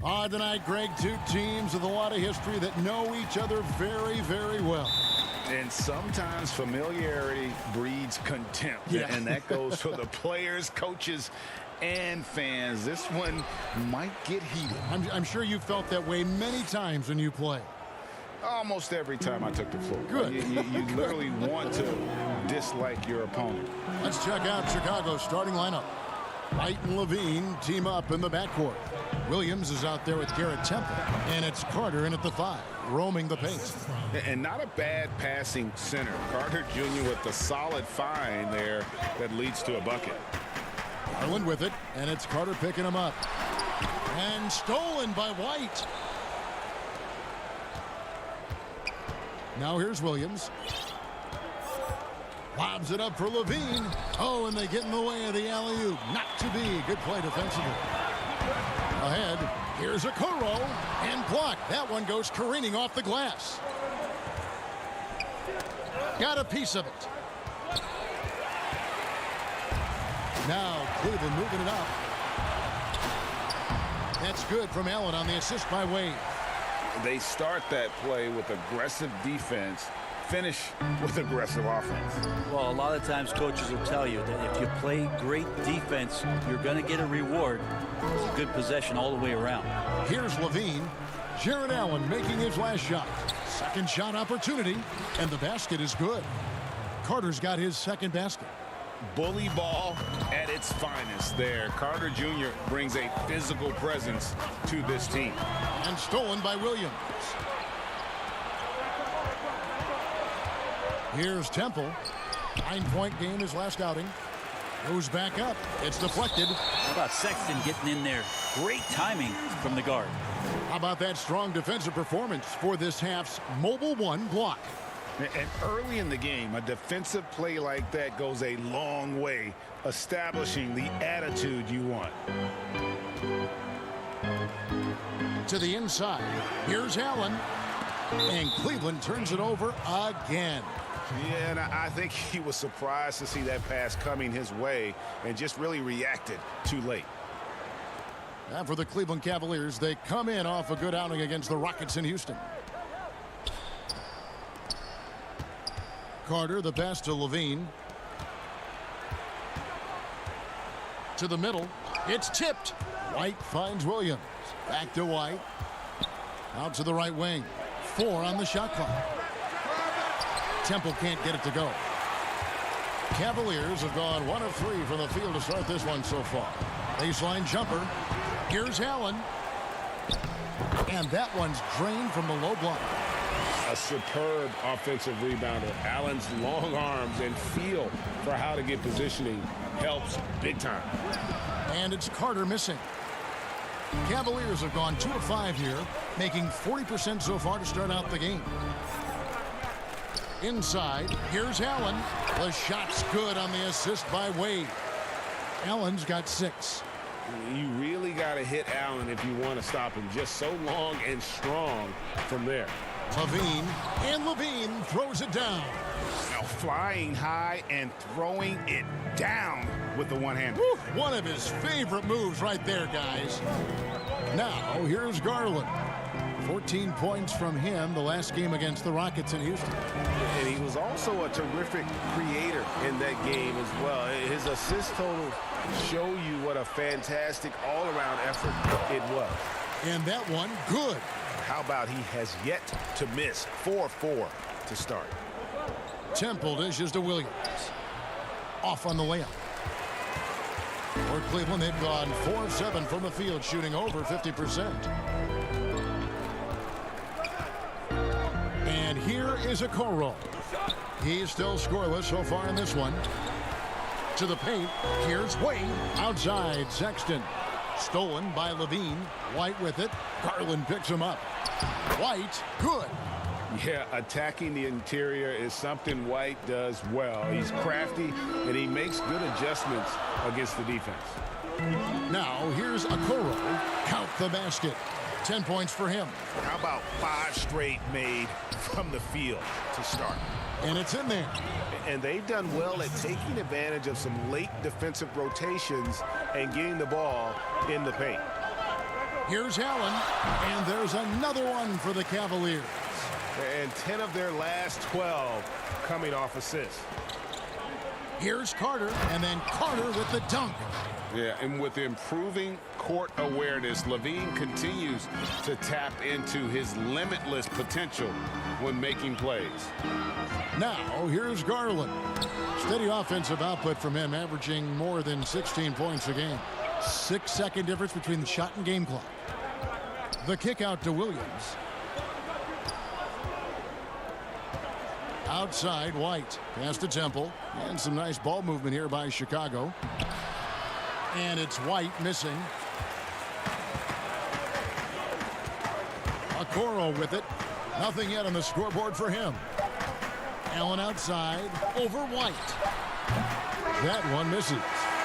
Tonight, Greg, two teams with a lot of history that know each other very, very well. And sometimes familiarity breeds contempt. Yeah. And that goes for the players, coaches, and fans. This one might get heated. I'm sure you felt that way many times when you play. Almost every time I took the floor. Good. You literally want to dislike your opponent. Let's check out Chicago's starting lineup. White and Levine team up in the backcourt. Williams is out there with Garrett Temple. And it's Carter in at the 5, roaming the paint. And not a bad passing center. Carter Jr. with the solid find there that leads to a bucket. Garland with it, and it's Carter picking him up. And stolen by White. Now here's Williams. Lobs it up for Levine. Oh, and they get in the way of the alley-oop. Not to be. Good play defensively. Ahead, here's a Okoro, and blocked. That one goes careening off the glass. Got a piece of it. Now Cleveland moving it up. That's good from Allen on the assist by Wade. They start that play with aggressive defense, finish with aggressive offense. Well, a lot of times coaches will tell you that if you play great defense, you're going to get a reward. It's a good possession all the way around. Here's Levine. Jared Allen making his last shot. Second shot opportunity, and the basket is good. Carter's got his second basket. Bully ball at its finest there. Carter Jr. brings a physical presence to this team. And stolen by Williams. Here's Temple. 9-point game his last outing. Goes back up. It's deflected. How about Sexton getting in there? Great timing from the guard. How about that strong defensive performance for this half's Mobile One block? And early in the game, a defensive play like that goes a long way, establishing the attitude you want. To the inside. Here's Allen. And Cleveland turns it over again. Yeah, and I think he was surprised to see that pass coming his way and just really reacted too late. And for the Cleveland Cavaliers, they come in off a good outing against the Rockets in Houston. Carter, the pass to Levine. To the middle. It's tipped. White finds Williams. Back to White. Out to the right wing. 4 on the shot clock. Temple can't get it to go. Cavaliers have gone 1 of 3 from the field to start this one so far. Baseline jumper. Here's Allen. And that one's drained from the low block. A superb offensive rebounder. Allen's long arms and feel for how to get positioning helps big time. And it's Carter missing. Cavaliers have gone 2 of 5 here, making 40% so far to start out the game. Inside, here's Allen. The shot's good on the assist by Wade. Allen's got 6. You really got to hit Allen if you want to stop him. Just so long and strong from there. Levine, and Levine throws it down. Now flying high and throwing it down with the one-hander. One of his favorite moves right there, guys. Now, here's Garland. 14 points from him the last game against the Rockets in Houston. And he was also a terrific creator in that game as well. His assist totals show you what a fantastic all-around effort it was. And that one, good. How about he has yet to miss 4-4 to start. Temple dishes to Williams. Off on the layup. For Cleveland, they've gone 4 of 7 from the field, shooting over 50%. And here is Okoro. He's still scoreless so far in this one. To the paint. Here's Wade. Outside, Sexton. Stolen by Levine. White with it. Garland picks him up. White, good. Yeah, attacking the interior is something White does well. He's crafty, and he makes good adjustments against the defense. Now, here's Okoro. Count the basket. 10 points for him. How about 5 straight made from the field to start? And it's in there. And they've done well at taking advantage of some late defensive rotations and getting the ball in the paint. Here's Allen, and there's another one for the Cavaliers. And 10 of their last 12 coming off assists. Here's Carter, and then Carter with the dunk. Yeah, and with improving court awareness, Levine continues to tap into his limitless potential when making plays. Now, here's Garland. Steady offensive output from him, averaging more than 16 points a game. 6-second difference between the shot and game clock. The kick out to Williams. Outside, White. Pass to Temple. And some nice ball movement here by Chicago. And it's White missing. Okoro with it. Nothing yet on the scoreboard for him. Allen outside. Over White. That one misses.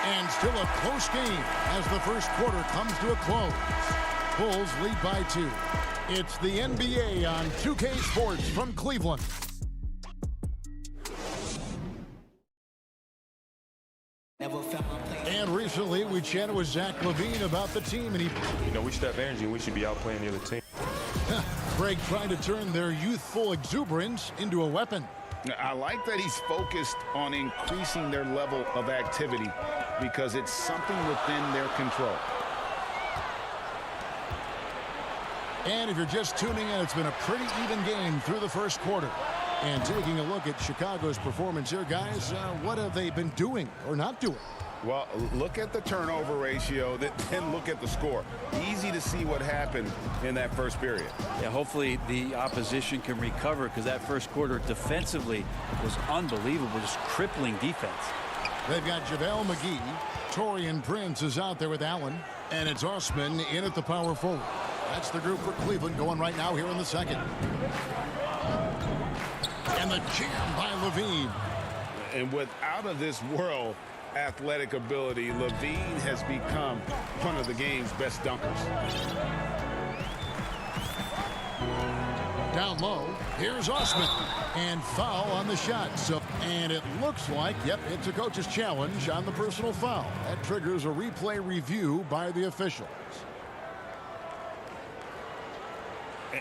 And still a close game as the first quarter comes to a close. Bulls lead by 2. It's the NBA on 2K Sports from Cleveland. And recently we chatted with Zach LaVine about the team, and we should have energy and we should be out playing the other team. Greg trying to turn their youthful exuberance into a weapon. I like that he's focused on increasing their level of activity because it's something within their control. And if you're just tuning in, it's been a pretty even game through the first quarter. And taking a look at Chicago's performance here, guys, what have they been doing or not doing? Well, look at the turnover ratio, then look at the score. Easy to see what happened in that first period. Yeah, hopefully the opposition can recover because that first quarter defensively was unbelievable, just crippling defense. They've got JaVale McGee. Taurean Prince is out there with Allen. And it's Osman in at the power forward. That's the group for Cleveland going right now here in the second. And the jam by Levine. And with out of this world athletic ability, Levine has become one of the game's best dunkers. Down low, here's Osman. And foul on the shot. And it looks like, yep, it's a coach's challenge on the personal foul. That triggers a replay review by the officials.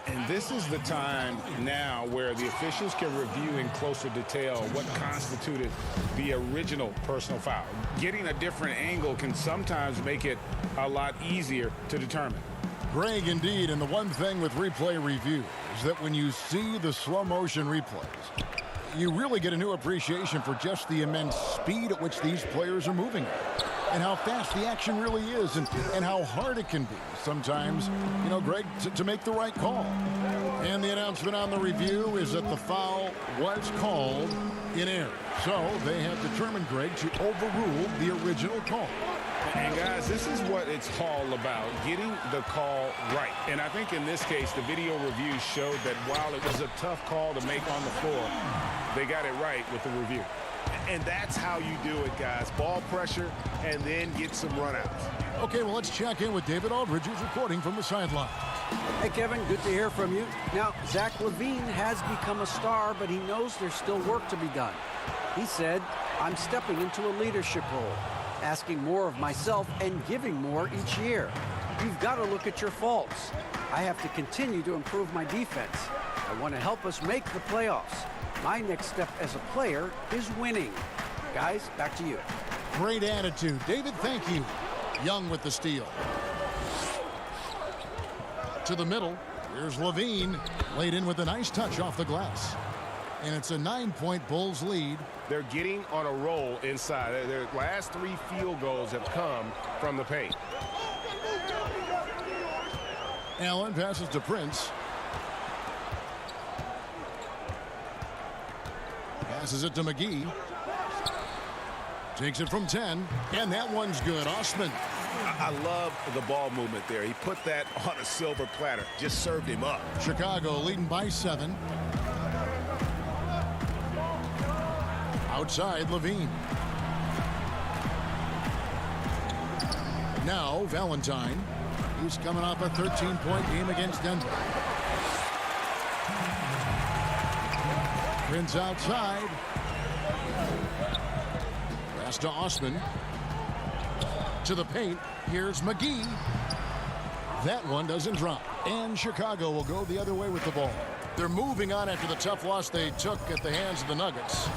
And this is the time now where the officials can review in closer detail what constituted the original personal foul. Getting a different angle can sometimes make it a lot easier to determine. Greg, indeed, and the one thing with replay review is that when you see the slow motion replays, you really get a new appreciation for just the immense speed at which these players are moving and how fast the action really is and how hard it can be sometimes, you know, Greg, to make the right call. And the announcement on the review is that the foul was called in error. So they have determined, Greg, to overrule the original call. And guys, this is what it's all about, getting the call right. And I think in this case, the video review showed that while it was a tough call to make on the floor, they got it right with the review. And that's how you do it, guys. Ball pressure and then get some runouts. Okay, well, let's check in with David Aldridge, who's reporting from the sideline. Hey, Kevin, good to hear from you. Now, Zach LaVine has become a star, but he knows there's still work to be done. He said, I'm stepping into a leadership role, asking more of myself and giving more each year. You've got to look at your faults. I have to continue to improve my defense. I want to help us make the playoffs. My next step as a player is winning. Guys, back to you. Great attitude. David, thank you. Young with the steal. To the middle. Here's Levine. Laid in with a nice touch off the glass. And it's a 9-point Bulls lead. They're getting on a roll inside. Their last 3 field goals have come from the paint. Allen passes to Prince. Passes it to McGee. Takes it from 10. And that one's good. Osman. I love the ball movement there. He put that on a silver platter. Just served him up. Chicago leading by 7. Outside, Levine. Now, Valentine. He's coming off a 13-point game against Denver. Prince outside. Pass to Osman. To the paint. Here's McGee. That one doesn't drop. And Chicago will go the other way with the ball. They're moving on after the tough loss they took at the hands of the Nuggets.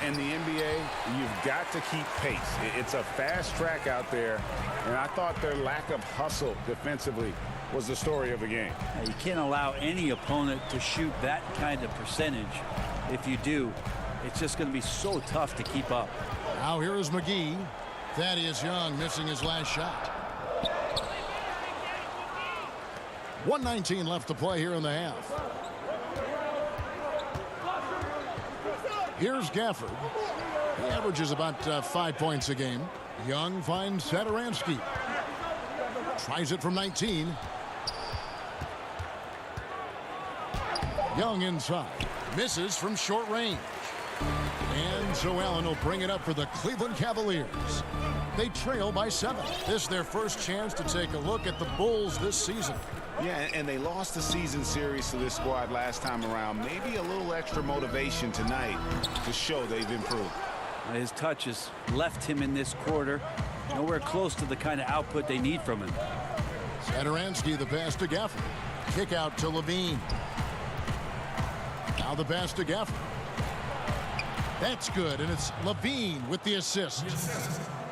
In the NBA, you've got to keep pace. It's a fast track out there, and I thought their lack of hustle defensively was the story of the game. Now, you can't allow any opponent to shoot that kind of percentage. If you do, it's just going to be so tough to keep up. Now here is McGee. Thaddeus Young missing his last shot. 1:19 left to play here in the half. Here's Gafford. He averages about 5 points a game. Young finds Satoransky. Tries it from 19. Young inside. Misses from short range. And so Allen will bring it up for the Cleveland Cavaliers. They trail by 7. This is their first chance to take a look at the Bulls this season. Yeah, and they lost the season series to this squad last time around. Maybe a little extra motivation tonight to show they've improved. His touch has left him in this quarter. Nowhere close to the kind of output they need from him. Satoransky, the pass to Gafford. Kick out to Levine. Now the pass to Gafford. That's good, and it's Levine with the assist.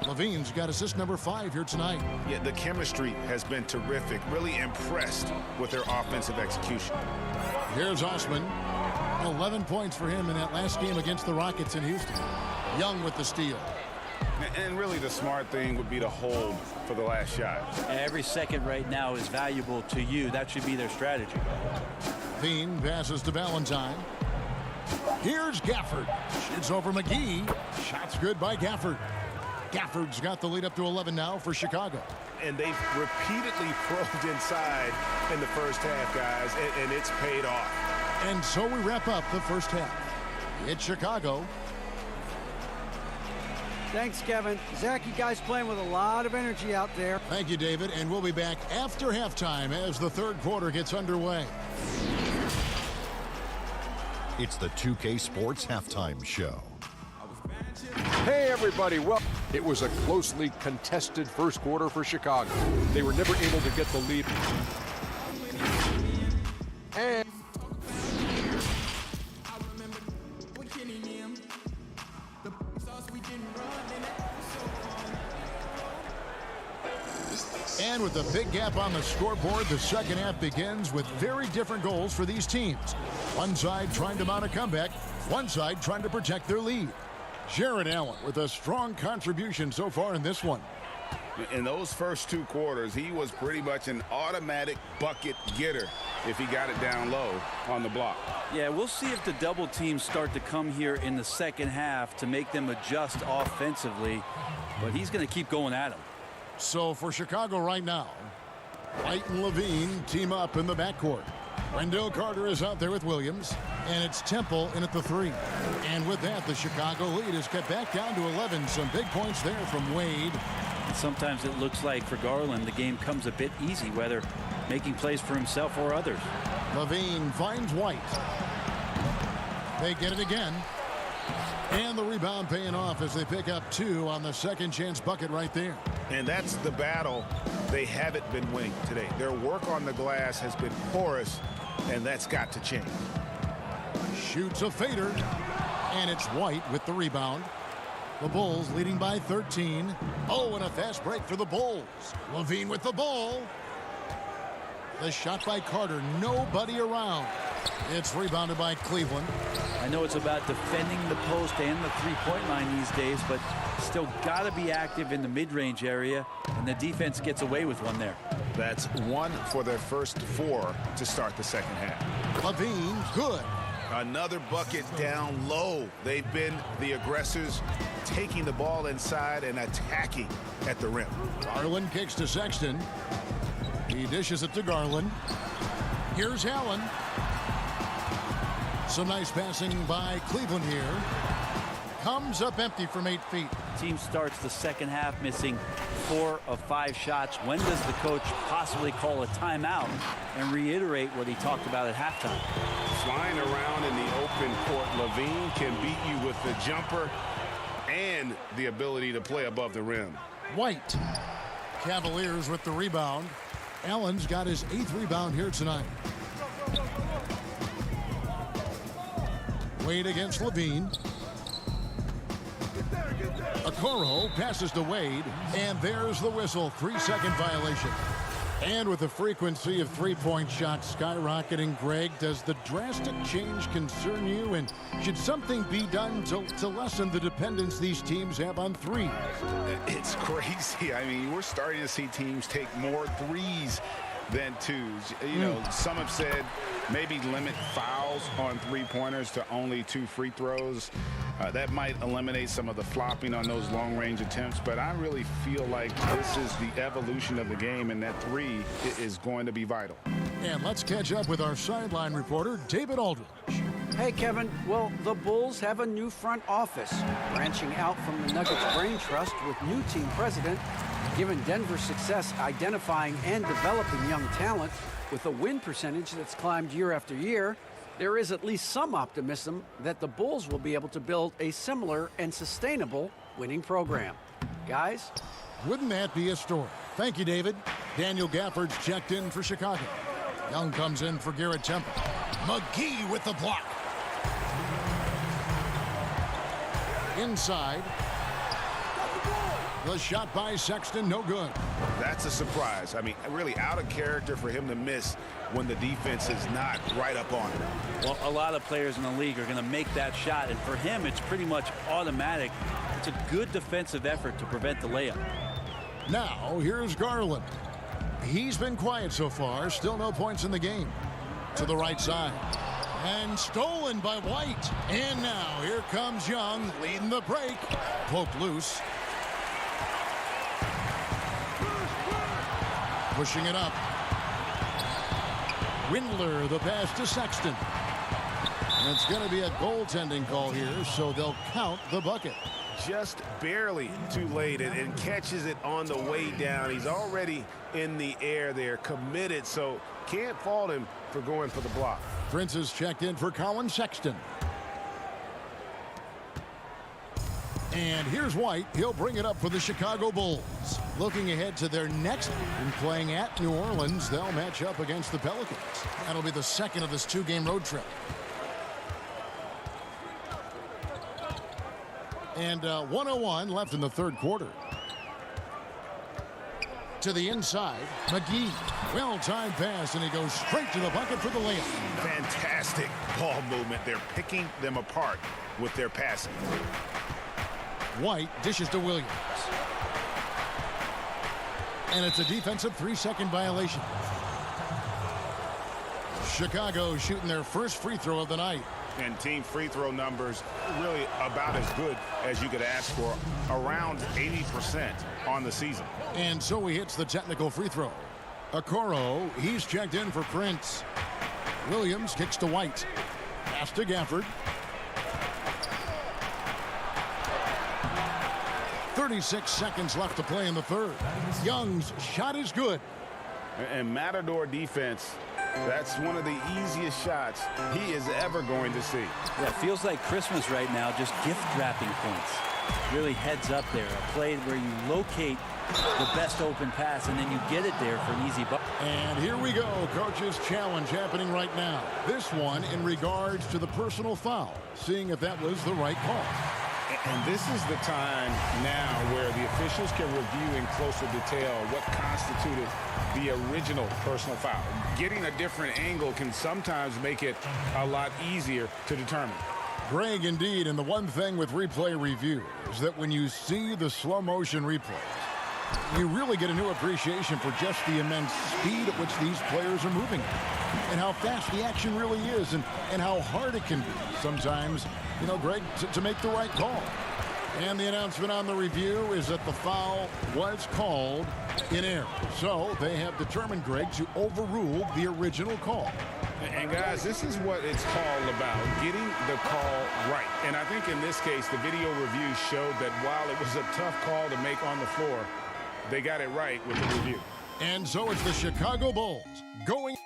Levine's got assist number 5 here tonight. Yeah, the chemistry has been terrific. Really impressed with their offensive execution. Here's Osman. 11 points for him in that last game against the Rockets in Houston. Young with the steal. And really the smart thing would be to hold for the last shot. Every second right now is valuable to you. That should be their strategy. Levine passes to Valentine. Here's Gafford. Shoots over McGee. Shot's good by Gafford. Gafford's got the lead up to 11 now for Chicago. And they've repeatedly probed inside in the first half, guys, and it's paid off. And so we wrap up the first half. It's Chicago. Thanks, Kevin. Zach, you guys playing with a lot of energy out there. Thank you, David. And we'll be back after halftime as the third quarter gets underway. It's the 2K Sports Halftime Show. Hey, everybody. Well, it was a closely contested first quarter for Chicago. They were never able to get the lead. And with a big gap on the scoreboard, the second half begins with very different goals for these teams. One side trying to mount a comeback, one side trying to protect their lead. Jared Allen with a strong contribution so far in this one. In those first 2 quarters, he was pretty much an automatic bucket getter if he got it down low on the block. Yeah, we'll see if the double teams start to come here in the second half to make them adjust offensively, but he's going to keep going at him. So for Chicago right now, White and Levine team up in the backcourt. Wendell Carter is out there with Williams, and it's Temple in at the 3. And with that, the Chicago lead is cut back down to 11. Some big points there from Wade. And sometimes it looks like for Garland, the game comes a bit easy, whether making plays for himself or others. Levine finds White. They get it again. And the rebound paying off as they pick up 2 on the second chance bucket right there. And that's the battle they haven't been winning today. Their work on the glass has been porous, and that's got to change. Shoots a fader, and it's White with the rebound. The Bulls leading by 13. Oh, and a fast break for the Bulls. Levine with the ball. The shot by Carter, nobody around. It's rebounded by Cleveland. I know it's about defending the post and the three-point line these days, but still got to be active in the mid-range area, and the defense gets away with one there. That's 1 for their first 4 to start the second half. Levine, good. Another bucket down low. They've been the aggressors, taking the ball inside and attacking at the rim. Garland kicks to Sexton. He dishes it to Garland. Here's Allen. Some nice passing by Cleveland here. Comes up empty from 8 feet. Team starts the second half missing 4 of 5 shots. When does the coach possibly call a timeout and reiterate what he talked about at halftime? Flying around in the open court, Levine can beat you with the jumper and the ability to play above the rim. White. Cavaliers with the rebound. Allen's got his 8th rebound here tonight. Wade against Levine. Okoro passes to Wade, and there's the whistle. 3-second violation. And with the frequency of three-point shots skyrocketing, Greg, does the drastic change concern you? And should something be done to lessen the dependence these teams have on threes? It's crazy. I mean, we're starting to see teams take more threes than twos. You know, some have said maybe limit fouls on three-pointers to only 2 free throws. That might eliminate some of the flopping on those long-range attempts, but I really feel like this is the evolution of the game, and that 3 is going to be vital. And let's catch up with our sideline reporter, David Aldridge. Hey, Kevin. Well, the Bulls have a new front office, branching out from the Nuggets Brain Trust with new team president. Given Denver's success identifying and developing young talent with a win percentage that's climbed year after year, there is at least some optimism that the Bulls will be able to build a similar and sustainable winning program. Guys? Wouldn't that be a story? Thank you, David. Daniel Gafford's checked in for Chicago. Young comes in for Garrett Temple. McGee with the block. Inside. The shot by Sexton, no good. That's a surprise. I mean, really out of character for him to miss when the defense is not right up on him. Well, a lot of players in the league are going to make that shot, and for him, it's pretty much automatic. It's a good defensive effort to prevent the layup. Now, here's Garland. He's been quiet so far. Still no points in the game. To the right side. And stolen by White. And now, here comes Young, leading the break. Poked loose. Pushing it up. Windler, the pass to Sexton. And it's going to be a goaltending call here, so they'll count the bucket. Just barely too late and catches it on the way down. He's already in the air there, committed, so can't fault him for going for the block. Prince is checked in for Colin Sexton. And here's White. He'll bring it up for the Chicago Bulls. Looking ahead to their next and playing at New Orleans, they'll match up against the Pelicans. That'll be the second of this 2-game road trip. And 1:01 left in the third quarter. To the inside, McGee. Well-timed pass, and he goes straight to the bucket for the layup. Fantastic ball movement. They're picking them apart with their passing. White dishes to Williams. And it's a defensive 3-second violation. Chicago shooting their first free throw of the night. And team free throw numbers really about as good as you could ask for, around 80% on the season. And so he hits the technical free throw. Okoro, he's checked in for Prince. Williams kicks to White. Pass to Gafford. 36 seconds left to play in the third. Young's shot is good. And Matador defense, that's one of the easiest shots he is ever going to see. Yeah, it feels like Christmas right now, just gift wrapping points. Really heads up there. A play where you locate the best open pass and then you get it there for an easy bucket. And here we go. Coach's challenge happening right now. This one in regards to the personal foul. Seeing if that was the right call. And this is the time now where the officials can review in closer detail what constituted the original personal foul. Getting a different angle can sometimes make it a lot easier to determine. Greg, indeed, and the one thing with replay review is that when you see the slow motion replays, you really get a new appreciation for just the immense speed at which these players are moving and how fast the action really is and how hard it can be sometimes, you know, Greg, to make the right call. And the announcement on the review is that the foul was called in error. So they have determined, Greg, to overrule the original call. And guys, this is what it's all about, getting the call right. And I think in this case, the video review showed that while it was a tough call to make on the floor, they got it right with the review. And so it's the Chicago Bulls going.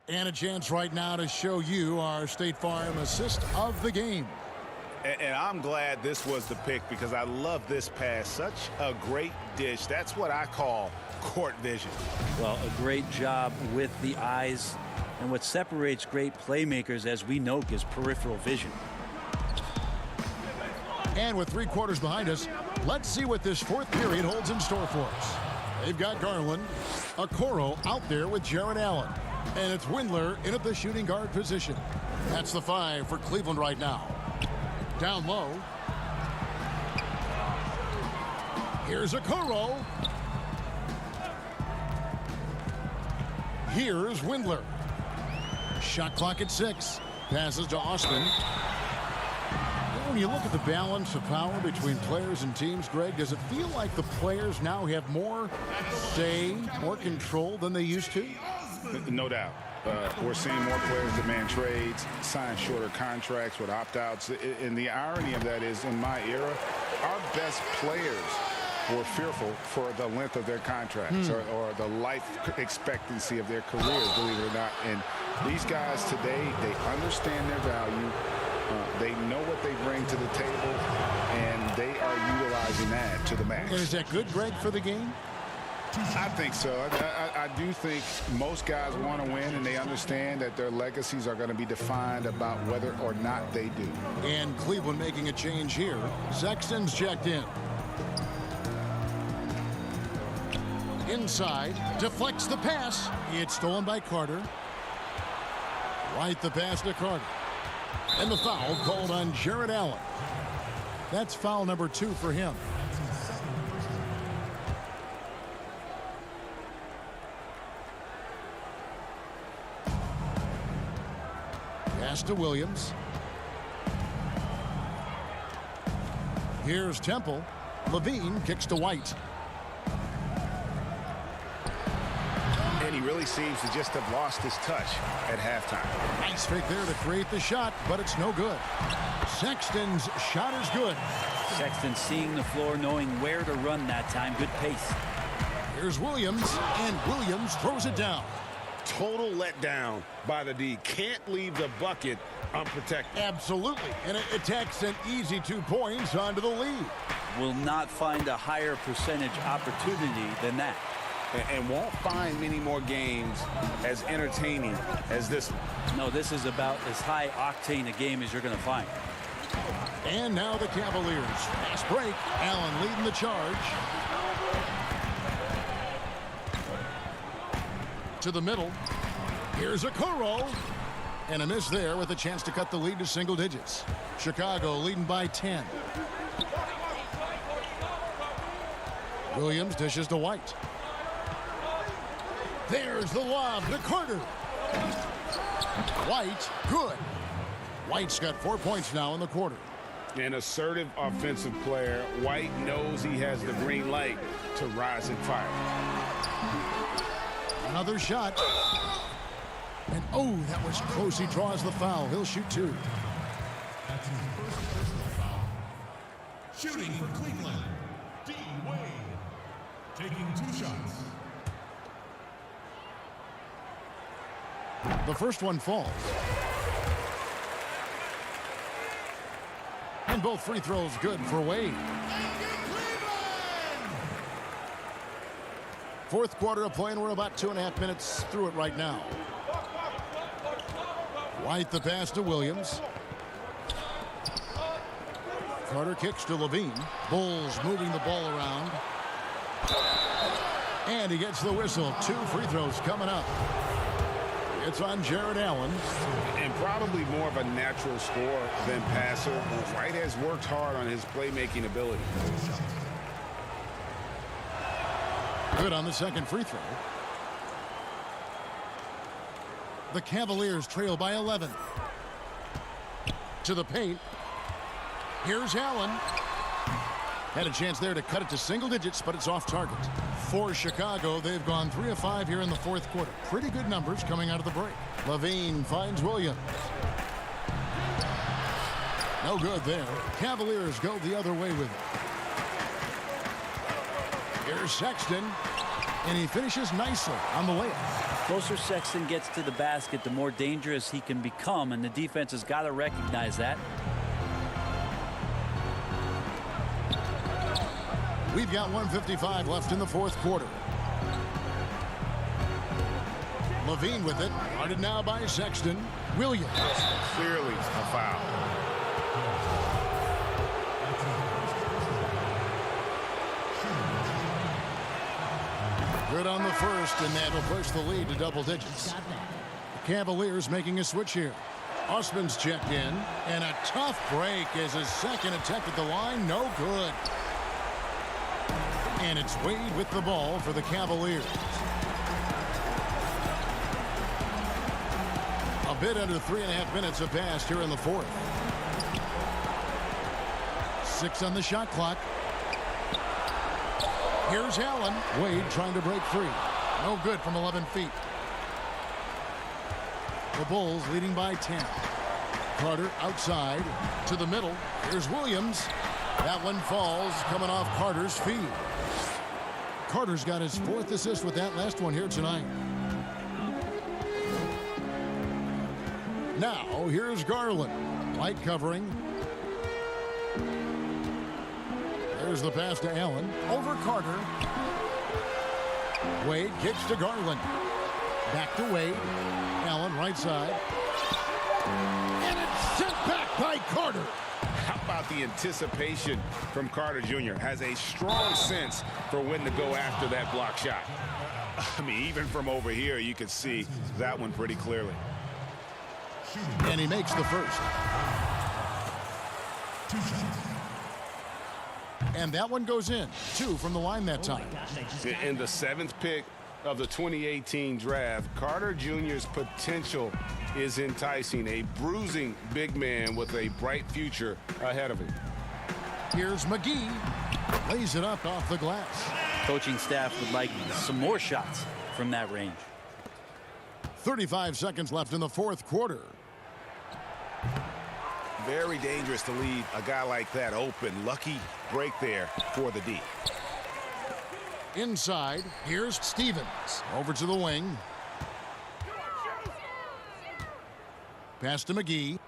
And a chance right now to show you our State Farm assist of the game. And I'm glad this was the pick because I love this pass. Such a great dish. That's what I call court vision. Well, a great job with the eyes. And what separates great playmakers, as we know, is peripheral vision. And with 3 quarters behind us, let's see what this 4th period holds in store for us. They've got Garland, Okoro out there with Jared Allen. And it's Windler in at the shooting guard position. That's the 5 for Cleveland right now. Down low. Here's Okoro. Here's Windler. Shot clock at 6. Passes to Austin. When you look at the balance of power between players and teams, Greg, does it feel like the players now have more say, more control than they used to? No doubt. We're seeing more players demand trades, sign shorter contracts with opt-outs. And the irony of that is, in my era, our best players were fearful for the length of their contracts or the life expectancy of their careers, believe it or not. And these guys today, they understand their value. They know what they bring to the table, and they are utilizing that to the max. And is that good, Greg, for the game? I think so. I do think most guys want to win, and they understand that their legacies are going to be defined about whether or not they do. And Cleveland making a change here. Sexton's checked in. Inside, deflects the pass. It's stolen by Carter. White the pass to Carter. And the foul called on Jared Allen. That's foul number 2 for him. Pass to Williams. Here's Temple. Levine kicks to White. And he really seems to just have lost his touch at halftime. Nice fake there to create the shot, but it's no good. Sexton's shot is good. Sexton seeing the floor, knowing where to run that time. Good pace. Here's Williams, and Williams throws it down. Total letdown by the D. Can't leave the bucket unprotected. Absolutely, and it takes an easy 2 points onto the lead. Will not find a higher percentage opportunity than that. And won't find many more games as entertaining as this one. No, this is about as high octane a game as you're going to find. And now the Cavaliers. Fast break. Allen leading the charge. To the middle. Here's Okoro. And a miss there with a chance to cut the lead to single digits. Chicago leading by 10. Williams dishes to White. There's the lob to Carter. White, good. White's got 4 points now in the quarter. An assertive offensive player. White knows he has the green light to rise and fire. Another shot. And oh, that was close. He draws the foul. He'll shoot 2. That's his first personal foul. Shooting for Cleveland, D. Wade. Taking 2 shots. The first one falls. And both free throws good for Wade. Fourth quarter of play, and we're about 2.5 minutes through it right now. White the pass to Williams. Carter kicks to Levine. Bulls moving the ball around. And he gets the whistle. 2 free throws coming up. It's on Jared Allen. And probably more of a natural scorer than passer. White has worked hard on his playmaking ability. Good on the second free throw. The Cavaliers trail by 11. To the paint. Here's Allen. Had a chance there to cut it to single digits, but it's off target. For Chicago, they've gone 3 of 5 here in the fourth quarter. Pretty good numbers coming out of the break. Levine finds Williams. No good there. Cavaliers go the other way with it. Here's Sexton, and he finishes nicely on the layup. Closer Sexton gets to the basket, the more dangerous he can become, and the defense has got to recognize that. We've got 1:55 left in the fourth quarter. Levine with it. Guarded now by Sexton. Williams. Clearly a foul. Good on the first, and that'll push the lead to double digits. The Cavaliers making a switch here. Osman's checked in, and a tough break as his second attempt at the line. No good. And it's Wade with the ball for the Cavaliers. A bit under 3.5 minutes have passed here in the fourth. 6 on the shot clock. Here's Allen. Wade trying to break free. No good from 11 feet. The Bulls leading by 10. Carter outside to the middle. Here's Williams. That one falls coming off Carter's feet. Carter's got his 4th assist with that last one here tonight. Now here's Garland. Light covering. There's the pass to Allen. Over Carter. Wade kicks to Garland. Back to Wade. Allen right side. And it's sent back by Carter. How about the anticipation from Carter Jr. Has a strong sense for when to go after that block shot. I mean, even from over here, you could see that one pretty clearly. And he makes the first. And that one goes in. 2 from the line that time. In the 7th pick of the 2018 draft, Carter Jr.'s potential is enticing. A bruising big man with a bright future ahead of him. Here's McGee. Lays it up off the glass. Coaching staff would like some more shots from that range. 35 seconds left in the fourth quarter. Very dangerous to leave a guy like that open. Lucky break there for the D. Inside, here's Stevens. Over to the wing. Pass to McGee.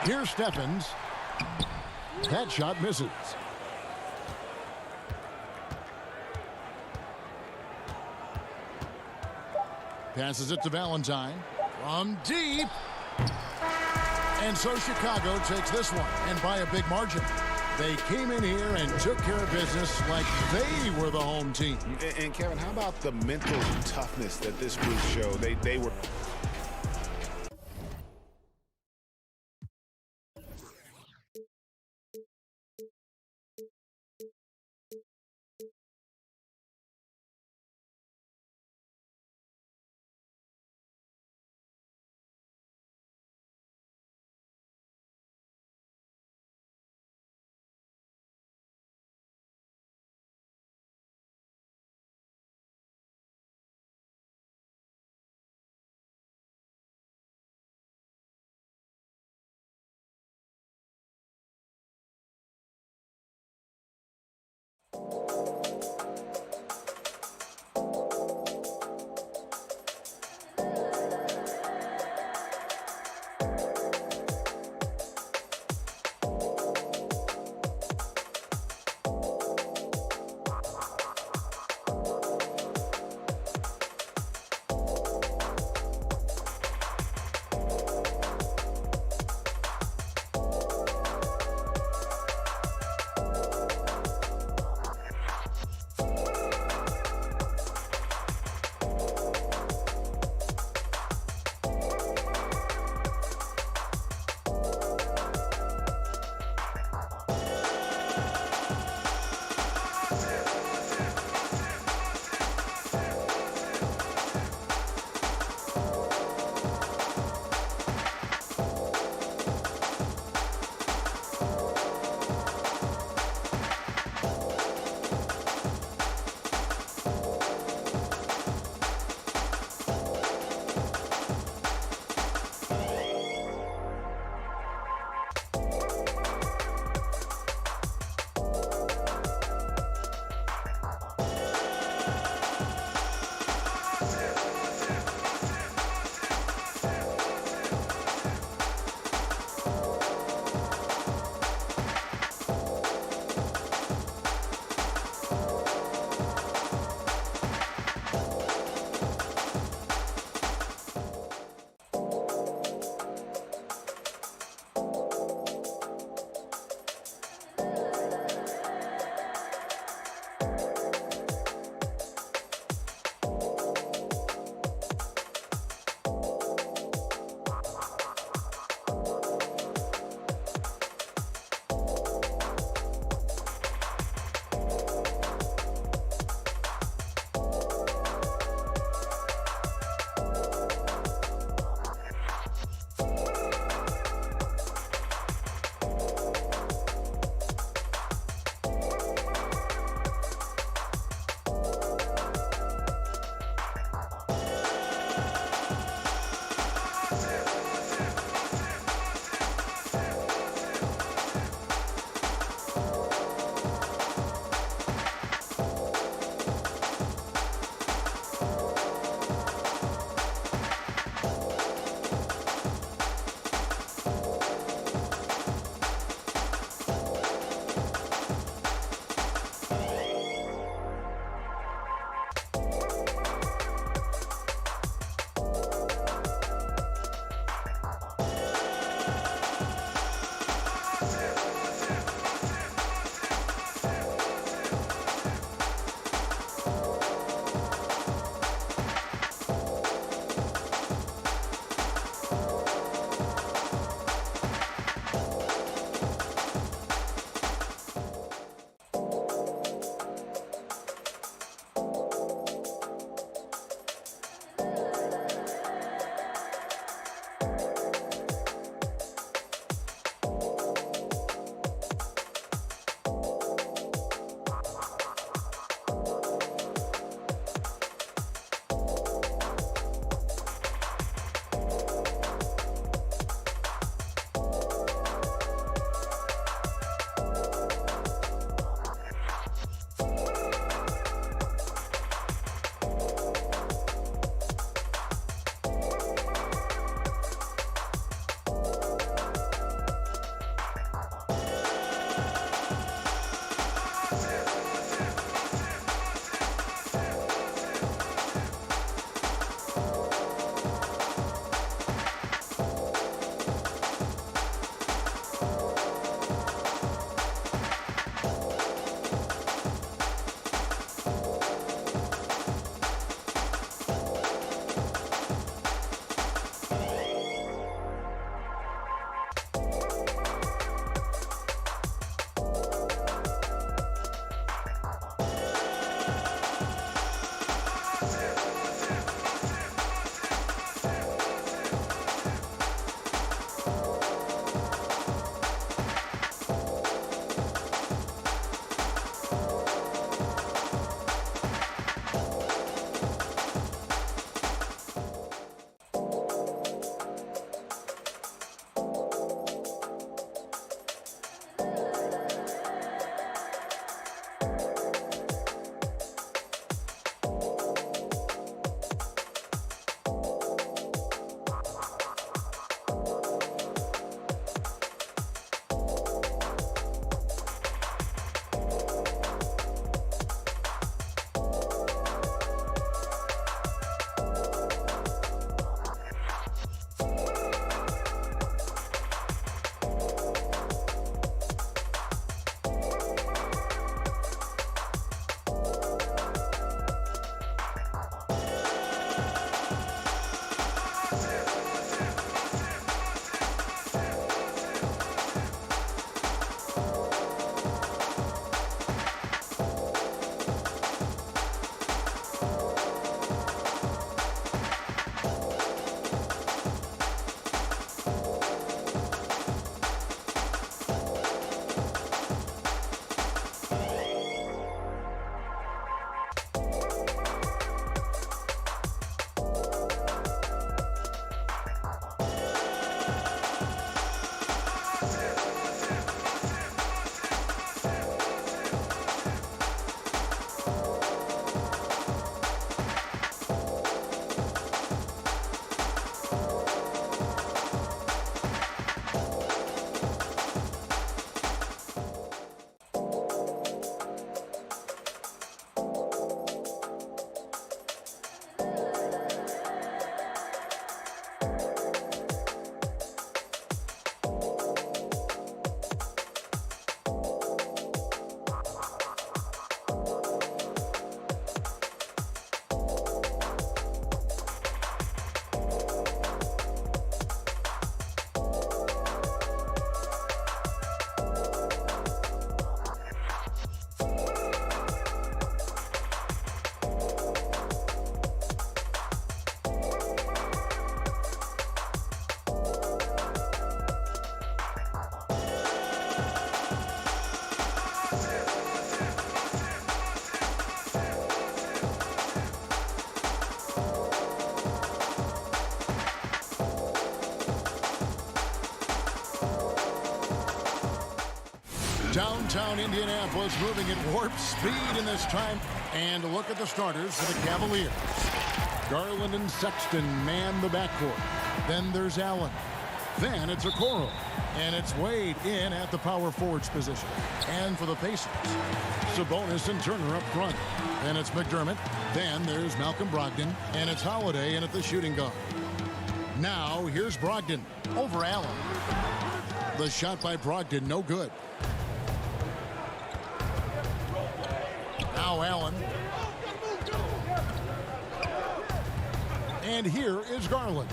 Here's Stephens. That shot misses. Passes it to Valentine. From deep. And so Chicago takes this one, and by a big margin. They came in here and took care of business like they were the home team. And Kevin, how about the mental toughness that this group showed? They were... Downtown Indianapolis moving at warp speed in this time. And look at the starters for the Cavaliers. Garland and Sexton man the backcourt. Then there's Allen. Then it's Okoro. And it's Wade in at the power forwards position. And for the Pacers, Sabonis and Turner up front. Then it's McDermott. Then there's Malcolm Brogdon. And it's Holiday in at the shooting guard. Now here's Brogdon over Allen. The shot by Brogdon, no good. Now Allen. And here is Garland.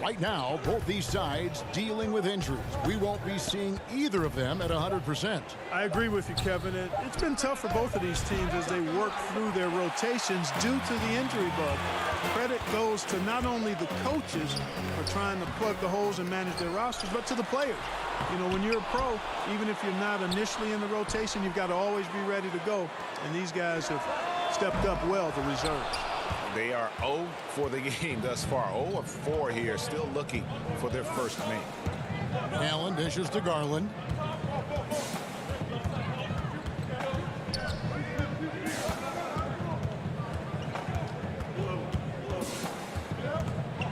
Right now, both these sides dealing with injuries. We won't be seeing either of them at 100%. I agree with you, Kevin. It's been tough for both of these teams as they work through their rotations due to the injury bug. Credit goes to not only the coaches for trying to plug the holes and manage their rosters, but to the players. You know, when you're a pro, even if you're not initially in the rotation, you've got to always be ready to go. And these guys have stepped up well, the reserves. They are 0 for the game thus far. 0 of 4 here, still looking for their first make. Allen dishes to Garland.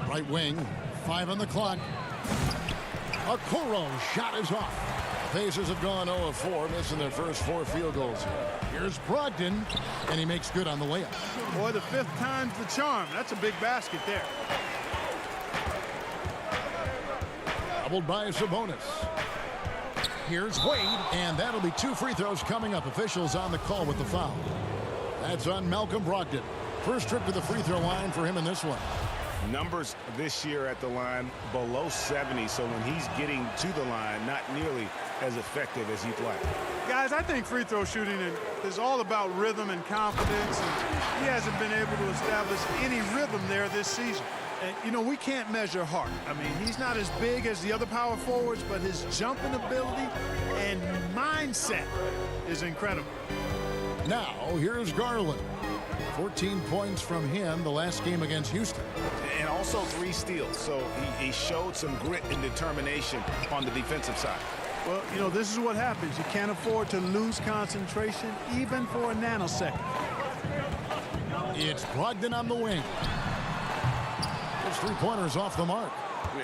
Right wing, 5 on the clock. Okoro shot is off. Pacers have gone 0 of 4, missing their first 4 field goals here. Here's Brogdon, and he makes good on the layup. Boy, the 5th time's the charm. That's a big basket there. Doubled by Sabonis. Here's Wade, and that'll be 2 free throws coming up. Officials on the call with the foul. That's on Malcolm Brogdon. First trip to the free throw line for him in this one. Numbers this year at the line below 70, so when he's getting to the line, not nearly as effective as you'd like. Guys, I think free throw shooting is all about rhythm and confidence, and he hasn't been able to establish any rhythm there this season. And, you know, we can't measure heart. I mean, he's not as big as the other power forwards, but his jumping ability and mindset is incredible. Now, here's Garland. 14 points from him the last game against Houston. And also 3 steals, so he showed some grit and determination on the defensive side. Well, you know, this is what happens. You can't afford to lose concentration even for a nanosecond. It's Brogdon on the wing. His 3-pointers off the mark.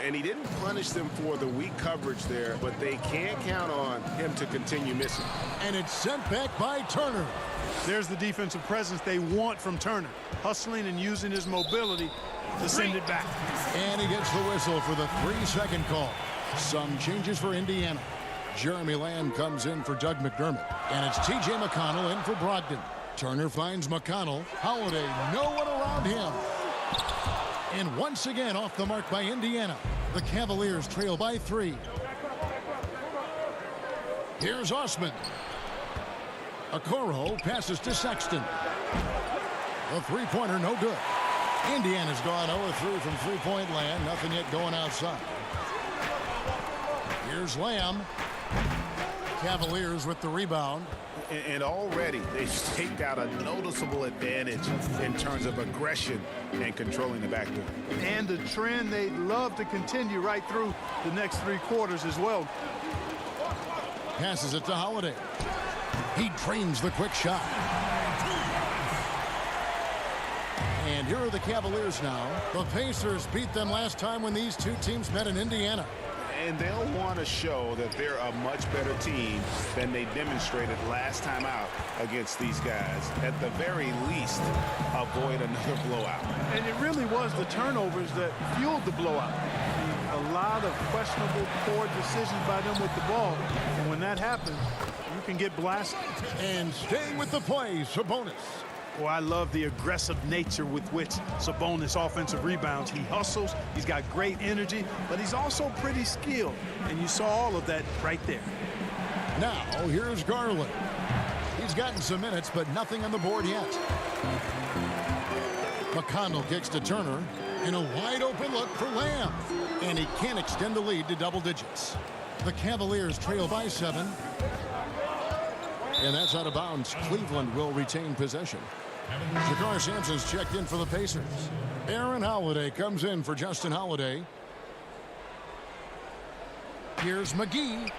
And he didn't punish them for the weak coverage there, but they can't count on him to continue missing. And it's sent back by Turner. There's the defensive presence they want from Turner, hustling and using his mobility to send it back. And he gets the whistle for the 3-second call. Some changes for Indiana. Jeremy Lamb comes in for Doug McDermott. And it's T.J. McConnell in for Brogdon. Turner finds McConnell. Holiday, no one around him. And once again off the mark by Indiana. The Cavaliers trail by 3. Here's Osman. Okoro passes to Sexton. The 3-pointer no good. Indiana's gone 0-3 from 3-point land. Nothing yet going outside. Here's Lamb. Cavaliers with the rebound. And already they've staked out a noticeable advantage in terms of aggression and controlling the backdoor. And the trend they'd love to continue right through the next 3 quarters as well. Passes it to Holiday. He trains the quick shot. And here are the Cavaliers now. The Pacers beat them last time when these 2 teams met in Indiana. And they'll want to show that they're a much better team than they demonstrated last time out against these guys. At the very least, avoid another blowout. And it really was the turnovers that fueled the blowout. A lot of questionable, poor decisions by them with the ball. And when that happens, you can get blasted. And staying with the play, Sabonis. Well, I love the aggressive nature with which Sabonis offensive rebounds. He hustles, he's got great energy, but he's also pretty skilled. And you saw all of that right there. Now, here's Garland. He's gotten some minutes, but nothing on the board yet. McConnell kicks to Turner in a wide open look for Lamb. And he can't extend the lead to double digits. The Cavaliers trail by 7. And that's out of bounds. Cleveland will retain possession. Shakar Sampson's checked in for the Pacers. Aaron Holiday comes in for Justin Holiday. Here's McGee.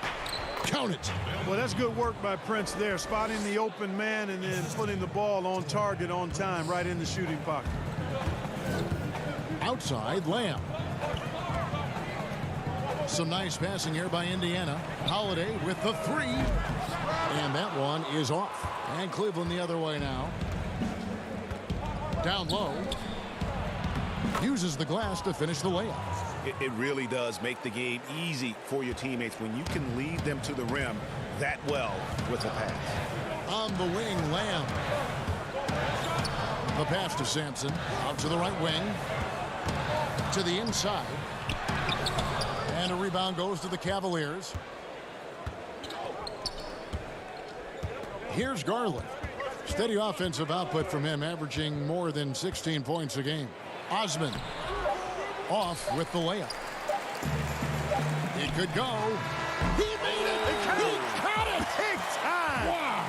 Count it. Well, that's good work by Prince there, spotting the open man and then putting the ball on target on time right in the shooting pocket. Outside, Lamb. Some nice passing here by Indiana. Holiday with the three. And that one is off. And Cleveland the other way now. Down low. Uses the glass to finish the layup. It really does make the game easy for your teammates when you can lead them to the rim that well with a pass. On the wing, Lamb. The pass to Sampson. Out to the right wing. To the inside. And a rebound goes to the Cavaliers. Here's Garland. Steady offensive output from him, averaging more than 16 points a game. Osman off with the layup. He could go. He made it. He caught it. Big time. Wow.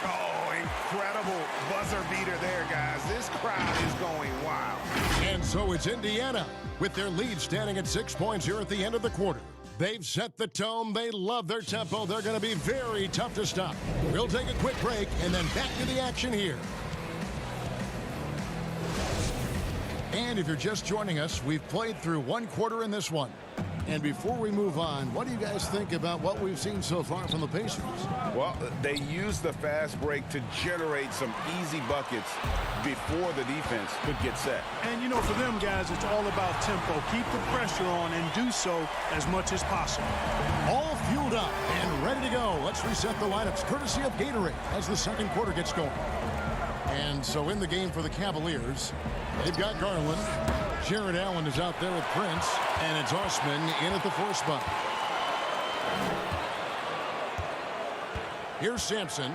Oh, incredible buzzer beater there, guys. This crowd is going wild. And so it's Indiana with their lead standing at 6 points here at the end of the quarter. They've set the tone. They love their tempo. They're going to be very tough to stop. We'll take a quick break and then back to the action here. And if you're just joining us, we've played through one quarter in this one. And before we move on, what do you guys think about what we've seen so far from the Pacers? Well, they used the fast break to generate some easy buckets before the defense could get set. And, you know, for them guys, it's all about tempo. Keep the pressure on and do so as much as possible. All fueled up and ready to go. Let's reset the lineups courtesy of Gatorade as the second quarter gets going. And so in the game for the Cavaliers, they've got Garland. Jared Allen is out there with Prince. And it's Osman in at the 4 spot. Here's Sampson.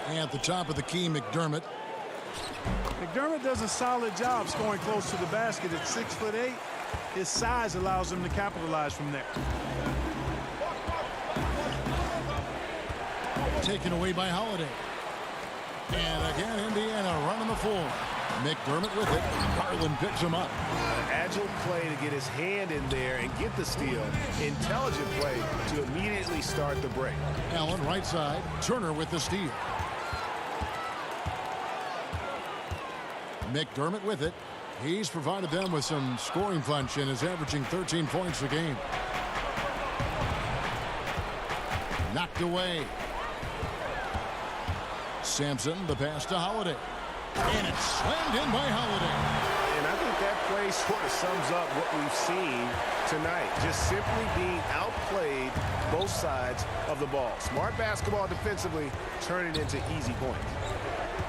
And at the top of the key, McDermott. McDermott does a solid job scoring close to the basket at 6'8". His size allows him to capitalize from there. Taken away by Holiday. And again, Indiana running the floor. McDermott with it. Garland picks him up. Agile play to get his hand in there and get the steal. Intelligent play to immediately start the break. Allen right side. Turner with the steal. McDermott with it. He's provided them with some scoring punch and is averaging 13 points a game. Knocked away. Sampson, the pass to Holiday. And it's slammed in by Holiday. And I think that play sort of sums up what we've seen tonight. Just simply being outplayed both sides of the ball. Smart basketball defensively, turning into easy points.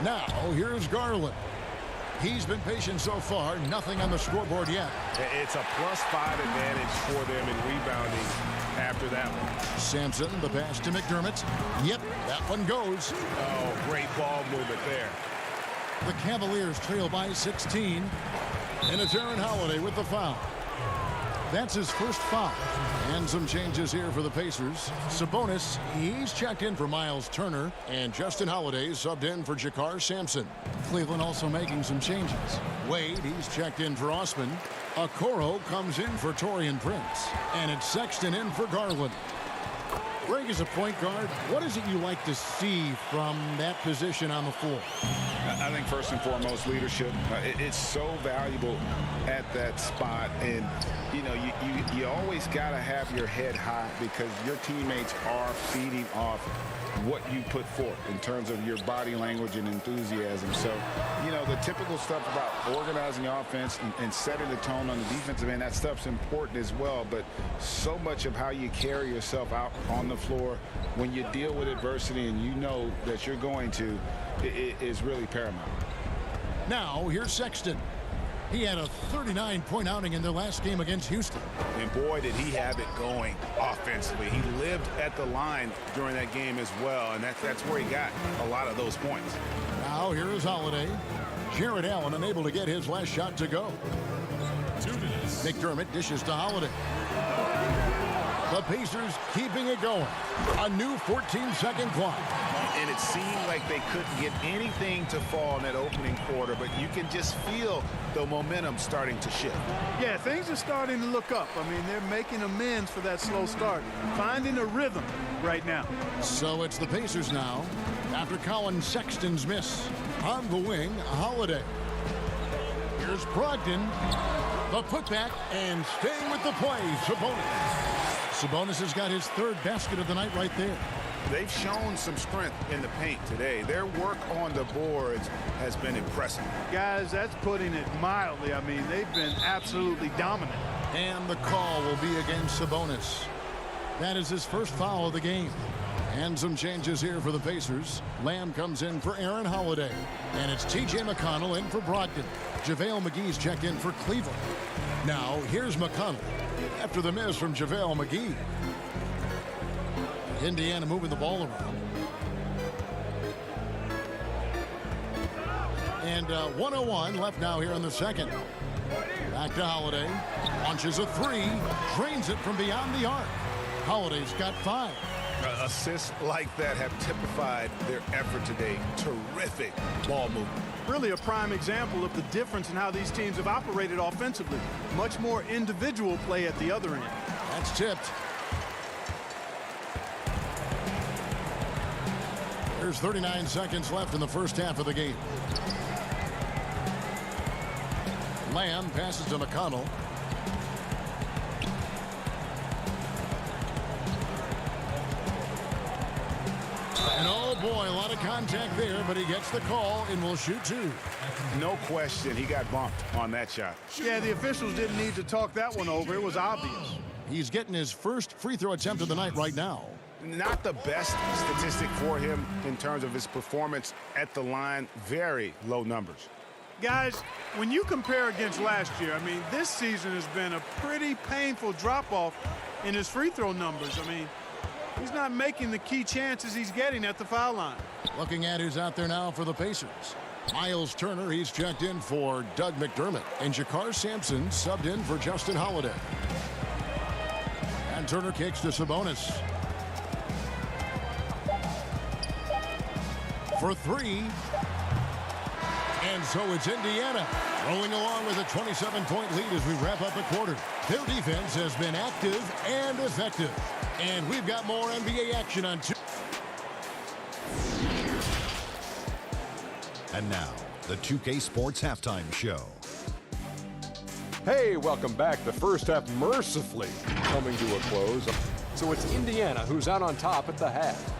Now, here's Garland. He's been patient so far. Nothing on the scoreboard yet. It's a +5 advantage for them in rebounding after that one. Sampson, the pass to McDermott. Yep, that one goes. Oh, great ball movement there. The Cavaliers trail by 16. And it's Aaron Holiday with the foul. That's his first foul. And some changes here for the Pacers. Sabonis, he's checked in for Miles Turner. And Justin Holiday subbed in for Jakar Sampson. Cleveland also making some changes. Wade, he's checked in for Osman. Okoro comes in for Taurean Prince. And it's Sexton in for Garland. Greg, as a point guard, what is it you like to see from that position on the floor? I think first and foremost, leadership. It's so valuable at that spot. And, you know, you always got to have your head high because your teammates are feeding off what you put forth in terms of your body language and enthusiasm. So, you know, the typical stuff about organizing offense and setting the tone on the defensive end, that stuff's important as well. But so much of how you carry yourself out on the floor when you deal with adversity and you know that you're going to, it is really paramount. Now, here's Sexton. He had a 39-point outing in their last game against Houston. And boy, did he have it going offensively. He lived at the line during that game as well, and that's where he got a lot of those points. Now, here is Holiday. Jared Allen unable to get his last shot to go. McDermott dishes to Holiday. The Pacers keeping it going. A new 14-second clock. And it seemed like they couldn't get anything to fall in that opening quarter, but you can just feel the momentum starting to shift. Yeah, things are starting to look up. I mean, they're making amends for that slow start, finding a rhythm right now. So it's the Pacers now after Colin Sexton's miss. On the wing, Holiday. Here's Brogdon. The putback and staying with the play, Sabonis. Sabonis has got his third basket of the night right there. They've shown some strength in the paint today. Their work on the boards has been impressive. Guys, that's putting it mildly. I mean, they've been absolutely dominant. And the call will be against Sabonis. That is his first foul of the game. And some changes here for the Pacers. Lamb comes in for Aaron Holiday. And it's T.J. McConnell in for Brogdon. JaVale McGee's checked in for Cleveland. Now, here's McConnell after the miss from JaVale McGee. Indiana moving the ball around. And 1:01 left now here in the second. Back to Holiday. Launches a three. Drains it from beyond the arc. Holiday's got 5. Assists like that have typified their effort today. Terrific ball movement. Really a prime example of the difference in how these teams have operated offensively. Much more individual play at the other end. That's tipped. There's 39 seconds left in the first half of the game. Lamb passes to McConnell. And oh boy, a lot of contact there, but he gets the call and will shoot 2. No question, he got bumped on that shot. Yeah, the officials didn't need to talk that one over. It was obvious. He's getting his first free throw attempt of the night right now. Not the best statistic for him in terms of his performance at the line. Very low numbers. Guys, when you compare against last year, I mean, this season has been a pretty painful drop-off in his free throw numbers. I mean, he's not making the key chances he's getting at the foul line. Looking at who's out there now for the Pacers. Miles Turner, he's checked in for Doug McDermott. And Jakar Sampson subbed in for Justin Holiday. And Turner kicks to Sabonis. For 3. And so it's Indiana rolling along with a 27-point lead as we wrap up the quarter. Their defense has been active and effective. And we've got more NBA action on 2. And now, the 2K Sports Halftime Show. Hey, welcome back. The first half mercifully coming to a close. So it's Indiana who's out on top at the half.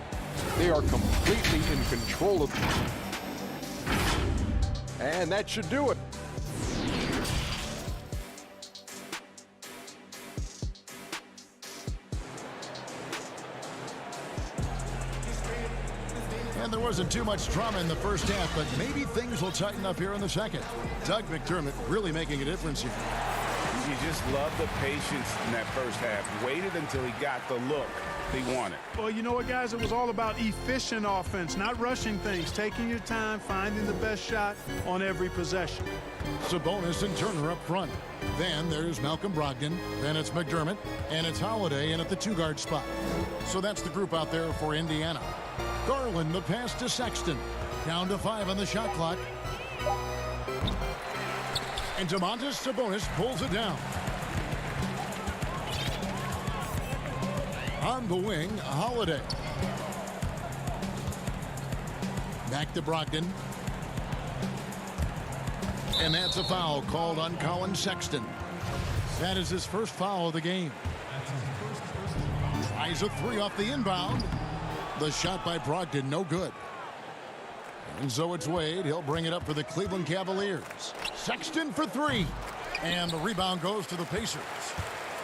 They are completely in control of it. And that should do it. And there wasn't too much drama in the first half, but maybe things will tighten up here in the second. Doug McDermott really making a difference here. You just love the patience in that first half. Waited until he got the look he wanted. Well, you know what, guys? It was all about efficient offense, not rushing things, taking your time, finding the best shot on every possession. Sabonis and Turner up front. Then there's Malcolm Brogdon. Then it's McDermott. And it's Holiday in at the 2-guard spot. So that's the group out there for Indiana. Garland, the pass to Sexton. Down to 5 on the shot clock. And Domantas Sabonis pulls it down. On the wing, Holiday. Back to Brogdon. And that's a foul called on Colin Sexton. That is his first foul of the game. Tries a 3 off the inbound. The shot by Brogdon, no good. And so it's Wade. He'll bring it up for the Cleveland Cavaliers. Sexton for 3. And the rebound goes to the Pacers.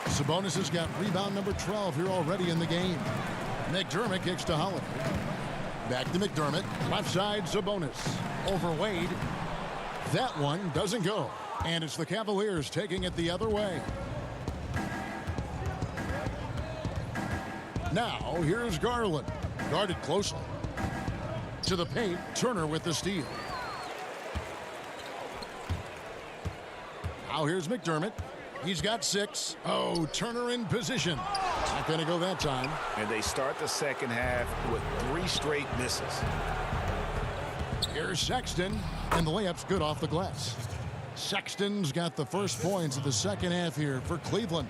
Sabonis has got rebound number 12 here already in the game. McDermott kicks to Holiday. Back to McDermott. Left side, Sabonis. Over Wade. That one doesn't go. And it's the Cavaliers taking it the other way. Now, here's Garland. Guarded closely. To the paint, Turner with the steal. Now here's McDermott. He's got 6. Oh, Turner in position. Not going to go that time. And they start the second half with 3 straight misses. Here's Sexton, and the layup's good off the glass. Sexton's got the first points of the second half here for Cleveland.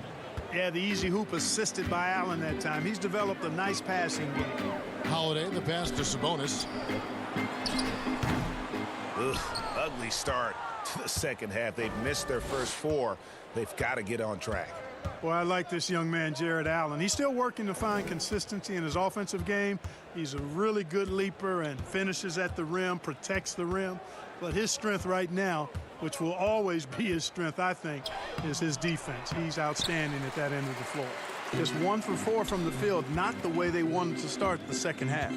Yeah, the easy hoop assisted by Allen that time. He's developed a nice passing game. Holiday, the pass to Sabonis. Ugly start to the second half. They've missed their first 4. They've got to get on track. Well, I like this young man, Jared Allen. He's still working to find consistency in his offensive game. He's a really good leaper and finishes at the rim, protects the rim. But his strength right now, which will always be his strength, I think, is his defense. He's outstanding at that end of the floor. Just 1 for 4 from the field, not the way they wanted to start the second half.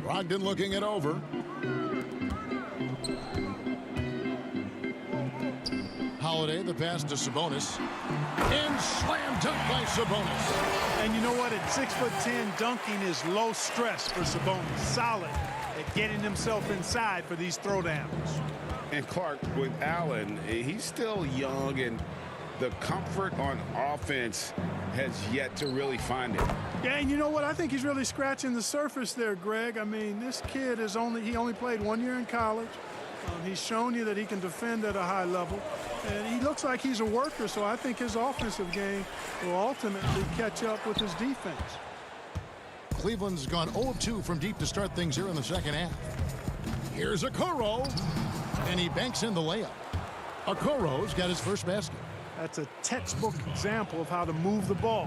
Brogdon looking it over. Holiday, the pass to Sabonis. And slam dunk by Sabonis. And you know what? At 6'10", dunking is low stress for Sabonis. Solid at getting himself inside for these throwdowns. And Clark, with Allen, he's still young, and the comfort on offense has yet to really find it. Yeah, and you know what? I think he's really scratching the surface there, Greg. I mean, this kid is only played 1 year in college. He's shown you that he can defend at a high level, and he looks like he's a worker, so I think his offensive game will ultimately catch up with his defense. Cleveland's gone 0-2 from deep to start things here in the second half. Here's Okoro, and he banks in the layup. Okoro's got his first basket. That's a textbook example of how to move the ball.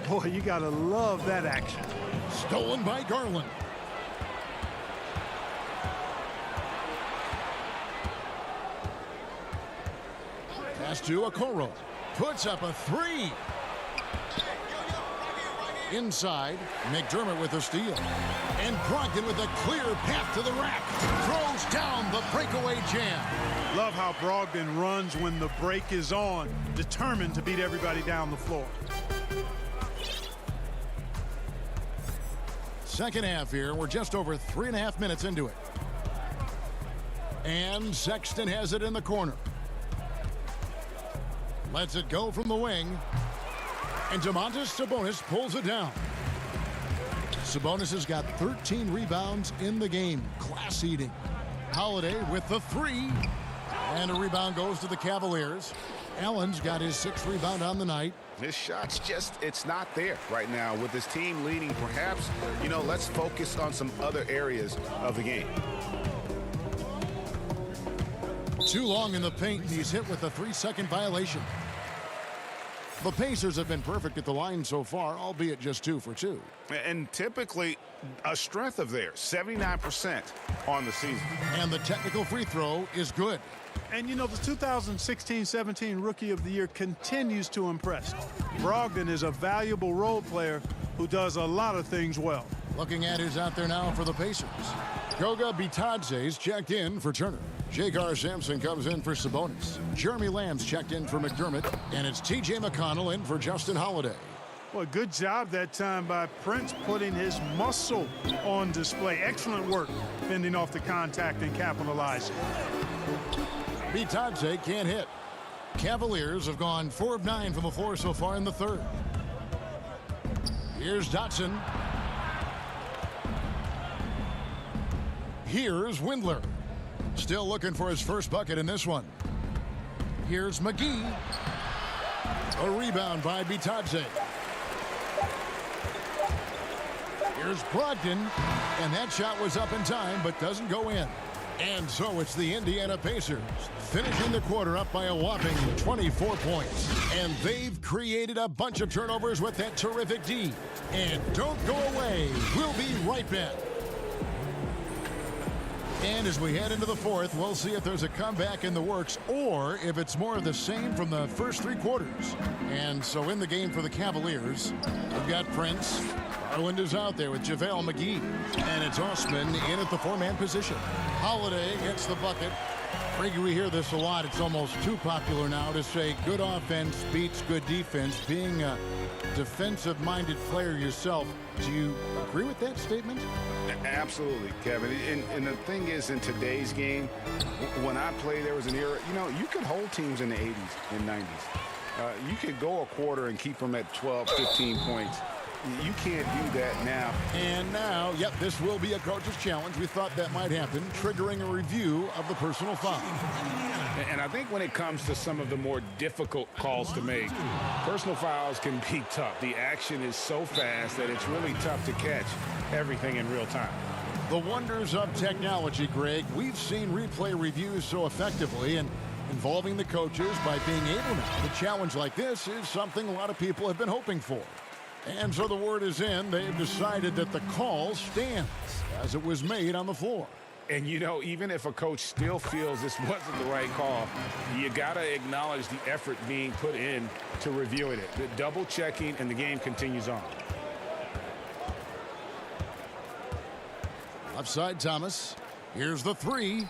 Boy, you got to love that action. Stolen by Garland. Pass to Okoro. Puts up a 3. Inside, McDermott with a steal. And Brogdon with a clear path to the rack. Throws down the breakaway jam. Love how Brogdon runs when the break is on, determined to beat everybody down the floor. Second half here. We're just over 3.5 minutes into it. And Sexton has it in the corner. Lets it go from the wing. And Domantas Sabonis pulls it down. Sabonis has got 13 rebounds in the game. Class eating. Holiday with the 3. And a rebound goes to the Cavaliers. Allen's got his 6th rebound on the night. His shot's just, it's not there right now. With his team leading, perhaps, let's focus on some other areas of the game. Too long in the paint, and he's hit with a 3-second violation. The Pacers have been perfect at the line so far, albeit just 2 for 2. And typically a strength of theirs, 79% on the season. And the technical free throw is good. And the 2016-17 Rookie of the Year continues to impress. Brogdon is a valuable role player who does a lot of things well. Looking at who's out there now for the Pacers. Goga Bitadze's checked in for Turner. J.K. Sampson comes in for Sabonis. Jeremy Lamb's checked in for McDermott. And it's T.J. McConnell in for Justin Holiday. Well, good job that time by Prince putting his muscle on display. Excellent work fending off the contact and capitalizing. Bitadze can't hit. Cavaliers have gone 4 of 9 from the floor so far in the third. Here's Dotson. Here's Windler. Still looking for his first bucket in this one. Here's McGee. A rebound by Bitadze. Here's Brogdon. And that shot was up in time, but doesn't go in. And so it's the Indiana Pacers finishing the quarter up by a whopping 24 points. And they've created a bunch of turnovers with that terrific D. And don't go away. We'll be right back. And as we head into the fourth, we'll see if there's a comeback in the works or if it's more of the same from the first 3 quarters. And so in the game for the Cavaliers, we've got Prince. Garland is out there with JaVale McGee. And it's Osman in at the 4-man position. Holiday gets the bucket. Frankie, we hear this a lot. It's almost too popular now to say good offense beats good defense. Being a defensive-minded player yourself, do you agree with that statement? Absolutely, Kevin. And the thing is, in today's game, when I played, there was an era, you could hold teams in the 80s and 90s. You could go a quarter and keep them at 12, 15 points. You can't do that now. And now, yep, this will be a coach's challenge. We thought that might happen, triggering a review of the personal foul. And I think when it comes to some of the more difficult calls to make, personal fouls can be tough. The action is so fast that it's really tough to catch everything in real time. The wonders of technology, Greg. We've seen replay reviews so effectively, and involving the coaches by being able now to challenge like this is something a lot of people have been hoping for. And so the word is in. They've decided that the call stands as it was made on the floor. And, you know, even if a coach still feels this wasn't the right call, you got to acknowledge the effort being put in to reviewing it. The double checking, and the game continues on. Offside Thomas. Here's the three.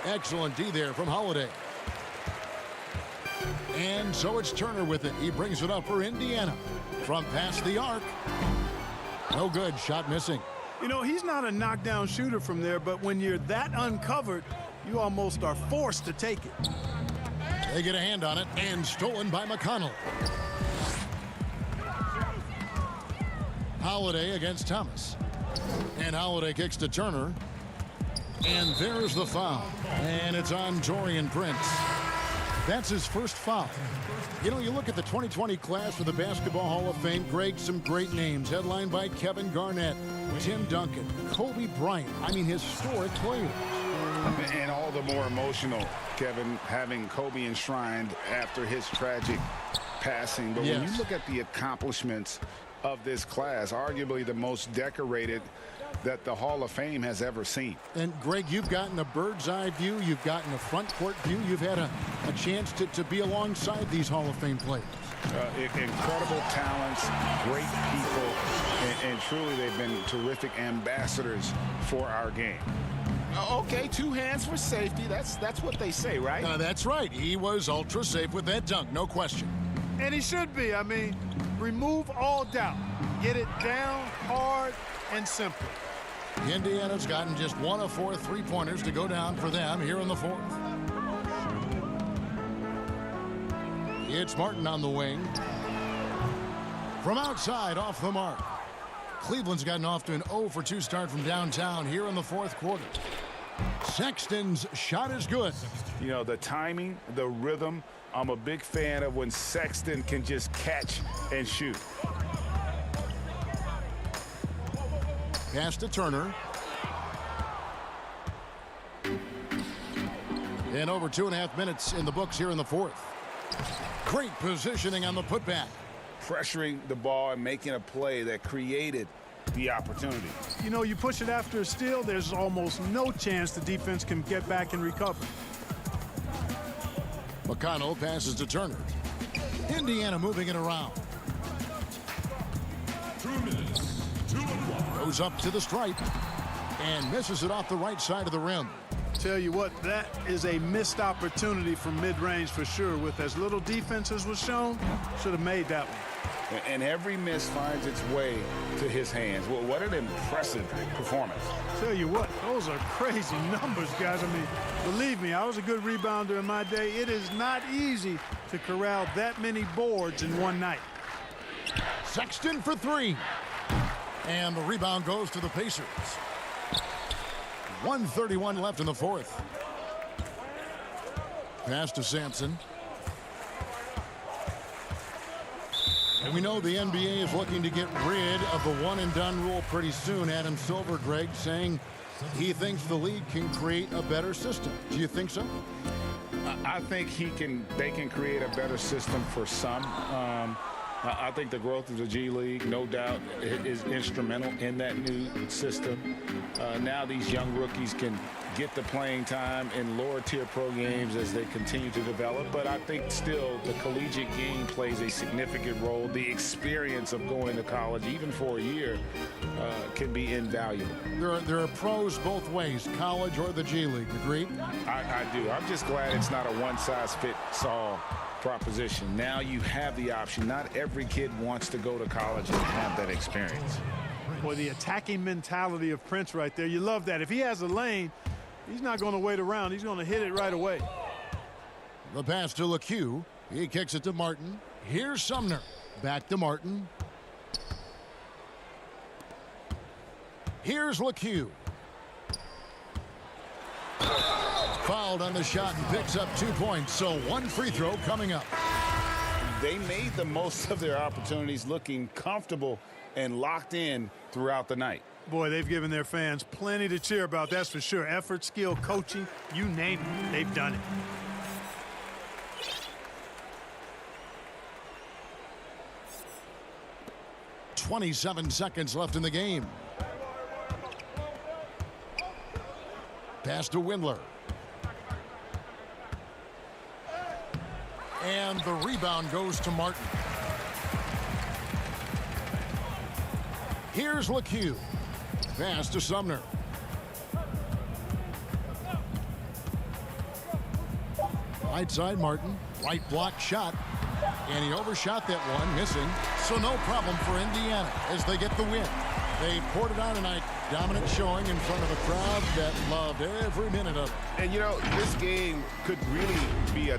Excellent D there from Holiday. And so it's Turner with it. He brings it up for Indiana. From past the arc. No good. Shot missing. You know, he's not a knockdown shooter from there, but when you're that uncovered, you almost are forced to take it. They get a hand on it, and stolen by McConnell. Holiday against Thomas. And Holiday kicks to Turner. And there's the foul. And it's on Taurean Prince. That's his first foul. You know, you look at the 2020 class for the Basketball Hall of Fame, Greg, some great names, headlined by Kevin Garnett, Tim Duncan, Kobe Bryant. I mean, historic players. And all the more emotional, Kevin, having Kobe enshrined after his tragic passing. But when you look at the accomplishments of this class, arguably the most decorated that the Hall of Fame has ever seen. And Greg, you've gotten a bird's eye view, you've gotten a front court view, you've had a chance to be alongside these Hall of Fame players. Incredible talents, great people, and truly they've been terrific ambassadors for our game. Okay, two hands for safety. That's what they say, right? That's right. He was ultra safe with that dunk, no question. And he should be. I mean, remove all doubt. Get it down hard and simple. Indiana's gotten just one of 4 3-pointers to go down for them here in the fourth. It's Martin on the wing. From outside, off the mark. Cleveland's gotten off to an 0 for 2 start from downtown here in the fourth quarter. Sexton's shot is good. You know, the timing, the rhythm, I'm a big fan of when Sexton can just catch and shoot. Pass to Turner. And over 2.5 minutes in the books here in the fourth. Great positioning on the putback. Pressuring the ball and making a play that created the opportunity. You know, you push it after a steal, there's almost no chance the defense can get back and recover. McConnell passes to Turner. Indiana moving it around. 2 minutes. 2-1. Goes up to the stripe and misses it off the right side of the rim. Tell you what, that is a missed opportunity from mid-range for sure. With as little defense as was shown, should have made that one. And every miss finds its way to his hands. Well, what an impressive performance. Tell you what, those are crazy numbers, guys. I mean, believe me, I was a good rebounder in my day. It is not easy to corral that many boards in one night. Sexton for 3. And the rebound goes to the Pacers. 1:31 left in the fourth. Pass to Sampson. And we know the NBA is looking to get rid of the one-and-done rule pretty soon. Adam Silver, Greg, saying he thinks the league can create a better system. Do you think so? I think they can create a better system for some. I think the growth of the G League, no doubt, is instrumental in that new system. Now these young rookies can get the playing time in lower-tier pro games as they continue to develop. But I think still the collegiate game plays a significant role. The experience of going to college, even for a year, can be invaluable. There are pros both ways, college or the G League. Agreed? I do. I'm just glad it's not a one-size-fits-all proposition. Now you have the option. Not every kid wants to go to college and have that experience. Boy, the attacking mentality of Prince right there. You love that. If he has a lane, he's not going to wait around. He's going to hit it right away. The pass to LeCue. He kicks it to Martin. Here's Sumner. Back to Martin. Here's LeCue. Fouled on the shot and picks up 2 points. So one free throw coming up. They made the most of their opportunities, looking comfortable and locked in throughout the night. Boy, they've given their fans plenty to cheer about, that's for sure. Effort, skill, coaching, you name it, they've done it. .27 seconds left in the game. Pass to Windler. And the rebound goes to Martin. Here's LeCue. Pass to Sumner. Right side Martin. Right block shot. And he overshot that one, missing. So no problem for Indiana as they get the win. They poured it on tonight. Dominant showing in front of a crowd that loved every minute of it. And, you know, this game could really be a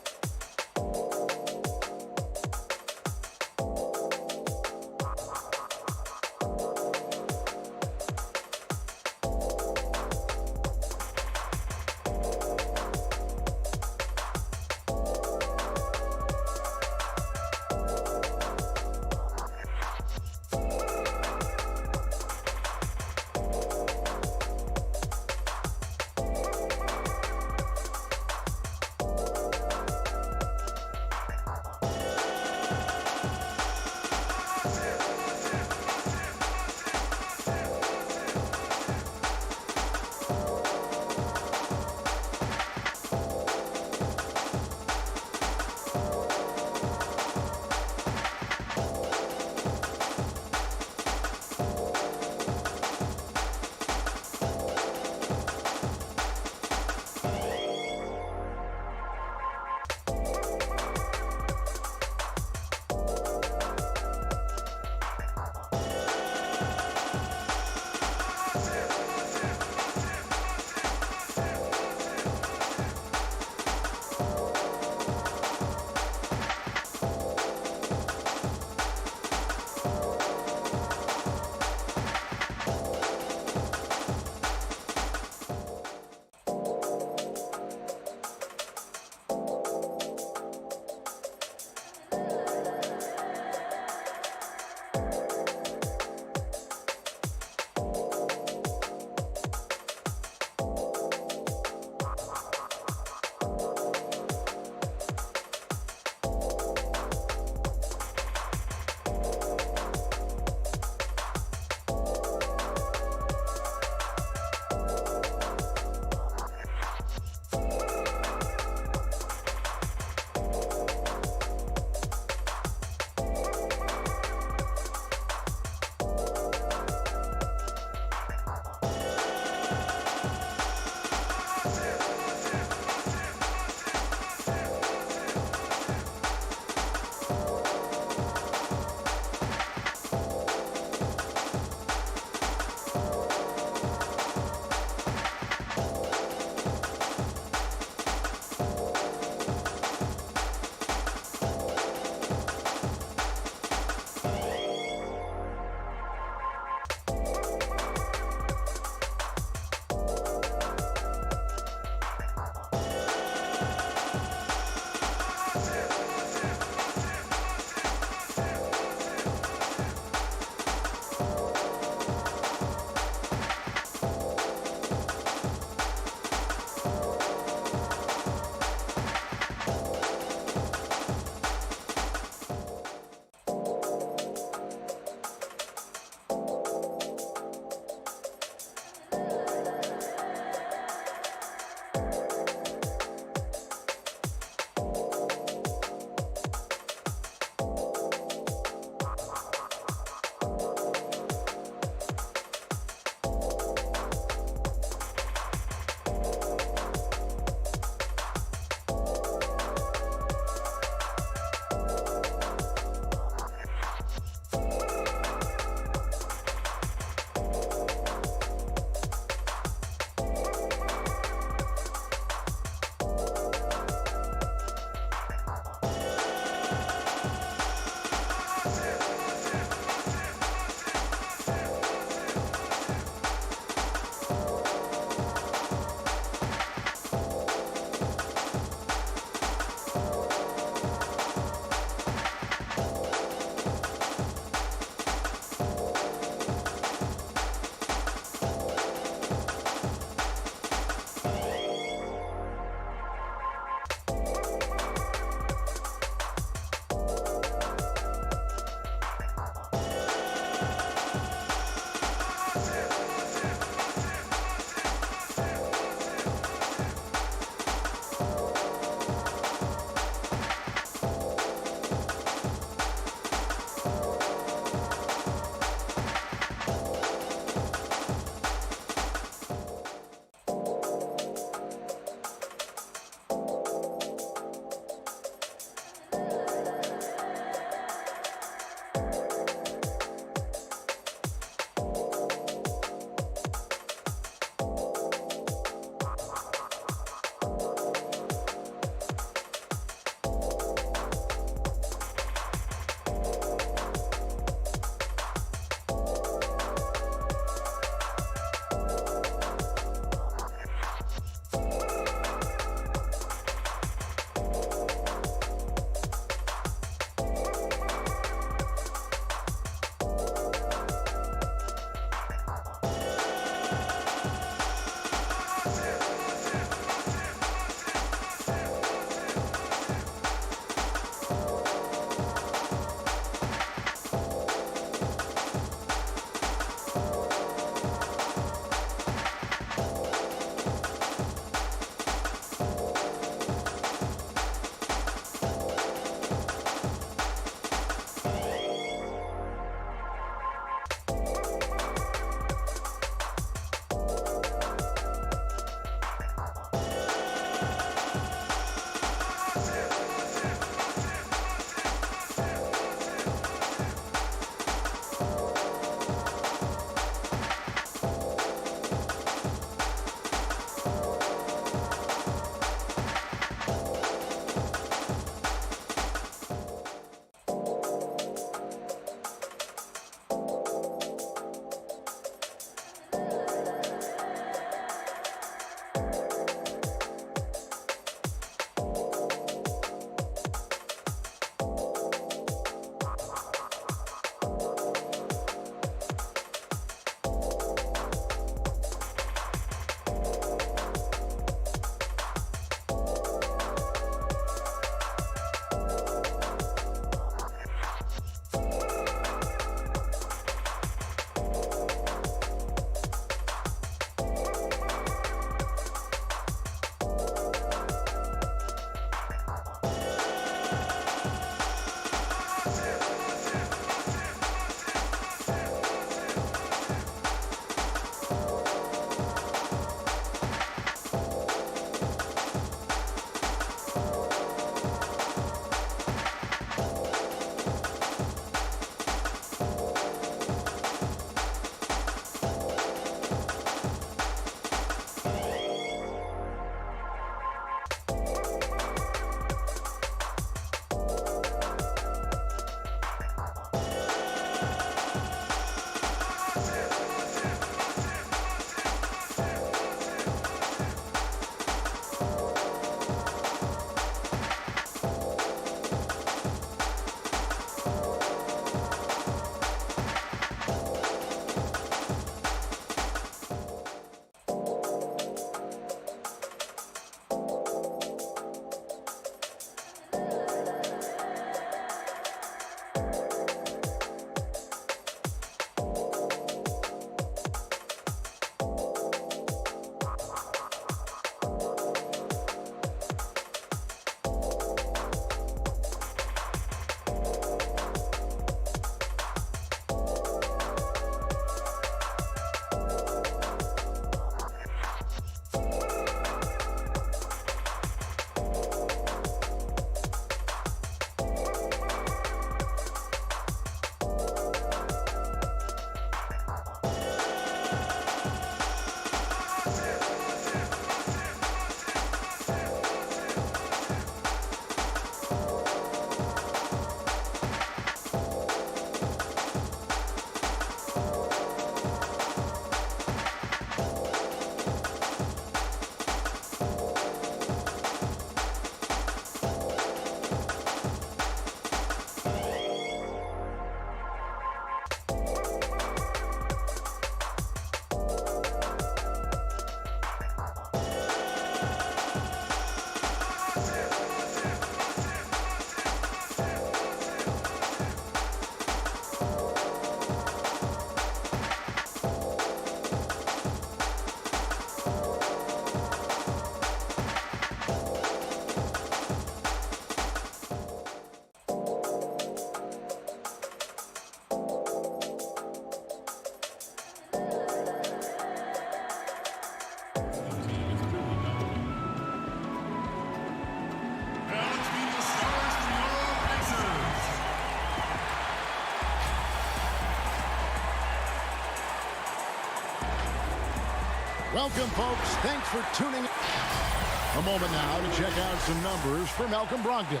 Welcome, folks. Thanks for tuning in. A moment now to check out some numbers for Malcolm Brogdon.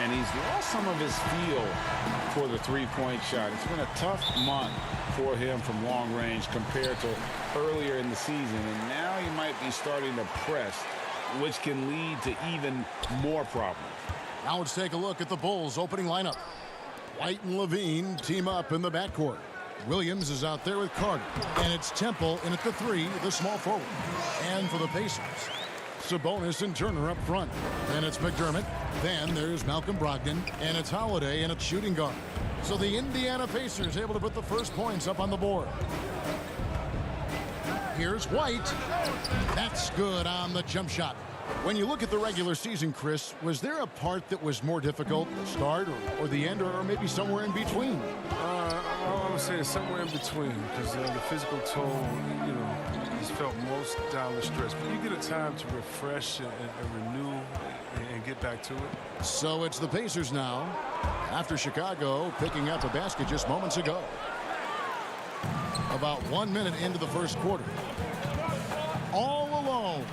And he's lost some of his feel for the three-point shot. It's been a tough month for him from long range compared to earlier in the season. And now he might be starting to press, which can lead to even more problems. Now let's take a look at the Bulls' opening lineup. White and Levine team up in the backcourt. Williams is out there with Carter. And it's Temple in at the 3, the small forward. And for the Pacers, Sabonis and Turner up front. Then it's McDermott. Then there's Malcolm Brogdon. And it's Holiday and it's shooting guard. So the Indiana Pacers able to put the first points up on the board. Here's White. That's good on the jump shot. When you look at the regular season, Chris, was there a part that was more difficult, the start or the end, or maybe somewhere in between? I would say it's somewhere in between, because the physical toll, is felt most down the stretch. But you get a time to refresh and renew and get back to it. So it's the Pacers now, after Chicago picking up a basket just moments ago. About 1 minute into the first quarter. All alone.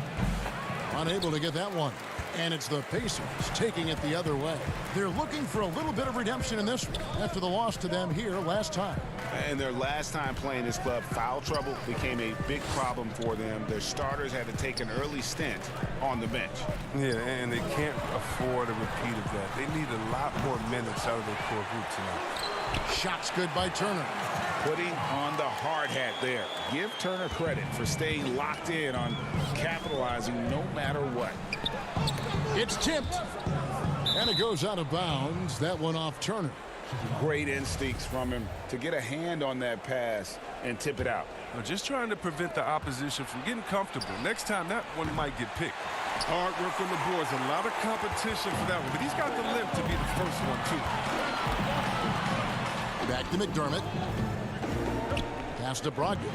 Unable to get that one. And it's the Pacers taking it the other way. They're looking for a little bit of redemption in this one after the loss to them here last time. And their last time playing this club, foul trouble became a big problem for them. Their starters had to take an early stint on the bench. Yeah, and they can't afford a repeat of that. They need a lot more minutes out of their core group tonight. Shots good by Turner. Putting on the hard hat there. Give Turner credit for staying locked in on capitalizing no matter what. It's tipped. And it goes out of bounds. That one off Turner. Great instincts from him to get a hand on that pass and tip it out. We're just trying to prevent the opposition from getting comfortable. Next time, that one might get picked. Hard work on the boards. A lot of competition for that one. But he's got the lift to be the first one, too. Back to McDermott. Pass to Brogdon.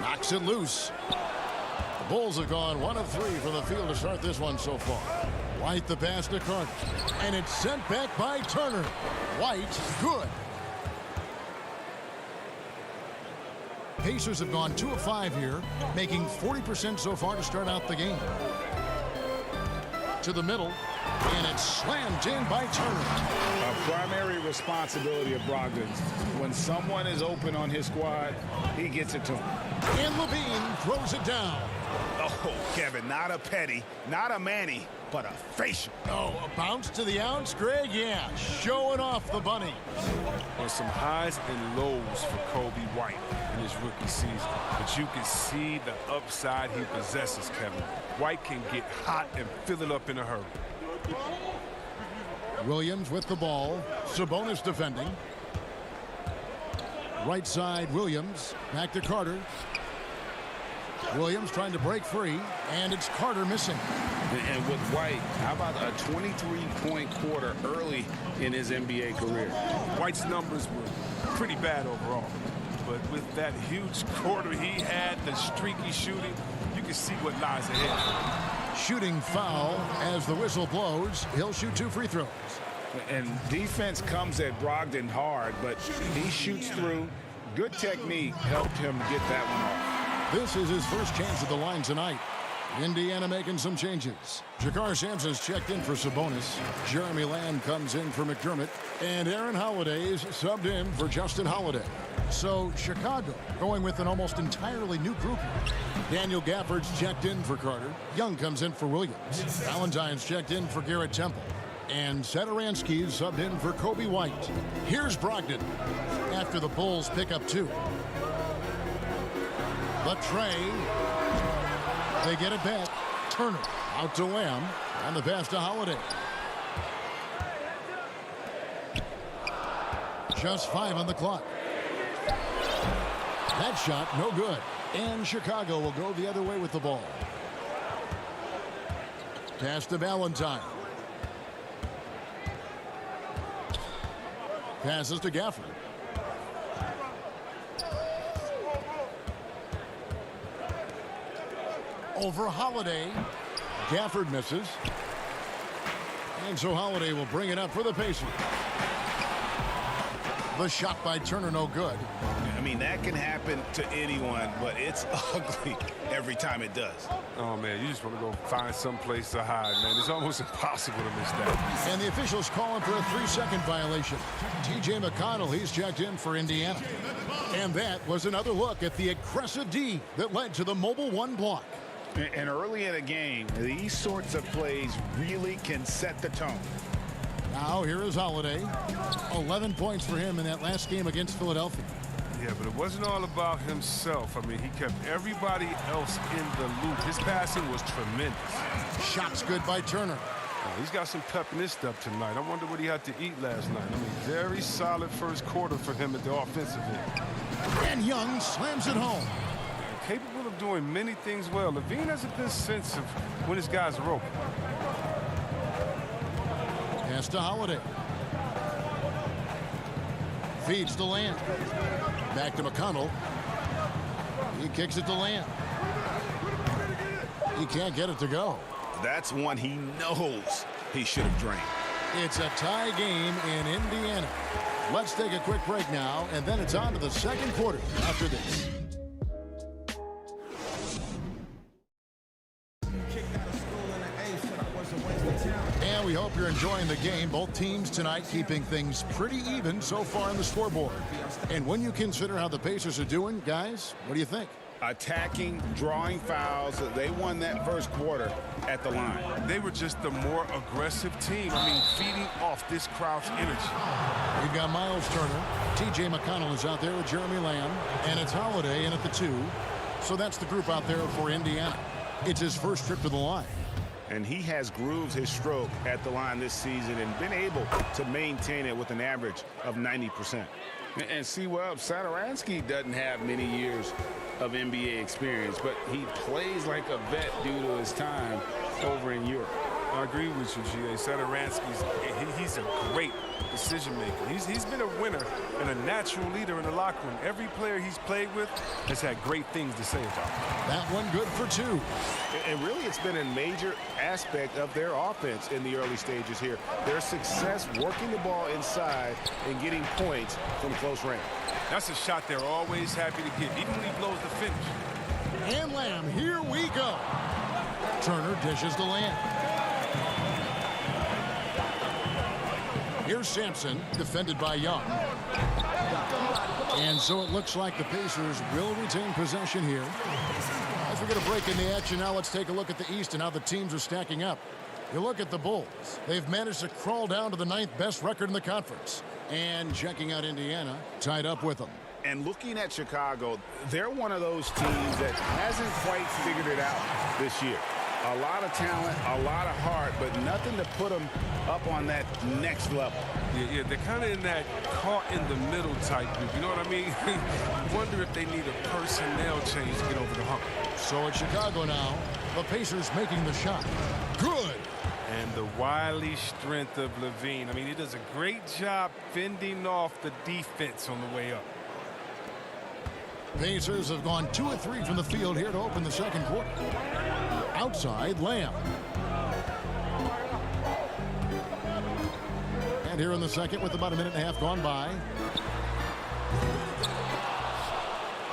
Knocks it loose. The Bulls have gone 1 of 3 from the field to start this one so far. White the pass to Carter. And it's sent back by Turner. White, good. Pacers have gone 2 of 5 here, making 40% so far to start out the game. To the middle, and it's slammed in by Turner. A primary responsibility of Brogdon. When someone is open on his squad, he gets it to him. And Levine throws it down. Oh, Kevin, not a petty, not a Manny, but a facial. Oh, a bounce to the ounce, Greg? Yeah, showing off the bunny. On some highs and lows for Kobe White in his rookie season. But you can see the upside he possesses, Kevin. White can get hot and fill it up in a hurry. Williams with the ball. Sabonis defending. Right side, Williams. Back to Carter. Williams trying to break free, and it's Carter missing. And with White, how about a 23-point quarter early in his NBA career? White's numbers were pretty bad overall. But with that huge quarter he had, the streaky shooting, you can see what lies ahead. Shooting foul as the whistle blows. He'll shoot 2 free throws. And defense comes at Brogdon hard, but he shoots through. Good technique helped him get that one off. This is his first chance at the line tonight. Indiana making some changes. Jakar Sampson's checked in for Sabonis. Jeremy Lamb comes in for McDermott. And Aaron Holiday's subbed in for Justin Holiday. So Chicago going with an almost entirely new group here. Daniel Gafford's checked in for Carter. Young comes in for Williams. Valentine's checked in for Garrett Temple. And Satoransky's subbed in for Kobe White. Here's Brogdon after the Bulls pick up 2. The tray. They get it back. Turner out to Lamb. And the pass to Holiday. Just 5 on the clock. That shot, no good. And Chicago will go the other way with the ball. Pass to Valentine. Passes to Gafford. Over Holiday. Gafford misses. And so Holiday will bring it up for the Pacers. The shot by Turner, no good. I mean, that can happen to anyone, but it's ugly every time it does. Oh, man, you just want to go find some place to hide, man. It's almost impossible to miss that. And the officials calling for a 3-second violation. T.J. McConnell, he's checked in for Indiana. And that was another look at the aggressive D that led to the mobile 1 block. And early in a game, these sorts of plays really can set the tone. Now here is Holiday. 11 points for him in that last game against Philadelphia. Yeah, but it wasn't all about himself. I mean, he kept everybody else in the loop. His passing was tremendous. Shots good by Turner. He's got some pep in his step tonight. I wonder what he had to eat last night. I mean, very solid first quarter for him at the offensive end. And Young slams it home. Capable of doing many things well. Levine has a good sense of when his guys are open. Pass to Holiday. Feeds to Lamb. Back to McConnell. He kicks it to Lamb. He can't get it to go. That's one he knows he should have drained. It's a tie game in Indiana. Let's take a quick break now, and then it's on to the second quarter after this. And we hope you're enjoying the game. Both teams tonight keeping things pretty even so far on the scoreboard. And when you consider how the Pacers are doing, guys, what do you think? Attacking, drawing fouls. They won that first quarter at the line. They were just the more aggressive team. I mean, feeding off this crowd's energy. We've got Miles Turner. T.J. McConnell is out there with Jeremy Lamb. And it's Holiday in at the 2. So that's the group out there for Indiana. It's his first trip to the line. And he has grooved his stroke at the line this season and been able to maintain it with an average of 90%. And see, well, Satoransky doesn't have many years of NBA experience, but he plays like a vet due to his time over in Europe. I agree with you, G.A. Satoransky's he's a great decision maker. He's been a winner and a natural leader in the locker room. Every player he's played with has had great things to say about him. That one good for 2. And really, it's been a major aspect of their offense in the early stages here. Their success working the ball inside and getting points from close range. That's a shot they're always happy to get, even when he blows the finish. And Lamb, here we go. Turner dishes to Lamb. Here's Sampson, defended by Young. And so it looks like the Pacers will retain possession here. As we get a break in the action now, let's take a look at the East and how the teams are stacking up. You look at the Bulls. They've managed to crawl down to the 9th best record in the conference. And checking out Indiana, tied up with them. And looking at Chicago, they're one of those teams that hasn't quite figured it out this year. A lot of talent, a lot of heart, but nothing to put them up on that next level. Yeah, they're kind of in that caught in the middle type group. You know what I mean? You wonder if they need a personnel change to get over the hump. So it's Chicago now. The Pacers making the shot. Good. And the wily strength of Levine. I mean, he does a great job fending off the defense on the way up. Pacers have gone 2 of 3 from the field here to open the second quarter. Outside, Lamb. And here in the second with about a minute and a half gone by.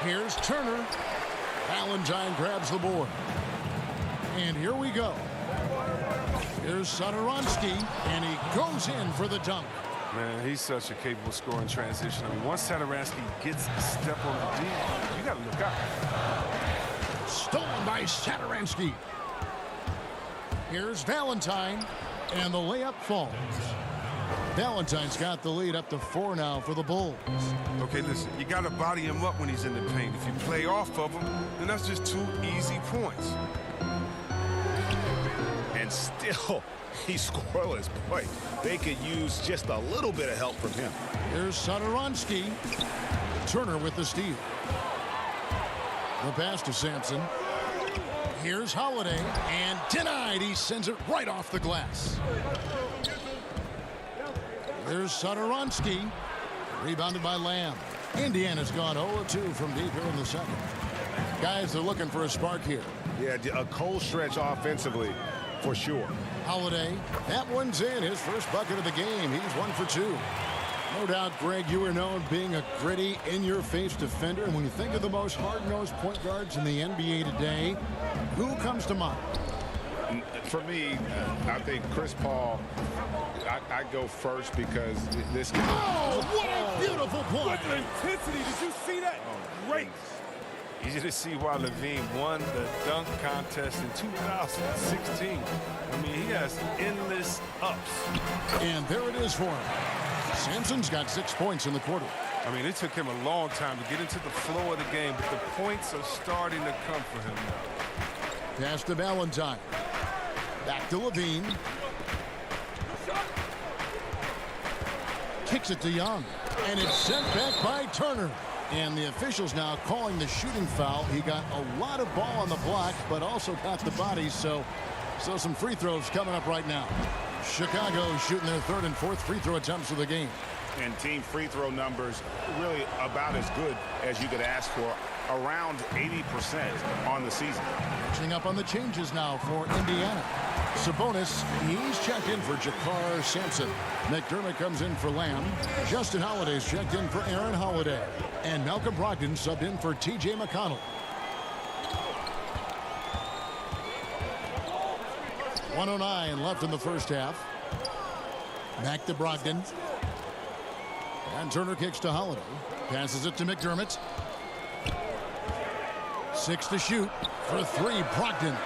Here's Turner. Valentine grabs the board. And here we go. Here's Satoransky, and he goes in for the dunk. Man, he's such a capable scorer in transition. I mean, once Satoransky gets a step on the D, you got to look out. Stolen by Satoransky. Here's Valentine, and the layup falls. Valentine's got the lead up to 4 now for the Bulls. Okay, listen, you got to body him up when he's in the paint. If you play off of him, then that's just 2 easy points. And still, he's scoreless. Boy, they could use just a little bit of help from him. Here's Satoransky. Turner with the steal. The pass to Sampson. Here's Holiday, and denied. He sends it right off the glass. There's Satoransky. Rebounded by Lamb. Indiana's gone 0-2 from deep here in the second. Guys, they're looking for a spark here. Yeah, a cold stretch offensively, for sure. Holiday, that one's in. His first bucket of the game. He's 1 for 2. No doubt, Greg, you are known being a gritty, in-your-face defender. And when you think of the most hard-nosed point guards in the NBA today, who comes to mind? For me, I think Chris Paul, I go first because this guy. Oh, what a beautiful play. What intensity. Did you see that? Great. Easy to see why Levine won the dunk contest in 2016. I mean, he has endless ups. And there it is for him. Sampson's got 6 points in the quarter. I mean, it took him a long time to get into the flow of the game, but the points are starting to come for him now. Pass to Valentine. Back to Levine. Kicks it to Young. And it's sent back by Turner. And the officials now calling the shooting foul. He got a lot of ball on the block, but also got the body. So some free throws coming up right now. Chicago shooting their third and fourth free throw attempts of the game. And team free throw numbers really about as good as you could ask for. Around 80% on the season. Catching up on the changes now for Indiana. Sabonis, he's checked in for Jakar Sampson. McDermott comes in for Lamb. Justin Holiday's checked in for Aaron Holiday. And Malcolm Brogdon subbed in for T.J. McConnell. .109 left in the first half. Back to Brogdon. And Turner kicks to Holiday. Passes it to McDermott. 6 to shoot for 3. Brogdon.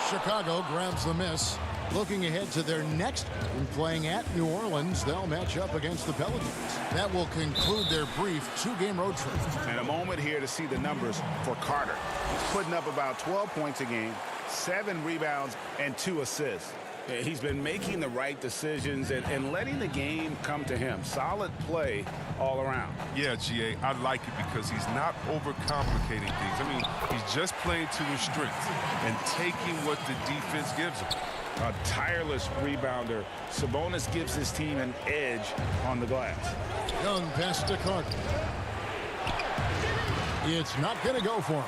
Chicago grabs the miss. Looking ahead to their next game, playing at New Orleans, they'll match up against the Pelicans. That will conclude their brief 2-game road trip. And a moment here to see the numbers for Carter. He's putting up about 12 points a game, 7 rebounds, and 2 assists. He's been making the right decisions and letting the game come to him. Solid play all around. Yeah, G.A., I like it because he's not overcomplicating things. I mean, he's just playing to his strengths and taking what the defense gives him. A tireless rebounder. Sabonis gives his team an edge on the glass. Young pass to Carter. It's not going to go for him.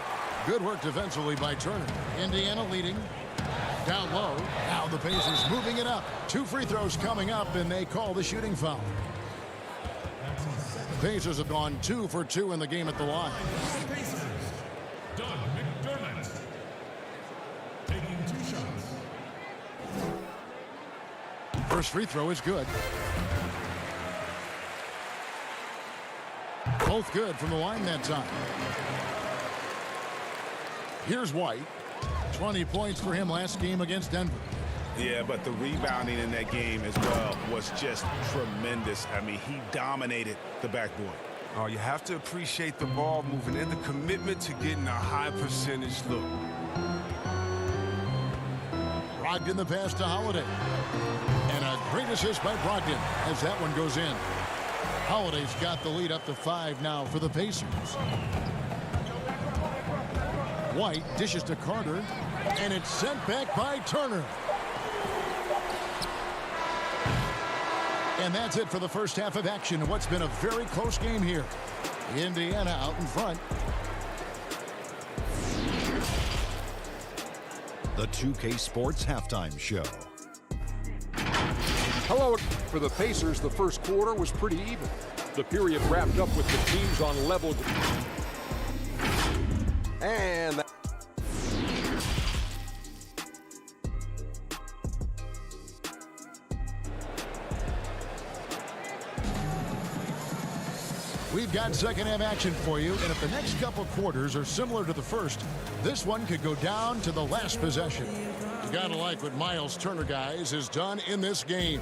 Good work defensively by Turner. Indiana leading. Down low. Now the Pacers moving it up. 2 free throws coming up, and they call the shooting foul. The Pacers have gone 2 for 2 in the game at the line. Pacers, Doug McDermott. Taking 2 shots. First free throw is good. Both good from the line that time. Here's White. 20 points for him last game against Denver. Yeah, but the rebounding in that game as well was just tremendous. I mean, he dominated the backboard. Oh, you have to appreciate the ball moving and the commitment to getting a high percentage look. Brogdon the pass to Holiday. And a great assist by Brogdon as that one goes in. Holiday's got the lead up to 5 now for the Pacers. White dishes to Carter, and it's sent back by Turner. And that's it for the first half of action in what's been a very close game here. Indiana out in front. The 2K Sports Halftime Show. Hello. For the Pacers, the first quarter was pretty even. The period wrapped up with the teams on level. And we've got second half action for you, and if the next couple quarters are similar to the first, this one could go down to the last possession. You gotta like what Miles Turner, guys, has done in this game.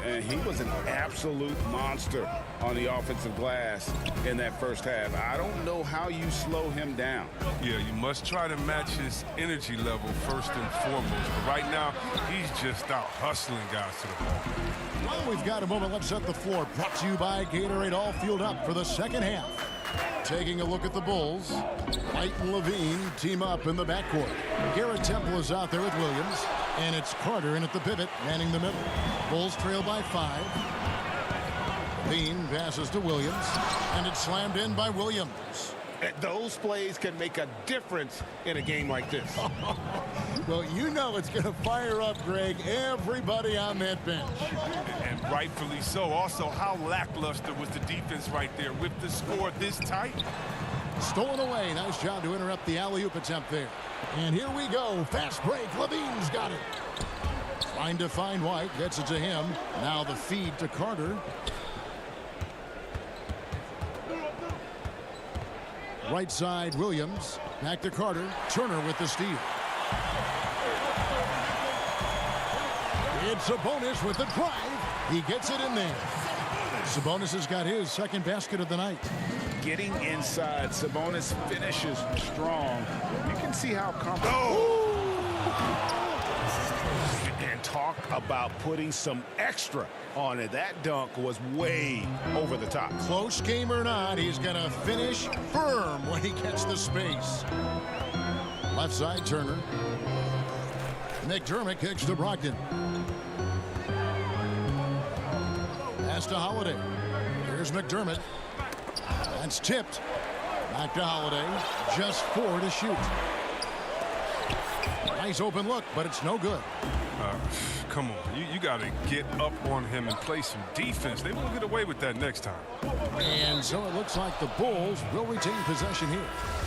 And he was an absolute monster on the offensive glass in that first half. I don't know how you slow him down. Yeah, you must try to match his energy level first and foremost. But right now, he's just out hustling guys to the ball. Well, we've got a moment. Let's set the floor. Brought to you by Gatorade, all fueled up for the second half. Taking a look at the Bulls. White and Levine team up in the backcourt. Garrett Temple is out there with Williams. And it's Carter in at the pivot, manning the middle. Bulls trail by 5. Levine passes to Williams. And it's slammed in by Williams. Those plays can make a difference in a game like this. Well, you know it's going to fire up, Greg, everybody on that bench. And rightfully so. Also, how lackluster was the defense right there with the score this tight? Stolen away. Nice job to interrupt the alley-oop attempt there. And here we go. Fast break. Levine's got it. Trying to find White. Gets it to him. Now the feed to Carter. Right side, Williams. Back to Carter. Turner with the steal. It's Sabonis with the drive. He gets it in there. Sabonis has got his second basket of the night. Getting inside, Sabonis finishes strong. You can see how comfortable. And talk about putting some extra on it. That dunk was way over the top. Close game or not, he's going to finish firm when he gets the space. Left side, Turner. McDermott kicks to Brogdon. Pass to Holiday. Here's McDermott. That's tipped. Back to Holiday. Just 4 to shoot. Nice open look, but it's no good. Come on, you got to get up on him and play some defense. They won't get away with that next time. And so it looks like the Bulls will retain possession here.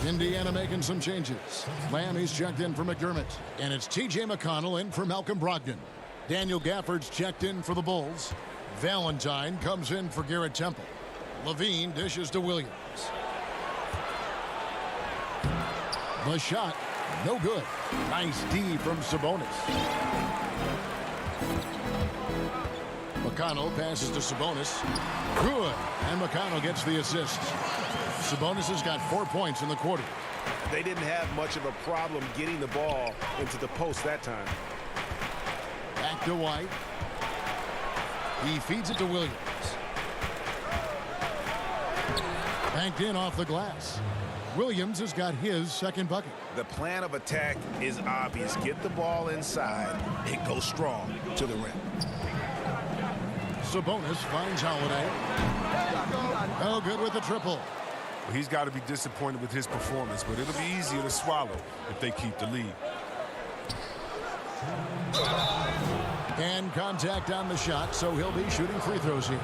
Indiana making some changes. Lamb is checked in for McDermott. And it's T.J. McConnell in for Malcolm Brogdon. Daniel Gafford's checked in for the Bulls. Valentine comes in for Garrett Temple. Levine dishes to Williams. The shot, no good. Nice D from Sabonis. McConnell passes to Sabonis. Good. And McConnell gets the assist. Sabonis has got 4 points in the quarter. They didn't have much of a problem getting the ball into the post that time. Back to White. He feeds it to Williams. Banked in off the glass. Williams has got his second bucket. The plan of attack is obvious. Get the ball inside and go strong to the rim. Sabonis finds Holiday. Oh, good with the triple. Well, he's got to be disappointed with his performance, but it'll be easier to swallow if they keep the lead. And contact on the shot, so he'll be shooting free throws here.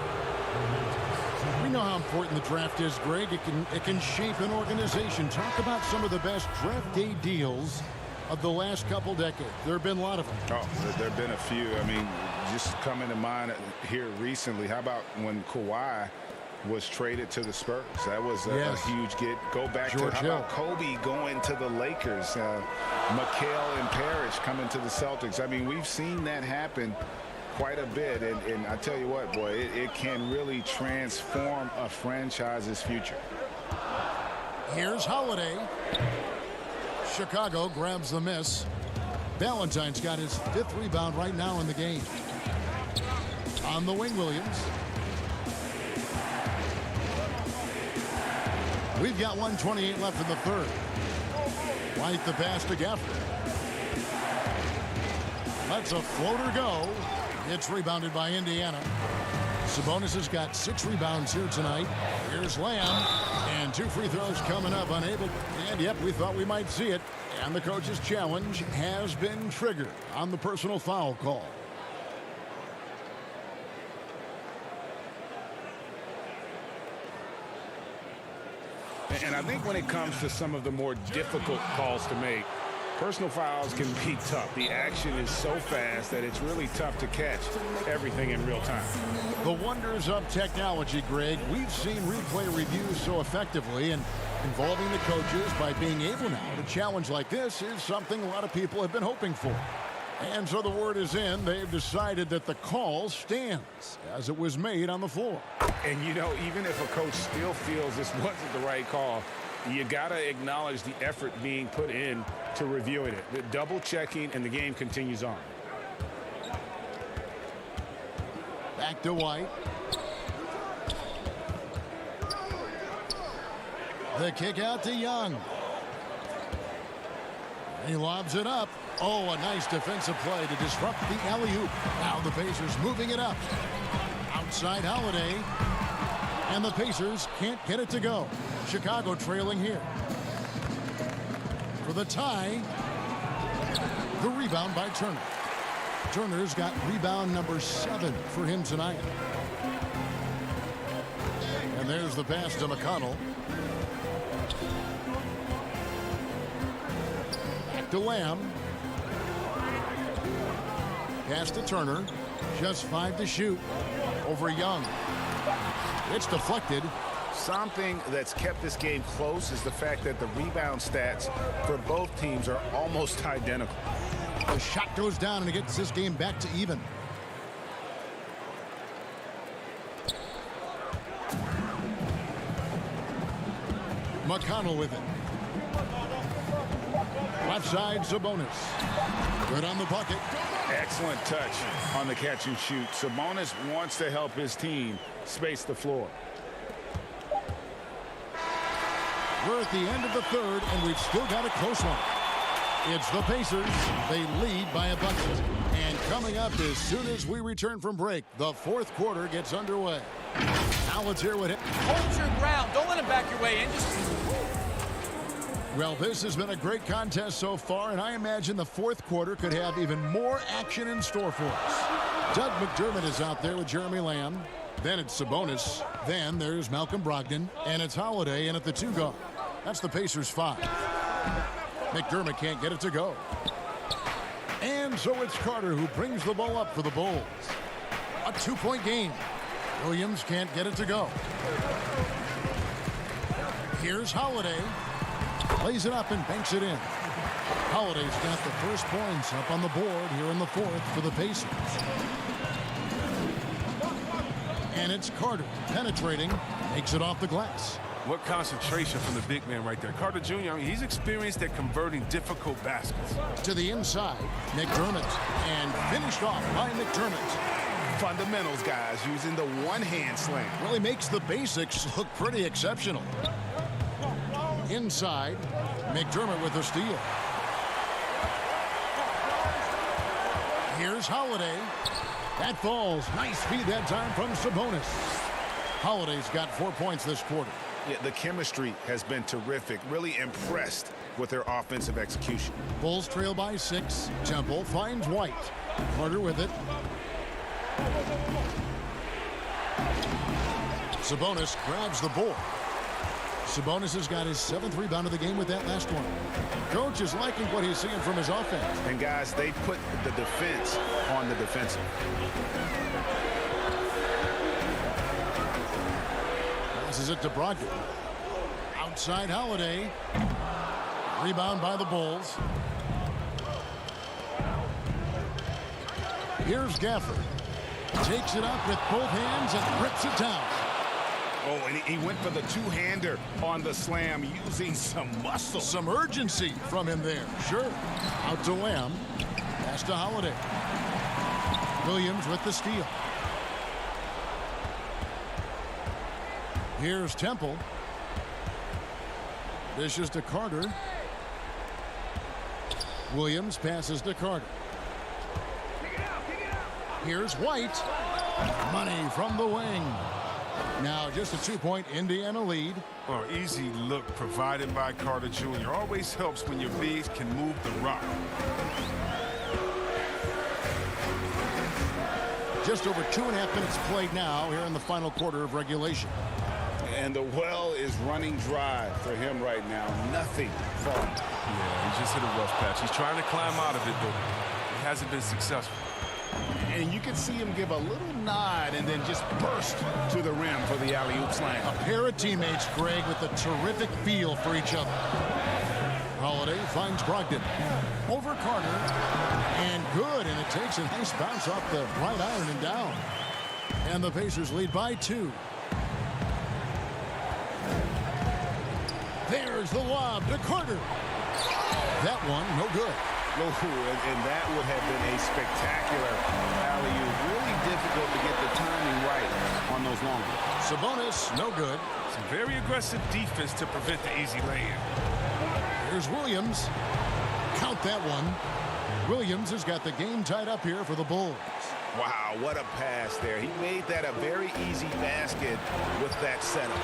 We know how important the draft is, Greg. It can shape an organization. Talk about some of the best draft day deals of the last couple decades. There have been a lot of them. Oh, there have been a few. I mean, just coming to mind here recently, how about when Kawhi was traded to the Spurs? That was a huge get. Go back George to how about Kobe going to the Lakers, McHale and Parrish coming to the Celtics. I mean, we've seen that happen quite a bit, and I tell you what, boy, it can really transform a franchise's future. Here's Holiday. Chicago grabs the miss. Valentine's got his 5th rebound right now in the game. On the wing, Williams. We've got 1:28 left in the third. White the pass to Gafford. Lets a floater go. It's rebounded by Indiana. Sabonis has got 6 rebounds here tonight. Here's Lamb. And 2 free throws coming up, unable. And yep, we thought we might see it. And the coach's challenge has been triggered on the personal foul call. And I think when it comes to some of the more difficult calls to make, personal fouls can be tough. The action is so fast that it's really tough to catch everything in real time. The wonders of technology, Greg. We've seen replay reviews so effectively, and involving the coaches by being able now to challenge like this is something a lot of people have been hoping for. And so the word is in. They've decided that the call stands as it was made on the floor. And, you know, even if a coach still feels this wasn't the right call, you got to acknowledge the effort being put in to reviewing it. The double checking, and the game continues on. Back to White. The kick out to Young. He lobs it up. Oh, a nice defensive play to disrupt the alley-oop. Now the Pacers moving it up. Outside Holiday. And the Pacers can't get it to go. Chicago trailing here. For the tie, the rebound by Turner. Turner's got rebound number 7 for him tonight. And there's the pass to McConnell. Back to Lamb. Pass to Turner. Just 5 to shoot over Young. It's deflected. Something that's kept this game close is the fact that the rebound stats for both teams are almost identical. The shot goes down and it gets this game back to even. McConnell with it. Left side, Sabonis. Good on the bucket. Excellent touch on the catch and shoot. Sabonis wants to help his team space the floor. We're at the end of the third, and we've still got a close one. It's the Pacers. They lead by a bucket. And coming up as soon as we return from break, the fourth quarter gets underway. Now let's hear what it. Hold your ground. Don't let him back your way in. Well, this has been a great contest so far, and I imagine the fourth quarter could have even more action in store for us. Doug McDermott is out there with Jeremy Lamb. Then it's Sabonis. Then there's Malcolm Brogdon. And it's Holiday in at the 2 guard. That's the Pacers 5. McDermott can't get it to go. And so it's Carter who brings the ball up for the Bulls. A 2-point game. Williams can't get it to go. Here's Holiday. Lays it up and banks it in. Holiday's got the first points up on the board here in the fourth for the Pacers. And it's Carter penetrating, makes it off the glass. What concentration from the big man right there. Carter Jr., I mean, he's experienced at converting difficult baskets. To the inside, McDermott. And finished off by McDermott. Fundamentals, guys, using the one-hand slam. Really makes the basics look pretty exceptional. Inside, McDermott with a steal. Here's Holiday. That falls. Nice feed that time from Sabonis. Holiday's got 4 points this quarter. Yeah, the chemistry has been terrific. Really impressed with their offensive execution. Bulls trail by 6. Temple finds White. Carter with it. Sabonis grabs the board. Sabonis has got his 7th rebound of the game with that last one. Coach is liking what he's seeing from his offense. And guys, they put the defense on the defensive. Passes it to Brogdon. Outside Holiday. Rebound by the Bulls. Here's Gafford. Takes it up with both hands and rips it down. Oh, and he went for the two-hander on the slam, using some muscle. Some urgency from him there. Sure. Out to Lamb. Pass to Holiday. Williams with the steal. Here's Temple. Dishes to Carter. Williams passes to Carter. Here's White. Money from the wing. Now just a 2-point Indiana lead. Oh, easy look provided by Carter Jr. Always helps when your bigs can move the rock. Just over 2.5 minutes played now here in the final quarter of regulation. And the well is running dry for him right now. Nothing falling. Yeah, he just hit a rough patch. He's trying to climb out of it, but he hasn't been successful. And you can see him give a little nod and then just burst to the rim for the alley-oop slam. A pair of teammates, Greg, with a terrific feel for each other. Holiday finds Brogdon. Over Carter. And good, and it takes a nice bounce off the right iron and down. And the Pacers lead by 2. There's the lob to Carter. That one, no good. Oh, and that would have been a spectacular alley-oop. Really difficult to get the timing right on those long ones. Sabonis, no good. Some very aggressive defense to prevent the easy lay-in. Here's Williams. Count that one. Williams has got the game tied up here for the Bulls. Wow, what a pass there. He made that a very easy basket with that setup.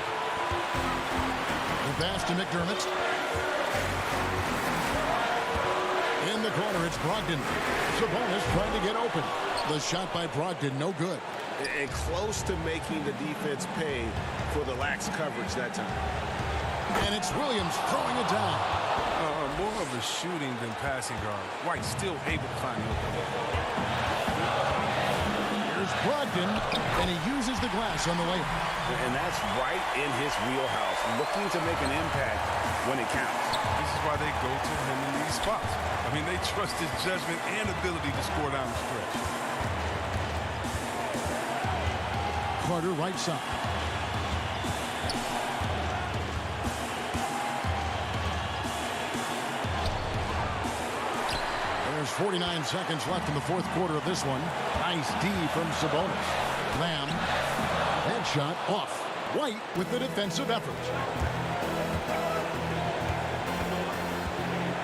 The pass to McDermott. In the corner, it's Brogdon. Sabonis trying to get open. The shot by Brogdon, no good. And close to making the defense pay for the lax coverage that time. And it's Williams throwing it down. More of a shooting than passing guard. White still able to find the open. Here's Brogdon, and he uses the glass on the layup. And that's right in his wheelhouse, looking to make an impact when it counts. This is why they go to him in these spots. I mean, they trust his judgment and ability to score down the stretch. Carter right side. There's 49 seconds left in the fourth quarter of this one. Nice D from Sabonis. Lamb. Headshot off. White with the defensive effort.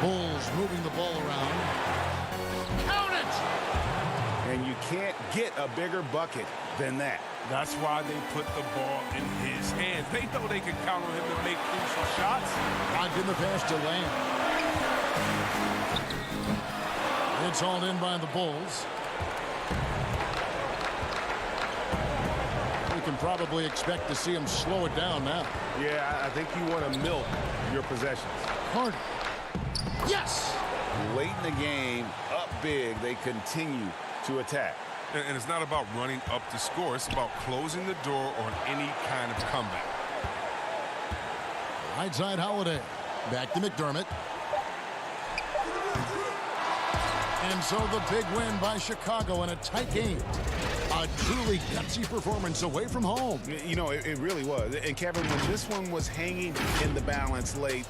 Bulls moving the ball around. Count it! And you can't get a bigger bucket than that. That's why they put the ball in his hands. They know they can count on him to make crucial shots. Blocked in the pass to Lamb. It's hauled in by the Bulls. We can probably expect to see him slow it down now. Yeah, I think you want to milk your possessions. Carter. Yes! Late in the game, up big, they continue to attack. And it's not about running up to score. It's about closing the door on any kind of comeback. Right side Holiday. Back to McDermott. And so the big win by Chicago in a tight game. A truly gutsy performance away from home. You know, it really was. And Kevin, when this one was hanging in the balance late,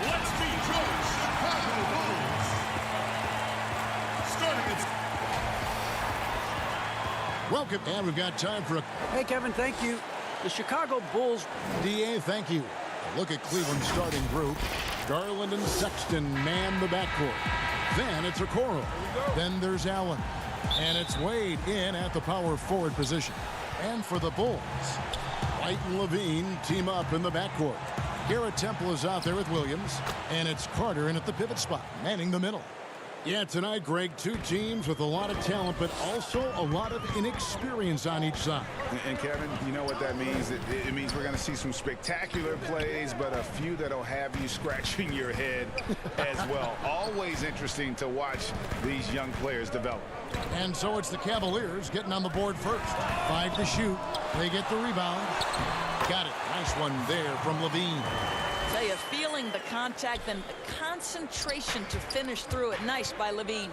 Let's meet your Chicago Bulls. Starting at... Welcome, and we've got time for a... Hey, Kevin, thank you. The Chicago Bulls... DA, thank you. Look at Cleveland's starting group. Garland and Sexton man the backcourt. Then it's Okoro. Then there's Allen. And it's Wade in at the power forward position. And for the Bulls, White and Levine team up in the backcourt. Garrett Temple is out there with Williams. And it's Carter in at the pivot spot, manning the middle. Yeah, tonight, Greg, two teams with a lot of talent, but also a lot of inexperience on each side. And Kevin, you know what that means? It means we're going to see some spectacular plays, but a few that'll have you scratching your head as well. Always interesting to watch these young players develop. And so it's the Cavaliers getting on the board first. 5 to shoot. They get the rebound. Got it. Nice one there from Levine. Tell you, feeling the contact and the concentration to finish through it. Nice by Levine.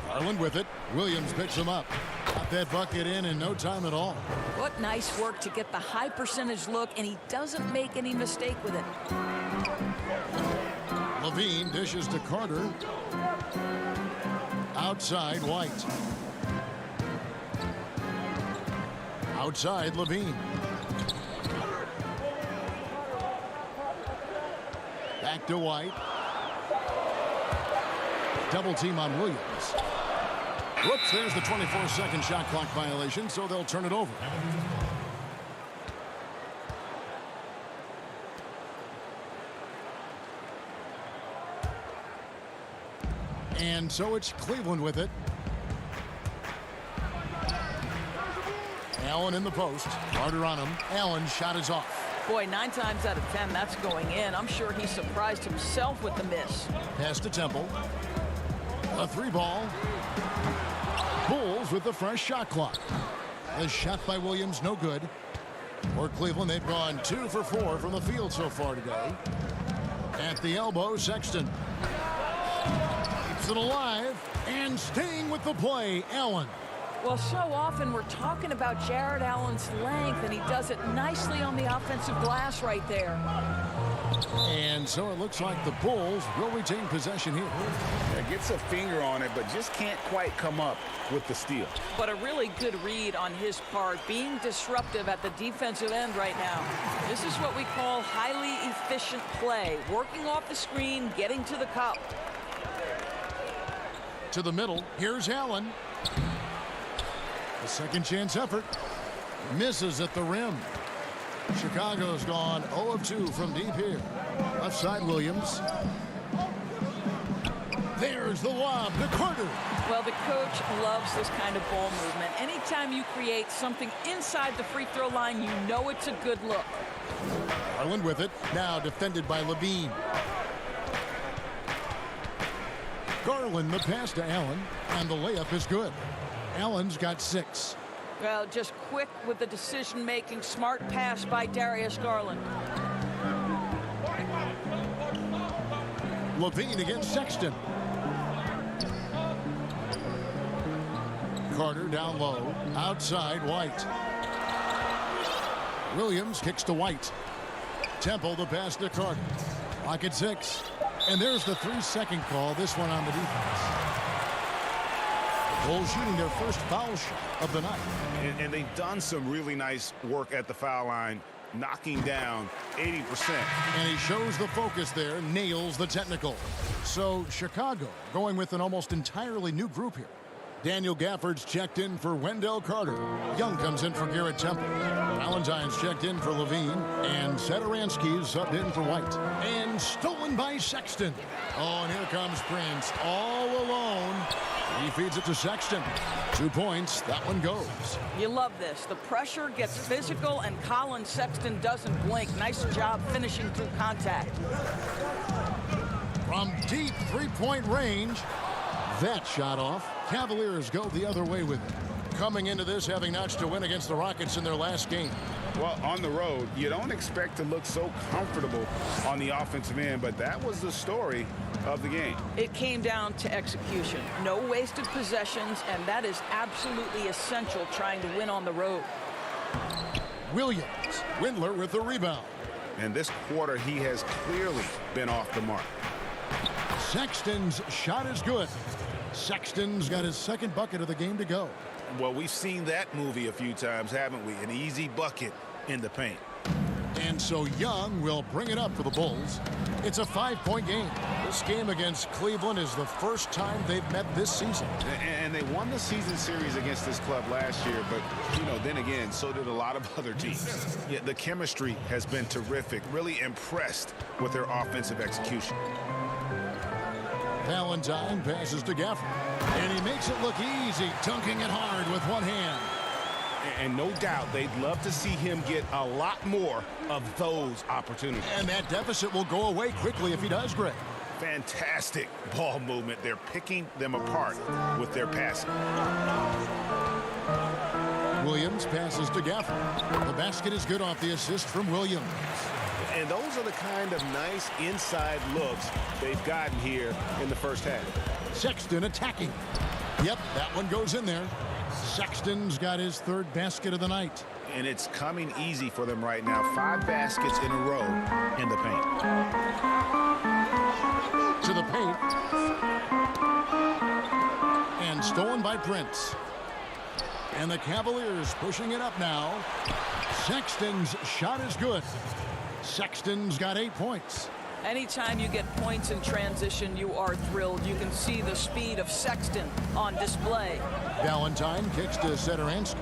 Garland with it. Williams picks him up. Got that bucket in no time at all. What nice work to get the high percentage look, and he doesn't make any mistake with it. Levine dishes to Carter. Outside, White. Outside, Levine. Back to White. Double team on Williams. Whoops, there's the 24-second shot clock violation, so they'll turn it over. And so it's Cleveland with it. Allen in the post. Carter on him. Allen's shot is off. Boy, 9 times out of 10, that's going in. I'm sure he surprised himself with the miss. Pass to Temple. A 3-ball. Bulls with the fresh shot clock. The shot by Williams, no good. For Cleveland, they've gone 2 for 4 from the field so far today. At the elbow, Sexton. Keeps it alive and staying with the play, Allen. Well, so often we're talking about Jared Allen's length, and he does it nicely on the offensive glass right there. And so it looks like the Bulls will retain possession here. Yeah, gets a finger on it, but just can't quite come up with the steal. But a really good read on his part, being disruptive at the defensive end right now. This is what we call highly efficient play, working off the screen, getting to the cup. To the middle, here's Allen. A second chance effort. Misses at the rim. Chicago's gone 0 of 2 from deep here. Left side, Williams. There's the lob to Carter. Well, the coach loves this kind of ball movement. Anytime you create something inside the free throw line, you know it's a good look. Garland with it. Now defended by Levine. Garland the pass to Allen, and the layup is good. Allen's got 6. Well, just quick with the decision-making, smart pass by Darius Garland. Levine against Sexton. Carter down low. Outside, White. Williams kicks to White. Temple the pass to Carter. Lock at 6. And there's the 3-second call, this one on the defense. Bulls shooting their first foul shot of the night. And they've done some really nice work at the foul line, knocking down 80%. And he shows the focus there, nails the technical. So Chicago going with an almost entirely new group here. Daniel Gafford's checked in for Wendell Carter. Young comes in for Garrett Temple. Valentine's checked in for Levine. And Satoransky's subbed in for White. And stolen by Sexton. Oh, and here comes Prince all alone. He feeds it to Sexton. 2 points. That one goes. You love this. The pressure gets physical, and Colin Sexton doesn't blink. Nice job finishing through contact. From deep three-point range, that shot off. Cavaliers go the other way with it. Coming into this, having notched a win against the Rockets in their last game. Well, on the road, you don't expect to look so comfortable on the offensive end, but that was the story of the game. It came down to execution. No wasted possessions, and that is absolutely essential trying to win on the road. Williams, Windler with the rebound. And this quarter, he has clearly been off the mark. Sexton's shot is good. Sexton's got his second bucket of the game to go. Well, we've seen that movie a few times, haven't we? An easy bucket in the paint. And so Young will bring it up for the Bulls. It's a 5-point game. This game against Cleveland is the first time they've met this season. And they won the season series against this club last year, but, you know, then again, so did a lot of other teams. Yeah, the chemistry has been terrific. Really impressed with their offensive execution. Valentine passes to Gafford, and he makes it look easy, dunking it hard with one hand. And no doubt they'd love to see him get a lot more of those opportunities. And that deficit will go away quickly if he does, Greg. Fantastic ball movement. They're picking them apart with their passing. Williams passes to Gafford. The basket is good off the assist from Williams. And those are the kind of nice inside looks they've gotten here in the first half. Sexton attacking. Yep, that one goes in there. Sexton's got his third basket of the night. And it's coming easy for them right now. 5 baskets in a row in the paint. To the paint. And stolen by Prince. And the Cavaliers pushing it up now. Sexton's shot is good. Sexton's got 8 points. Anytime you get points in transition, you are thrilled. You can see the speed of Sexton on display. Valentine kicks to Satoransky.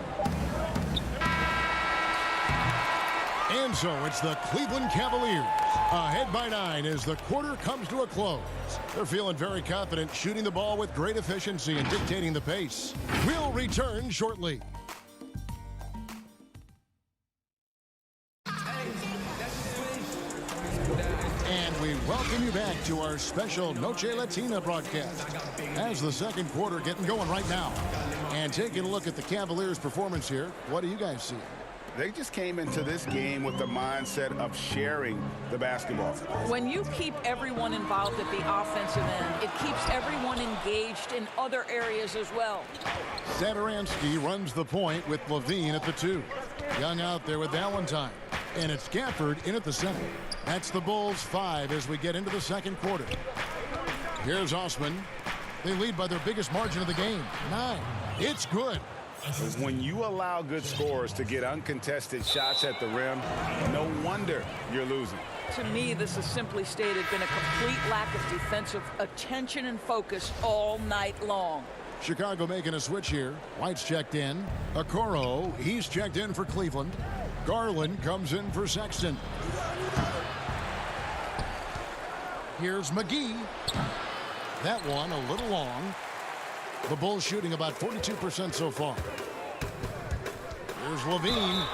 And so it's the Cleveland Cavaliers ahead by 9 as the quarter comes to a close. They're feeling very confident, shooting the ball with great efficiency and dictating the pace. We'll return shortly. And we welcome you back to our special Noche Latina broadcast as the second quarter getting going right now. And taking a look at the Cavaliers' performance here, what do you guys see? They just came into this game with the mindset of sharing the basketball. When you keep everyone involved at the offensive end, it keeps everyone engaged in other areas as well. Satoransky runs the point with Levine at the 2. Young out there with Valentine. And it's Gafford in at the center. That's the Bulls 5 as we get into the second quarter. Here's Osman. They lead by their biggest margin of the game, 9. It's good. When you allow good scorers to get uncontested shots at the rim, no wonder you're losing. To me, this has simply stated been a complete lack of defensive attention and focus all night long. Chicago making a switch here. White's checked in. Okoro, he's checked in for Cleveland. Garland comes in for Sexton. Here's McGee. That one a little long. The Bulls shooting about 42% so far. Here's Levine.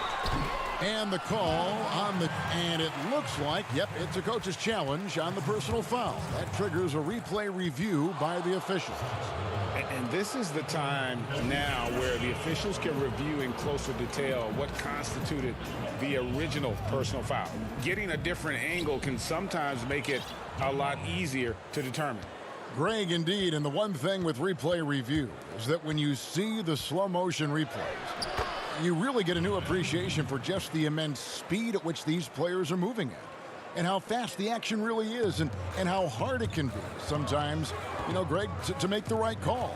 And the call on the... And it looks like, yep, it's a coach's challenge on the personal foul. That triggers a replay review by the officials. And this is the time now where the officials can review in closer detail what constituted the original personal foul. Getting a different angle can sometimes make it a lot easier to determine. Greg, indeed, and the one thing with replay review is that when you see the slow motion replays, you really get a new appreciation for just the immense speed at which these players are moving at and how fast the action really is and how hard it can be sometimes, you know, Greg, to make the right call.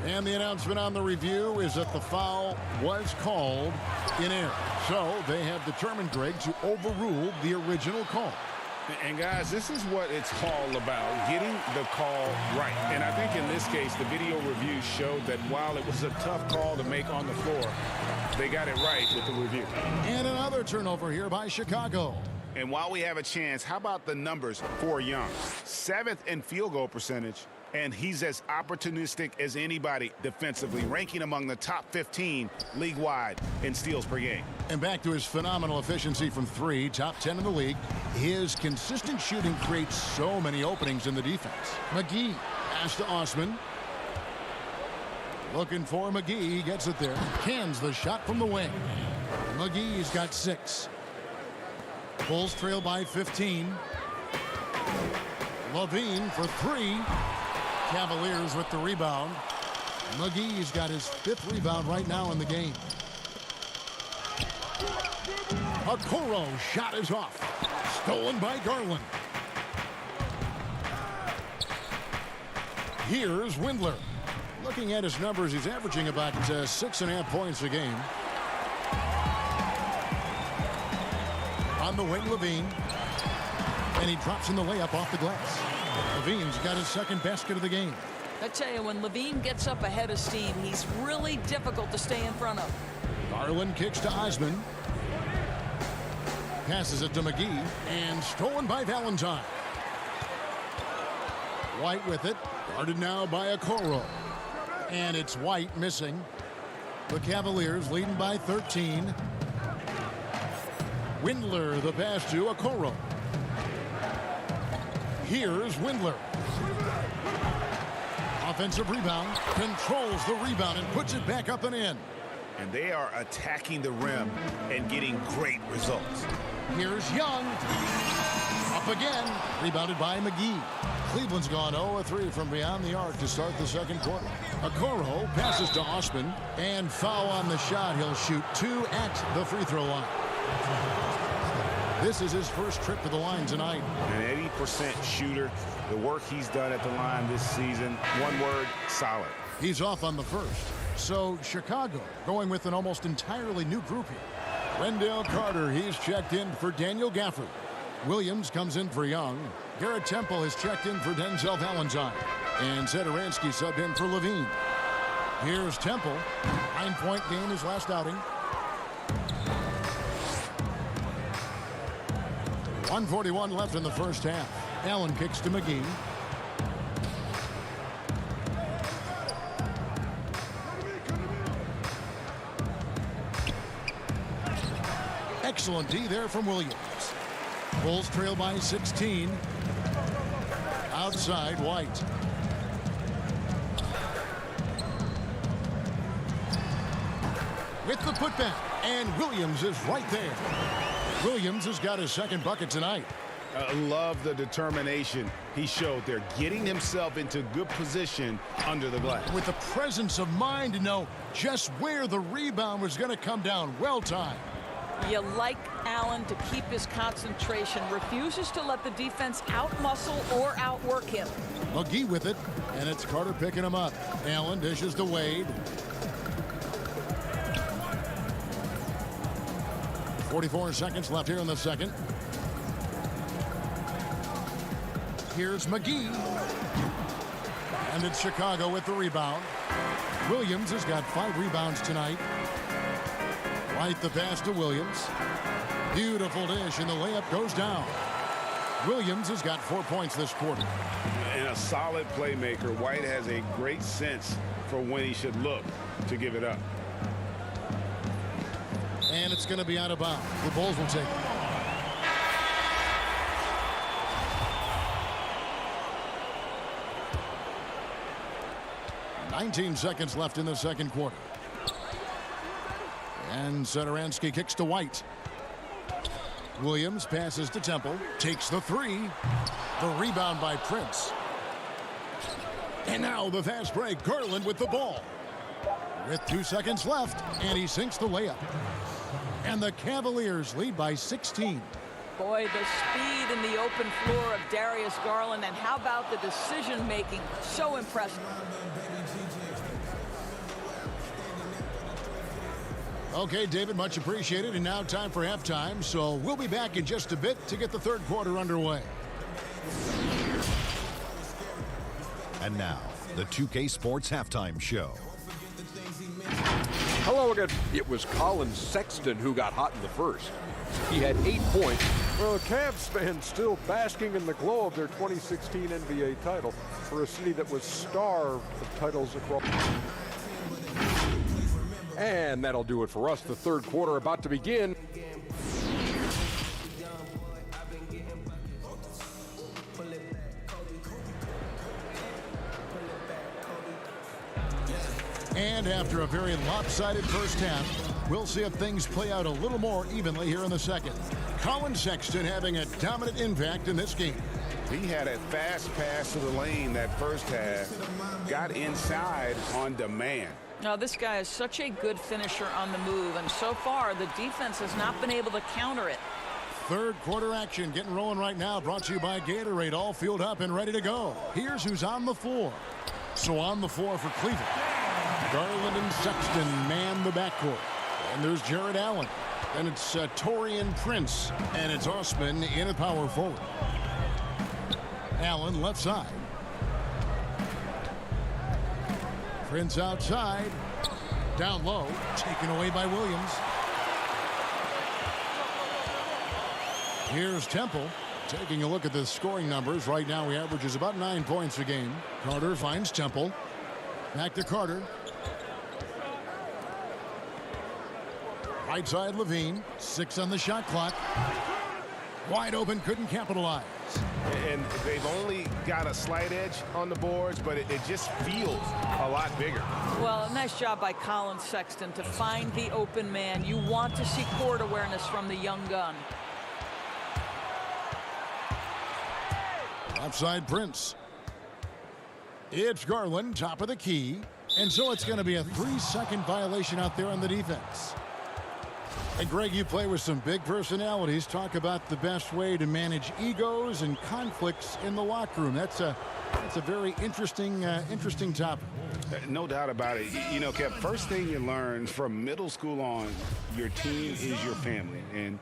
And the announcement on the review is that the foul was called in error. So they have determined, Greg, to overrule the original call. And guys, this is what it's all about, getting the call right. And I think in this case, the video review showed that while it was a tough call to make on the floor, they got it right with the review. And another turnover here by Chicago. And while we have a chance, how about the numbers for Young? 7th in field goal percentage, and he's as opportunistic as anybody defensively, ranking among the top 15 league-wide in steals per game. And back to his phenomenal efficiency from 3, top 10 in the league. His consistent shooting creates so many openings in the defense. McGee pass to Osman. Looking for McGee. He gets it there. Cans the shot from the wing. McGee's got 6. Bulls trail by 15. Levine for 3. Cavaliers with the rebound. McGee's got his 5th rebound right now in the game. Okoro shot is off. Stolen by Garland. Here's Windler. Looking at his numbers, he's averaging about 6.5 points a game. On the wing, Levine. And he drops in the layup off the glass. Levine's got his second basket of the game. I tell you, when Levine gets up ahead of steam, he's really difficult to stay in front of. Garland kicks to Osman. Passes it to McGee. And stolen by Valentine. White with it. Guarded now by Okoro. And it's White missing. The Cavaliers leading by 13. Windler the pass to Okoro. Here's Windler. Offensive rebound. Controls the rebound and puts it back up and in. And they are attacking the rim and getting great results. Here's Young. Up again. Rebounded by McGee. Cleveland's gone 0-3 from beyond the arc to start the second quarter. Okoro passes to Osman. And foul on the shot. He'll shoot 2 at the free throw line. This is his first trip to the line tonight. An 80% shooter. The work he's done at the line this season, one word, solid. He's off on the first. So Chicago going with an almost entirely new group here. Wendell Carter, he's checked in for Daniel Gafford. Williams comes in for Young. Garrett Temple has checked in for Denzel Valentine. And Satoransky subbed in for Levine. Here's Temple. 9-point game his last outing. 1:41 left in the first half. Allen kicks to McGee. Excellent D there from Williams. Bulls trail by 16. Outside, White. With the putback, and Williams is right there. Williams has got his second bucket tonight. I love the determination he showed there, getting himself into good position under the glass. With the presence of mind to know just where the rebound was going to come down. Well timed. You like Allen to keep his concentration, refuses to let the defense outmuscle or outwork him. McGee with it, and it's Carter picking him up. Allen dishes to Wade. 44 seconds left here in the second. Here's McGee. And it's Chicago with the rebound. Williams has got 5 rebounds tonight. White the pass to Williams. Beautiful dish, and the layup goes down. Williams has got 4 points this quarter. And a solid playmaker. White has a great sense for when he should look to give it up. And it's going to be out of bounds. The Bulls will take it. "19 seconds left in the second quarter. And Satoransky kicks to White. Williams passes to Temple. Takes the 3. The rebound by Prince. And now the fast break. Garland with the ball. With 2 seconds left. And he sinks the layup. And the Cavaliers lead by 16. Boy, the speed in the open floor of Darius Garland, and how about the decision making? So impressive. Okay, David, much appreciated. And now time for halftime. So we'll be back in just a bit to get the third quarter underway. And now, the 2K Sports Halftime Show. Hello again. It was Colin Sexton who got hot in the first. He had 8 points. Well, the Cavs fans still basking in the glow of their 2016 NBA title for a city that was starved of titles across. And that'll do it for us. The third quarter about to begin. And after a very lopsided first half, we'll see if things play out a little more evenly here in the second. Colin Sexton having a dominant impact in this game. He had a fast pass to the lane that first half, got inside on demand. Now, this guy is such a good finisher on the move, and so far the defense has not been able to counter it. Third quarter action getting rolling right now, brought to you by Gatorade, all fueled up and ready to go. Here's who's on the floor. So on the floor for Cleveland, Garland and Sexton man the backcourt. And there's Jared Allen. And it's Taurean Prince. And it's Osman in a power forward. Allen left side. Prince outside. Down low. Taken away by Williams. Here's Temple. Taking a look at the scoring numbers. Right now he averages about 9 points a game. Carter finds Temple. Back to Carter. Right side Levine. 6 on the shot clock. Wide open, couldn't capitalize. And they've only got a slight edge on the boards, but it just feels a lot bigger. Well, a nice job by Colin Sexton to find the open man. You want to see court awareness from the young gun. Offside Prince. It's Garland, top of the key. And so it's going to be a 3-second violation out there on the defense. And Greg, you play with some big personalities. Talk about the best way to manage egos and conflicts in the locker room. That's a very interesting topic. No doubt about it. You know, Kev, first thing you learn from middle school on, your team is your family. And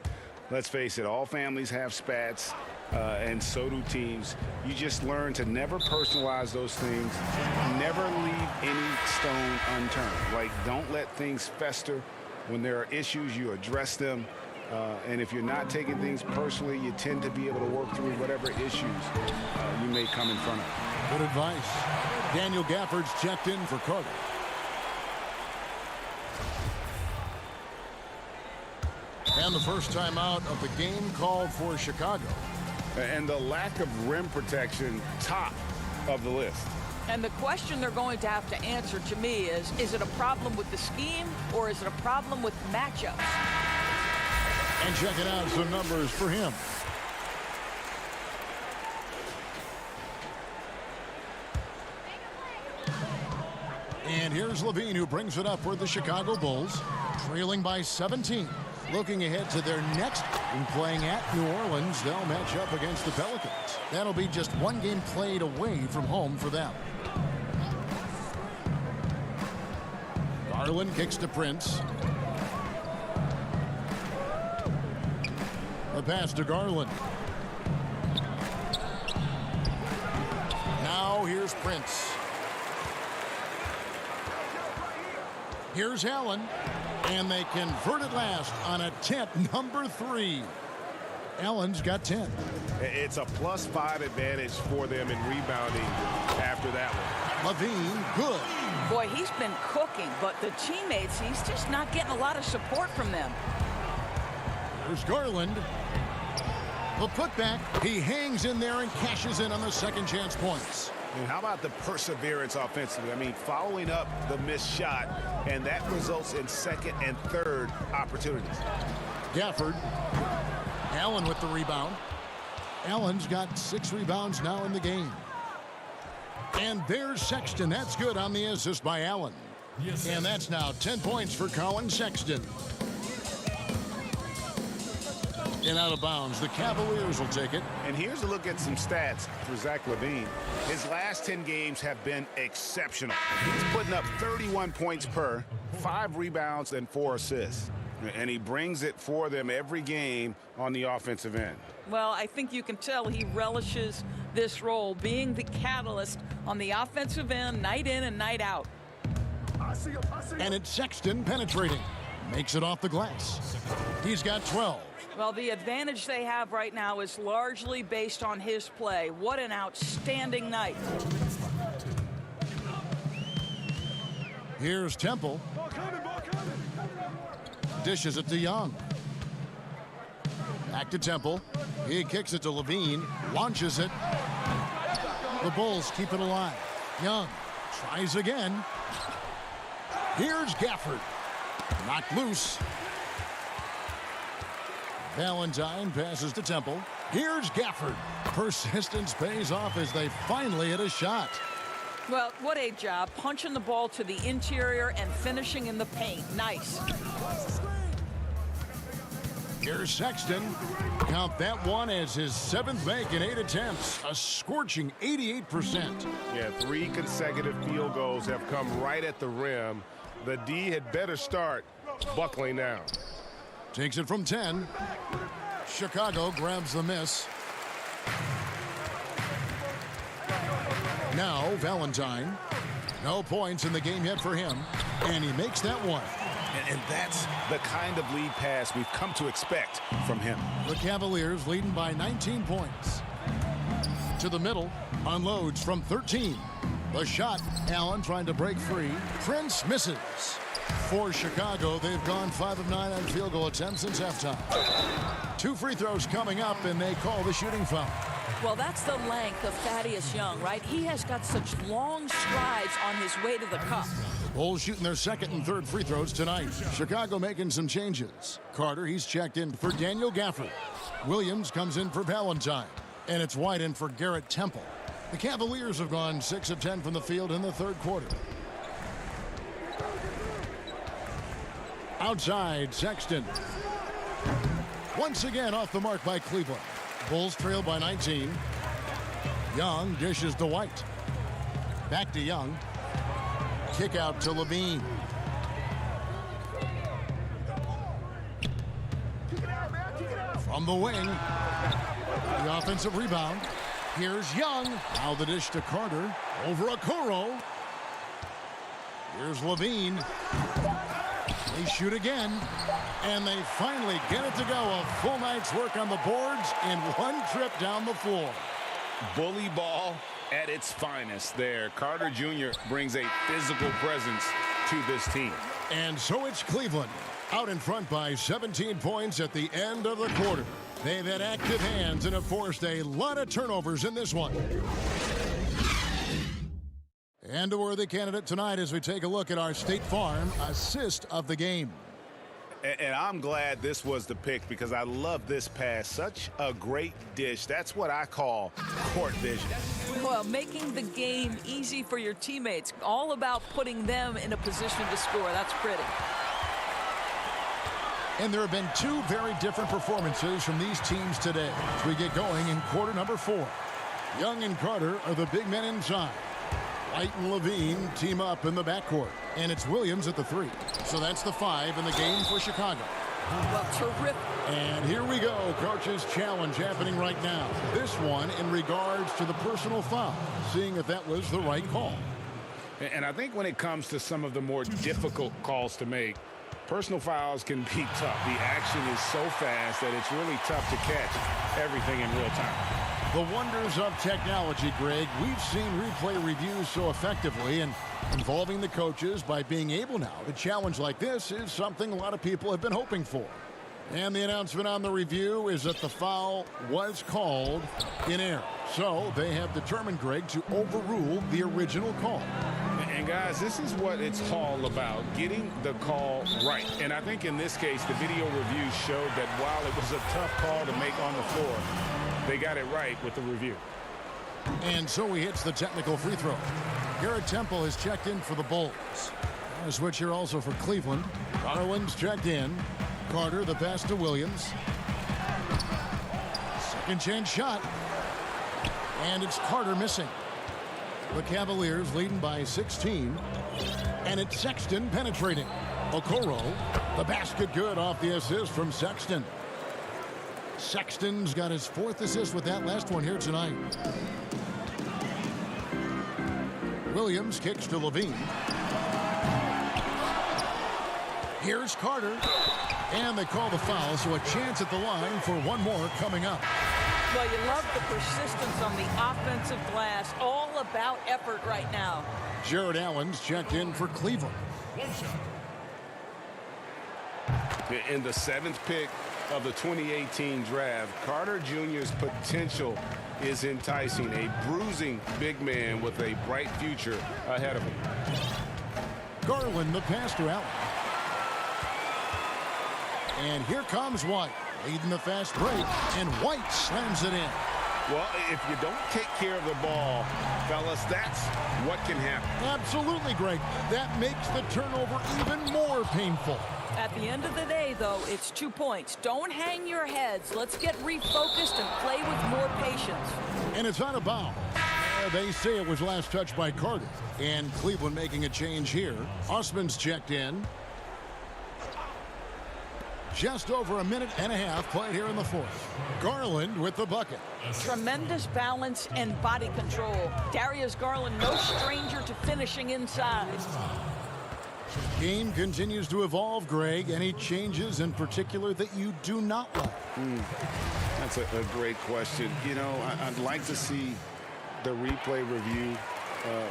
let's face it, all families have spats, and so do teams. You just learn to never personalize those things. Never leave any stone unturned. Like, don't let things fester. When there are issues, you address them. And if you're not taking things personally, you tend to be able to work through whatever issues you may come in front of. Good advice. Daniel Gafford's checked in for Carter. And the first timeout of the game called for Chicago. And the lack of rim protection, top of the list. And the question they're going to have to answer to me is it a problem with the scheme or is it a problem with matchups? And check it out, some numbers for him. And here's Levine, who brings it up for the Chicago Bulls, trailing by 17. Looking ahead to their next game, playing at New Orleans, they'll match up against the Pelicans. That'll be just one game played away from home for them. Garland kicks to Prince. The pass to Garland. Now here's Prince. Here's Allen. And they convert it last on attempt number 3. Allen's got 10. It's a +5 advantage for them in rebounding after that one. Levine, good. Boy, he's been cooking, but the teammates, he's just not getting a lot of support from them. There's Garland. The putback. He hangs in there and cashes in on the second chance points. And how about the perseverance offensively? I mean, following up the missed shot, and that results in second and third opportunities. Gafford. Allen with the rebound. Allen's got 6 rebounds now in the game. And there's Sexton. That's good on the assist by Allen. And that's now 10 points for Colin Sexton. And out of bounds. The Cavaliers will take it. And here's a look at some stats for Zach LaVine. His last 10 games have been exceptional. He's putting up 31 points per, 5 rebounds, and 4 assists. And he brings it for them every game on the offensive end. Well, I think you can tell he relishes this role, being the catalyst on the offensive end, night in and night out. And it's Sexton penetrating. Makes it off the glass. He's got 12. Well, the advantage they have right now is largely based on his play. What an outstanding night. Here's Temple. Dishes it to Young. Back to Temple. He kicks it to Levine. Launches it. The Bulls keep it alive. Young tries again. Here's Gafford. Knocked loose. Valentine passes to Temple. Here's Gafford. Persistence pays off as they finally hit a shot. Well, what a job. Punching the ball to the interior and finishing in the paint. Nice. Here's Sexton. Count that one as his 7th make in 8 attempts. A scorching 88%. Yeah, 3 consecutive field goals have come right at the rim. The D had better start buckling down. Takes it from 10. Chicago grabs the miss. Now Valentine. No points in the game yet for him. And he makes that one. And that's the kind of lead pass we've come to expect from him. The Cavaliers leading by 19 points. To the middle. Unloads from 13. The shot. Allen trying to break free. Prince misses. For Chicago, they've gone 5 of 9 on field goal attempts since halftime. 2 free throws coming up, and they call the shooting foul. Well, that's the length of Thaddeus Young, right? He has got such long strides on his way to the cup. Bulls shooting their 2nd and 3rd free throws tonight. Chicago making some changes. Carter, he's checked in for Daniel Gafford. Williams comes in for Valentine. And it's White in for Garrett Temple. The Cavaliers have gone 6 of 10 from the field in the 3rd quarter. Outside, Sexton. Once again off the mark by Cleveland. Bulls trail by 19. Young dishes to White. Back to Young. Kick out to Levine. From the wing. The offensive rebound. Here's Young. Now the dish to Carter. Over Okoro. Here's Levine. They shoot again. And they finally get it to go. A full night's work on the boards in one trip down the floor. Bully ball at its finest there. Carter Jr. brings a physical presence to this team. And so it's Cleveland out in front by 17 points at the end of the quarter. They've had active hands and have forced a lot of turnovers in this one. And a worthy candidate tonight as we take a look at our State Farm assist of the game. And I'm glad this was the pick because I love this pass. Such a great dish. That's what I call court vision. Well, making the game easy for your teammates. All about putting them in a position to score. That's pretty. And there have been 2 very different performances from these teams today as we get going in quarter number 4. Young and Carter are the big men inside. White and Levine team up in the backcourt. And it's Williams at the 3. So that's the 5 in the game for Chicago. Well, terrific. And here we go. Coach's challenge happening right now. This one in regards to the personal foul. Seeing if that was the right call. And I think when it comes to some of the more difficult calls to make, personal fouls can be tough. The action is so fast that it's really tough to catch everything in real time. The wonders of technology, Greg. We've seen replay reviews so effectively, and involving the coaches by being able now to challenge like this is something a lot of people have been hoping for. And the announcement on the review is that the foul was called in error. So they have determined, Greg, to overrule the original call. And guys, this is what it's all about, getting the call right. And I think in this case, the video review showed that while it was a tough call to make on the floor, they got it right with the review. And so he hits the technical free throw. Garrett Temple has checked in for the Bulls. A switch here also for Cleveland. Darwin's checked in. Carter, the pass to Williams. Second chance shot. And it's Carter missing. The Cavaliers leading by 16. And it's Sexton penetrating. Okoro, the basket good off the assist from Sexton. Sexton's got his 4th assist with that last one here tonight. Williams kicks to Levine. Here's Carter. And they call the foul, so a chance at the line for one more coming up. Well, you love the persistence on the offensive glass. All about effort right now. Jared Allen's checked in for Cleveland. In the 7th pick of the 2018 draft, Carter Jr.'s potential is enticing. A bruising big man with a bright future ahead of him. Garland, the pass to Allen. And here comes White, leading the fast break, and White slams it in. Well, if you don't take care of the ball, fellas, that's what can happen. Absolutely, Greg. That makes the turnover even more painful. At the end of the day, though, it's 2 points. Don't hang your heads. Let's get refocused and play with more patience. And it's out of bounds. They say it was last touched by Carter. And Cleveland making a change here. Osman's checked in. Just over a minute and a half played here in the fourth. Garland with the bucket. Tremendous balance and body control. Darius Garland, no stranger to finishing inside. Game continues to evolve, Greg. Any changes in particular that you do not like? That's a great question. You know, I'd like to see the replay review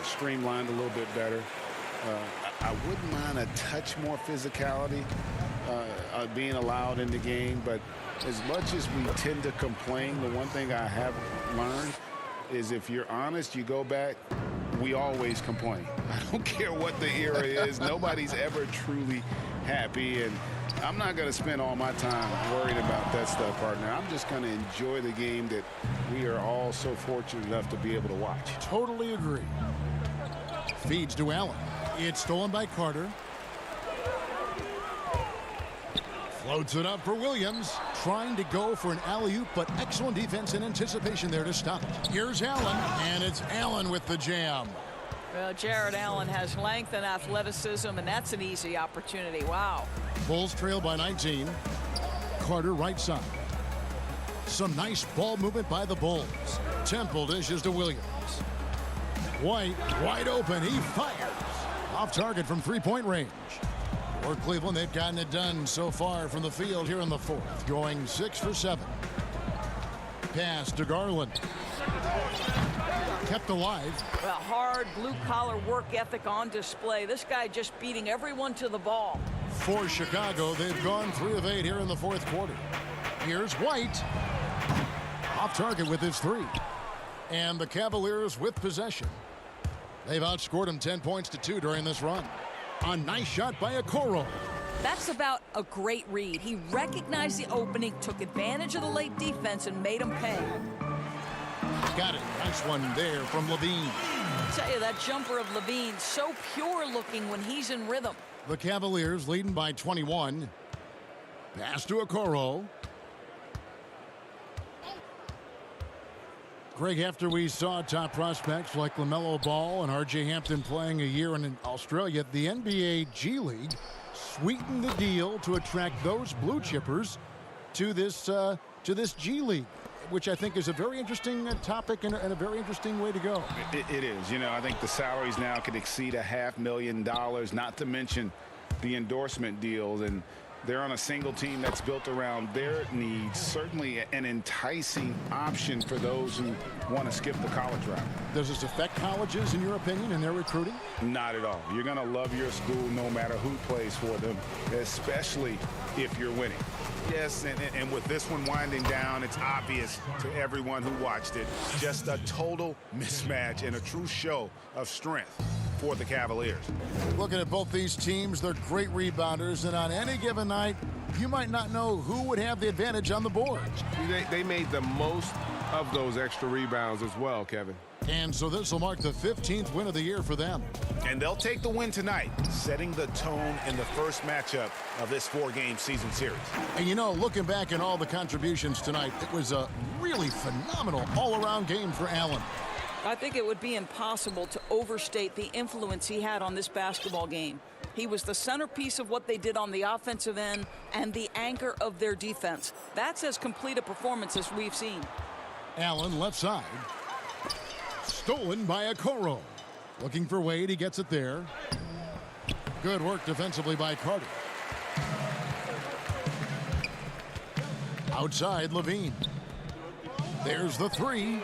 streamlined a little bit better. I wouldn't mind a touch more physicality being allowed in the game, but as much as we tend to complain, the one thing I have learned is if you're honest, you go back, we always complain. I don't care what the era is. Nobody's ever truly happy, and I'm not going to spend all my time worried about that stuff, partner. I'm just going to enjoy the game that we are all so fortunate enough to be able to watch. Totally agree. Feeds to Allen. It's stolen by Carter. Floats it up for Williams. Trying to go for an alley-oop, but excellent defense and anticipation there to stop it. Here's Allen, and it's Allen with the jam. Well, Jared Allen has length and athleticism, and that's an easy opportunity. Wow. Bulls trail by 19. Carter right side. Some nice ball movement by the Bulls. Temple dishes to Williams. White wide open. He fires. Off target from three-point range. For Cleveland, they've gotten it done so far from the field here in the fourth. Going 6 for 7. Pass to Garland. Kept alive. Well, hard blue-collar work ethic on display. This guy just beating everyone to the ball. For Chicago, they've gone 3 of 8 here in the fourth quarter. Here's White. Off target with his 3. And the Cavaliers with possession. They've outscored them 10 points to 2 during this run. A nice shot by Okoro. That's about a great read. He recognized the opening, took advantage of the late defense, and made him pay. Got it. Nice one there from Levine. I tell you, that jumper of Levine, so pure looking when he's in rhythm. The Cavaliers leading by 21. Pass to Okoro. Greg, after we saw top prospects like LaMelo Ball and R.J. Hampton playing a year in Australia, the NBA G League sweetened the deal to attract those blue chippers to this G League, which I think is a very interesting topic and a very interesting way to go. It is. You know, I think the salaries now could exceed $500,000, not to mention the endorsement deals, and they're on a single team that's built around their needs. Certainly an enticing option for those who want to skip the college route. Does this affect colleges, in your opinion, in their recruiting? Not at all. You're going to love your school no matter who plays for them, especially if you're winning. Yes, and with this one winding down, it's obvious to everyone who watched it. Just a total mismatch and a true show of strength for the Cavaliers. Looking at both these teams, they're great rebounders, and on any given night, you might not know who would have the advantage on the boards. They made the most of those extra rebounds as well, Kevin. And so this will mark the 15th win of the year for them. And they'll take the win tonight, setting the tone in the first matchup of this 4-game season series. And you know, looking back at all the contributions tonight, it was a really phenomenal all-around game for Allen. I think it would be impossible to overstate the influence he had on this basketball game. He was the centerpiece of what they did on the offensive end and the anchor of their defense. That's as complete a performance as we've seen. Allen left side. Stolen by Okoro. Looking for Wade, he gets it there. Good work defensively by Carter. Outside, Levine. There's the 3.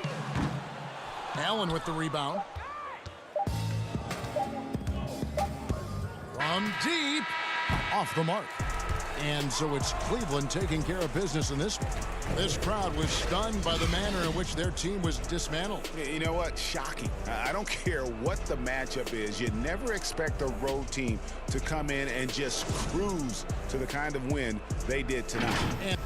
Allen with the rebound. From deep. Off the mark. And so it's Cleveland taking care of business in this one. This crowd was stunned by the manner in which their team was dismantled. You know what? Shocking. I don't care what the matchup is. You never expect a road team to come in and just cruise to the kind of win they did tonight.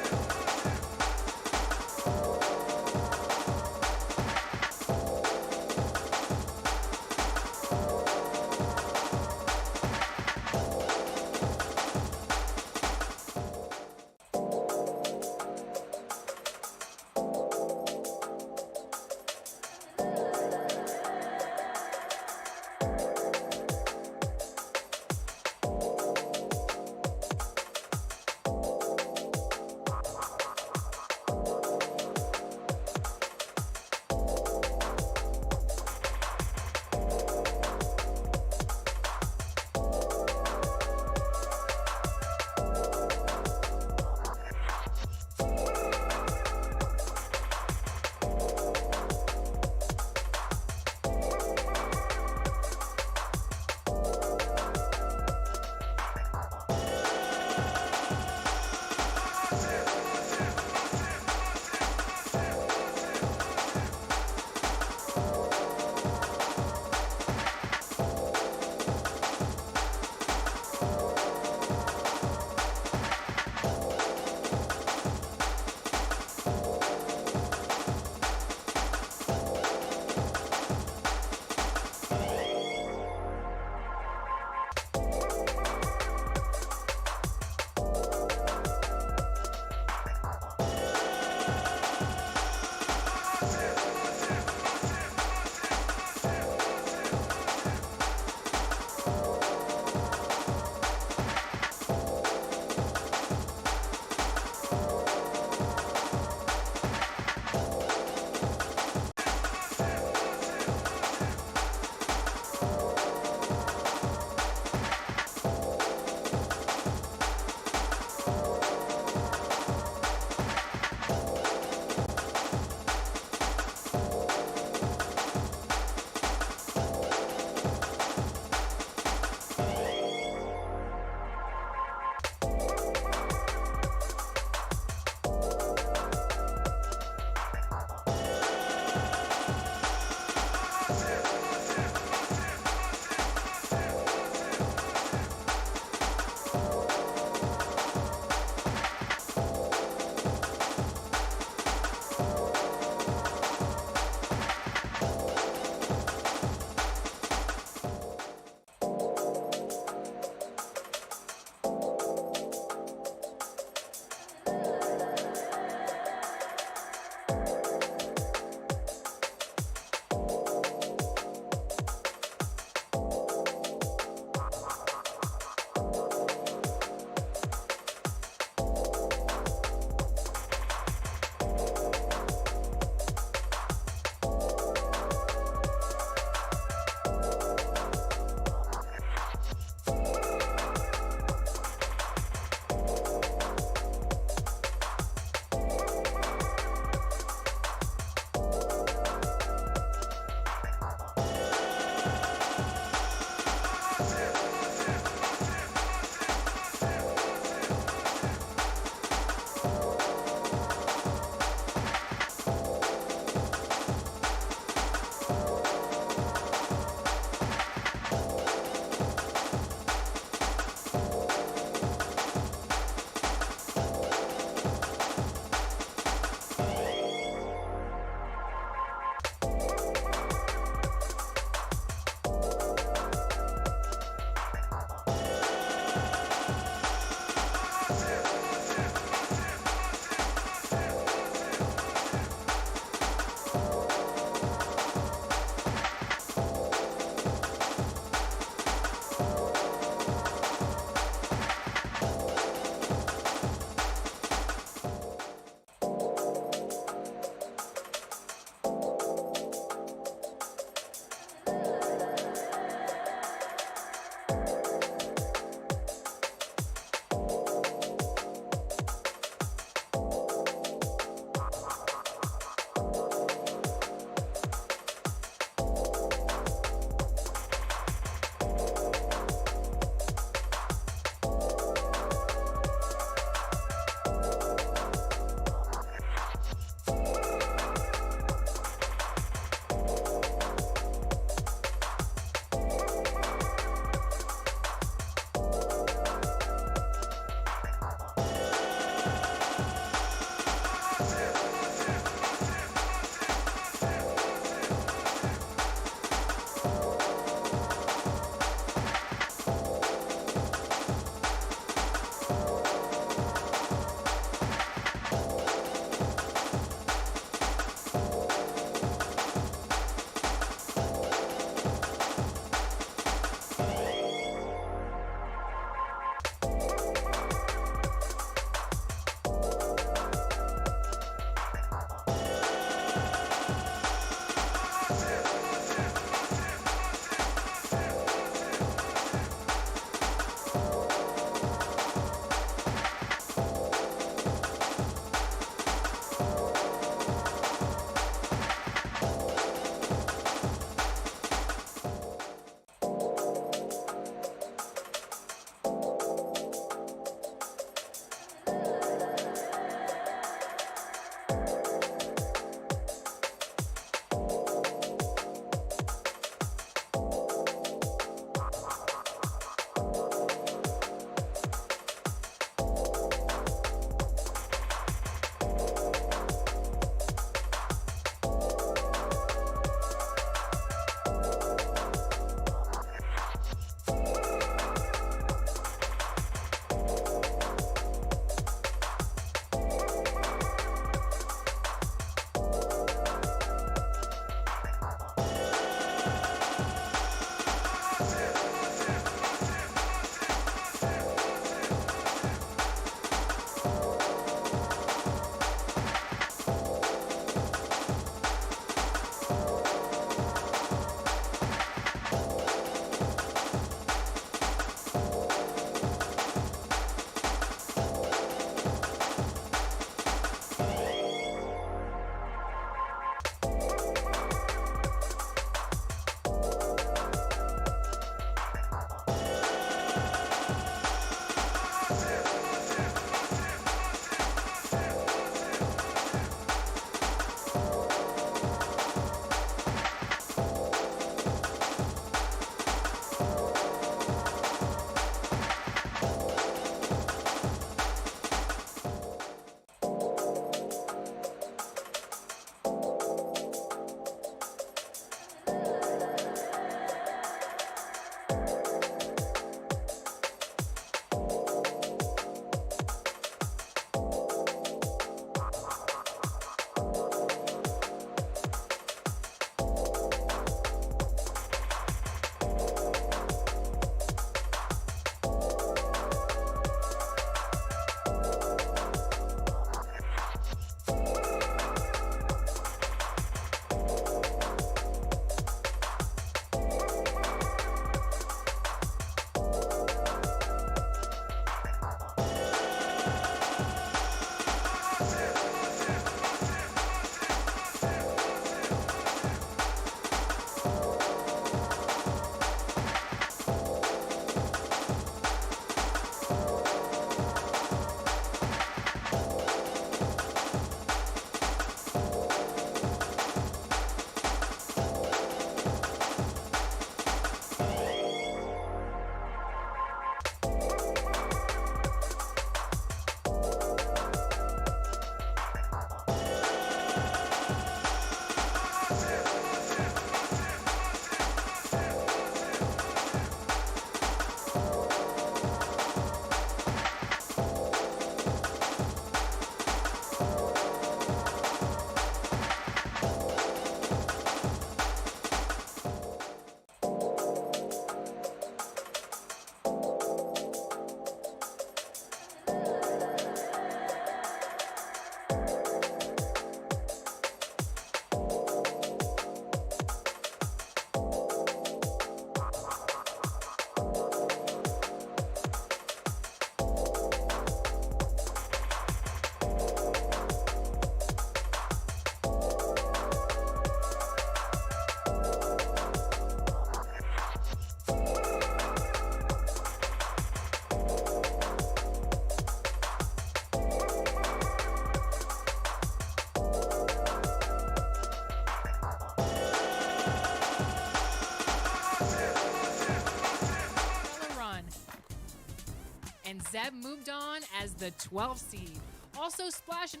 Zeb moved on as the 12th seed. Also splashing.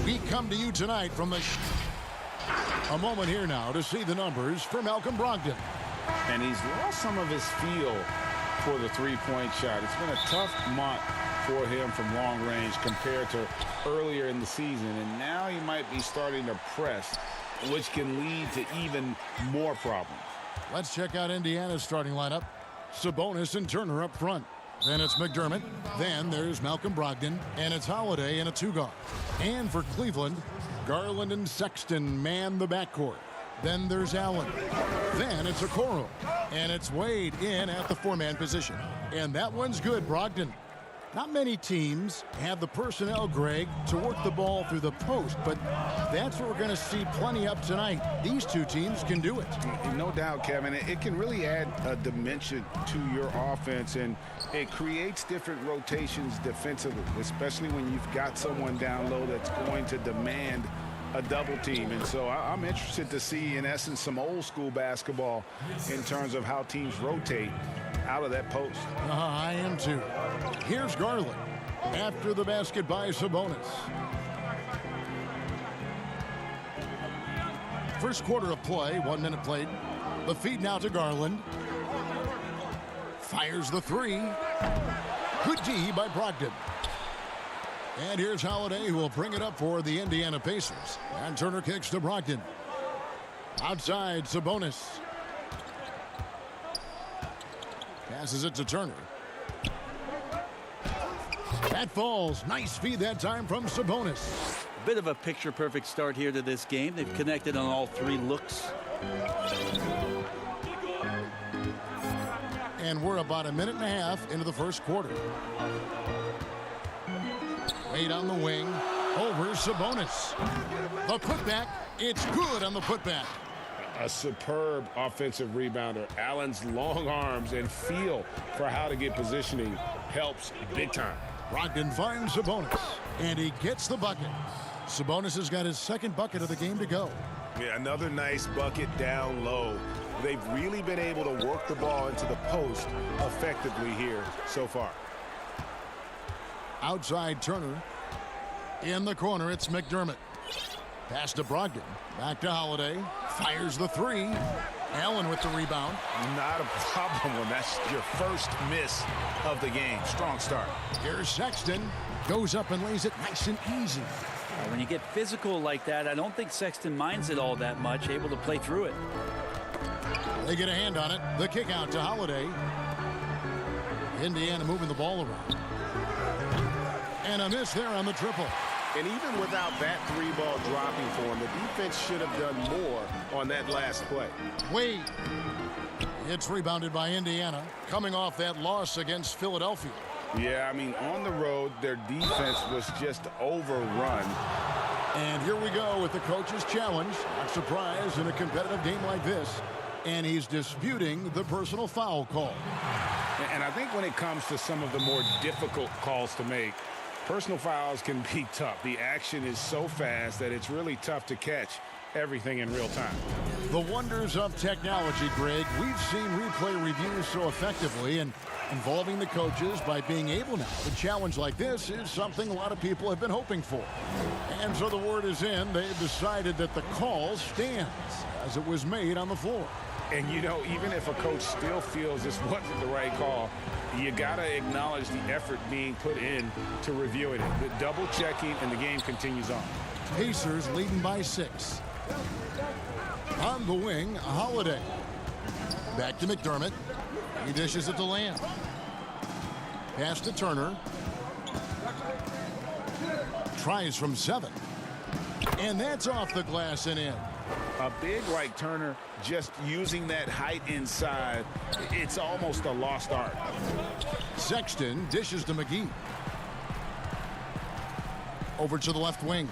We come to you tonight from the a moment here now to see the numbers for Malcolm Brogdon. And he's lost some of his feel for the three-point shot. It's been a tough month for him from long range compared to earlier in the season. And now he might be starting to press, which can lead to even more problems. Let's check out Indiana's starting lineup. Sabonis and Turner up front. Then it's McDermott. Then there's Malcolm Brogdon. And it's Holiday in a two-guard. And for Cleveland, Garland and Sexton man the backcourt. Then there's Allen. Then it's Okoro. And it's Wade in at the four-man position. And that one's good, Brogdon. Not many teams have the personnel, Greg, to work the ball through the post, but that's what we're going to see plenty of tonight. These two teams can do it. No doubt, Kevin. It can really add a dimension to your offense, and it creates different rotations defensively, especially when you've got someone down low that's going to demand a double team. And so I'm interested to see, in essence, some old school basketball in terms of how teams rotate out of that post. I am too. Here's Garland after the basket by Sabonis. First quarter of play, 1 minute played. The feed now to Garland. Fires the three. Good D by Brogdon. And here's Holiday, who will bring it up for the Indiana Pacers. And Turner kicks to Brogdon. Outside, Sabonis. Passes it to Turner. That falls. Nice feed that time from Sabonis. A bit of a picture-perfect start here to this game. They've connected on all three looks. And we're about a minute and a half into the first quarter. Wade on the wing. Over Sabonis. The putback. It's good on the putback. A superb offensive rebounder. Allen's long arms and feel for how to get positioning helps big time. Brogdon finds Sabonis, and he gets the bucket. Sabonis has got his second bucket of the game to go. Yeah, another nice bucket down low. They've really been able to work the ball into the post effectively here so far. Outside Turner. In the corner, it's McDermott. Pass to Brogdon. Back to Holiday. Fires the three. Allen with the rebound. Not a problem when that's your first miss of the game. Strong start. Here's Sexton. Goes up and lays it nice and easy. When you get physical like that, I don't think Sexton minds it all that much, able to play through it. They get a hand on it. The kick out to Holiday. Indiana moving the ball around. And a miss there on the triple. And even without that three ball dropping for him, the defense should have done more on that last play. Wade. It's rebounded by Indiana, coming off that loss against Philadelphia. Yeah, I mean, on the road, their defense was just overrun. And here we go with the coach's challenge. Not surprised in a competitive game like this. And he's disputing the personal foul call. And I think when it comes to some of the more difficult calls to make, personal fouls can be tough. The action is so fast that it's really tough to catch everything in real time. The wonders of technology, Greg. We've seen replay reviews so effectively, and involving the coaches by being able now to challenge like this is something a lot of people have been hoping for. And so the word is in. They've decided that the call stands as it was made on the floor. And, you know, even if a coach still feels this wasn't the right call, you got to acknowledge the effort being put in to reviewing it. The double checking, and the game continues on. Pacers leading by 6. On the wing, Holiday. Back to McDermott. He dishes it to Lamb. Pass to Turner. Tries from 7. And that's off the glass and in. A big like Turner, just using that height inside, it's almost a lost art. Sexton dishes to McGee. Over to the left wing.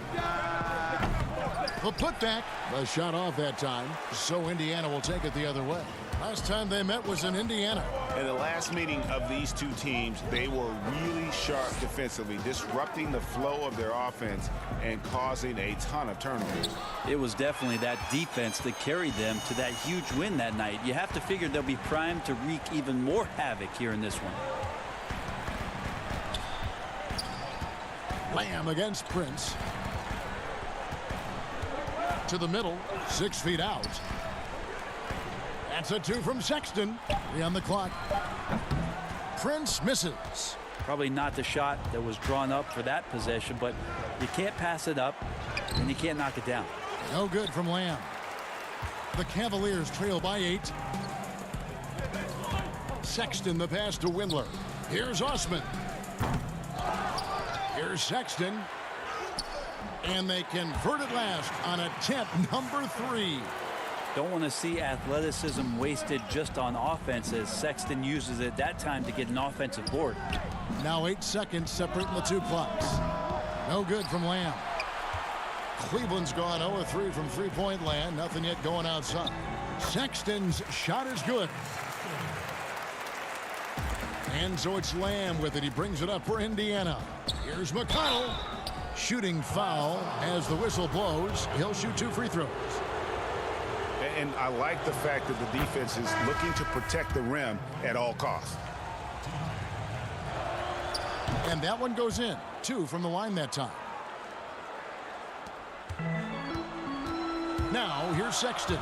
The putback. The shot off that time. So Indiana will take it the other way. Last time they met was in Indiana. In the last meeting of these two teams, they were really sharp defensively, disrupting the flow of their offense and causing a ton of turnovers. It was definitely that defense that carried them to that huge win that night. You have to figure they'll be primed to wreak even more havoc here in this one. Lamb against Prince. To the middle, 6 feet out. That's a 2 from Sexton. 3 on the clock. Prince misses. Probably not the shot that was drawn up for that possession, but you can't pass it up and you can't knock it down. No good from Lamb. The Cavaliers trail by 8. Sexton the pass to Windler. Here's Osman. Here's Sexton. And they convert it last on attempt number 3. Don't want to see athleticism wasted just on offense as Sexton uses it that time to get an offensive board. Now 8 seconds separating the 2 clocks. No good from Lamb. Cleveland's gone 0 of 3 from three-point land. Nothing yet going outside. Sexton's shot is good. And so it's Lamb with it. He brings it up for Indiana. Here's McConnell. Shooting foul as the whistle blows. He'll shoot 2 free throws. And I like the fact that the defense is looking to protect the rim at all costs. And that one goes in. 2 from the line that time. Now here's Sexton.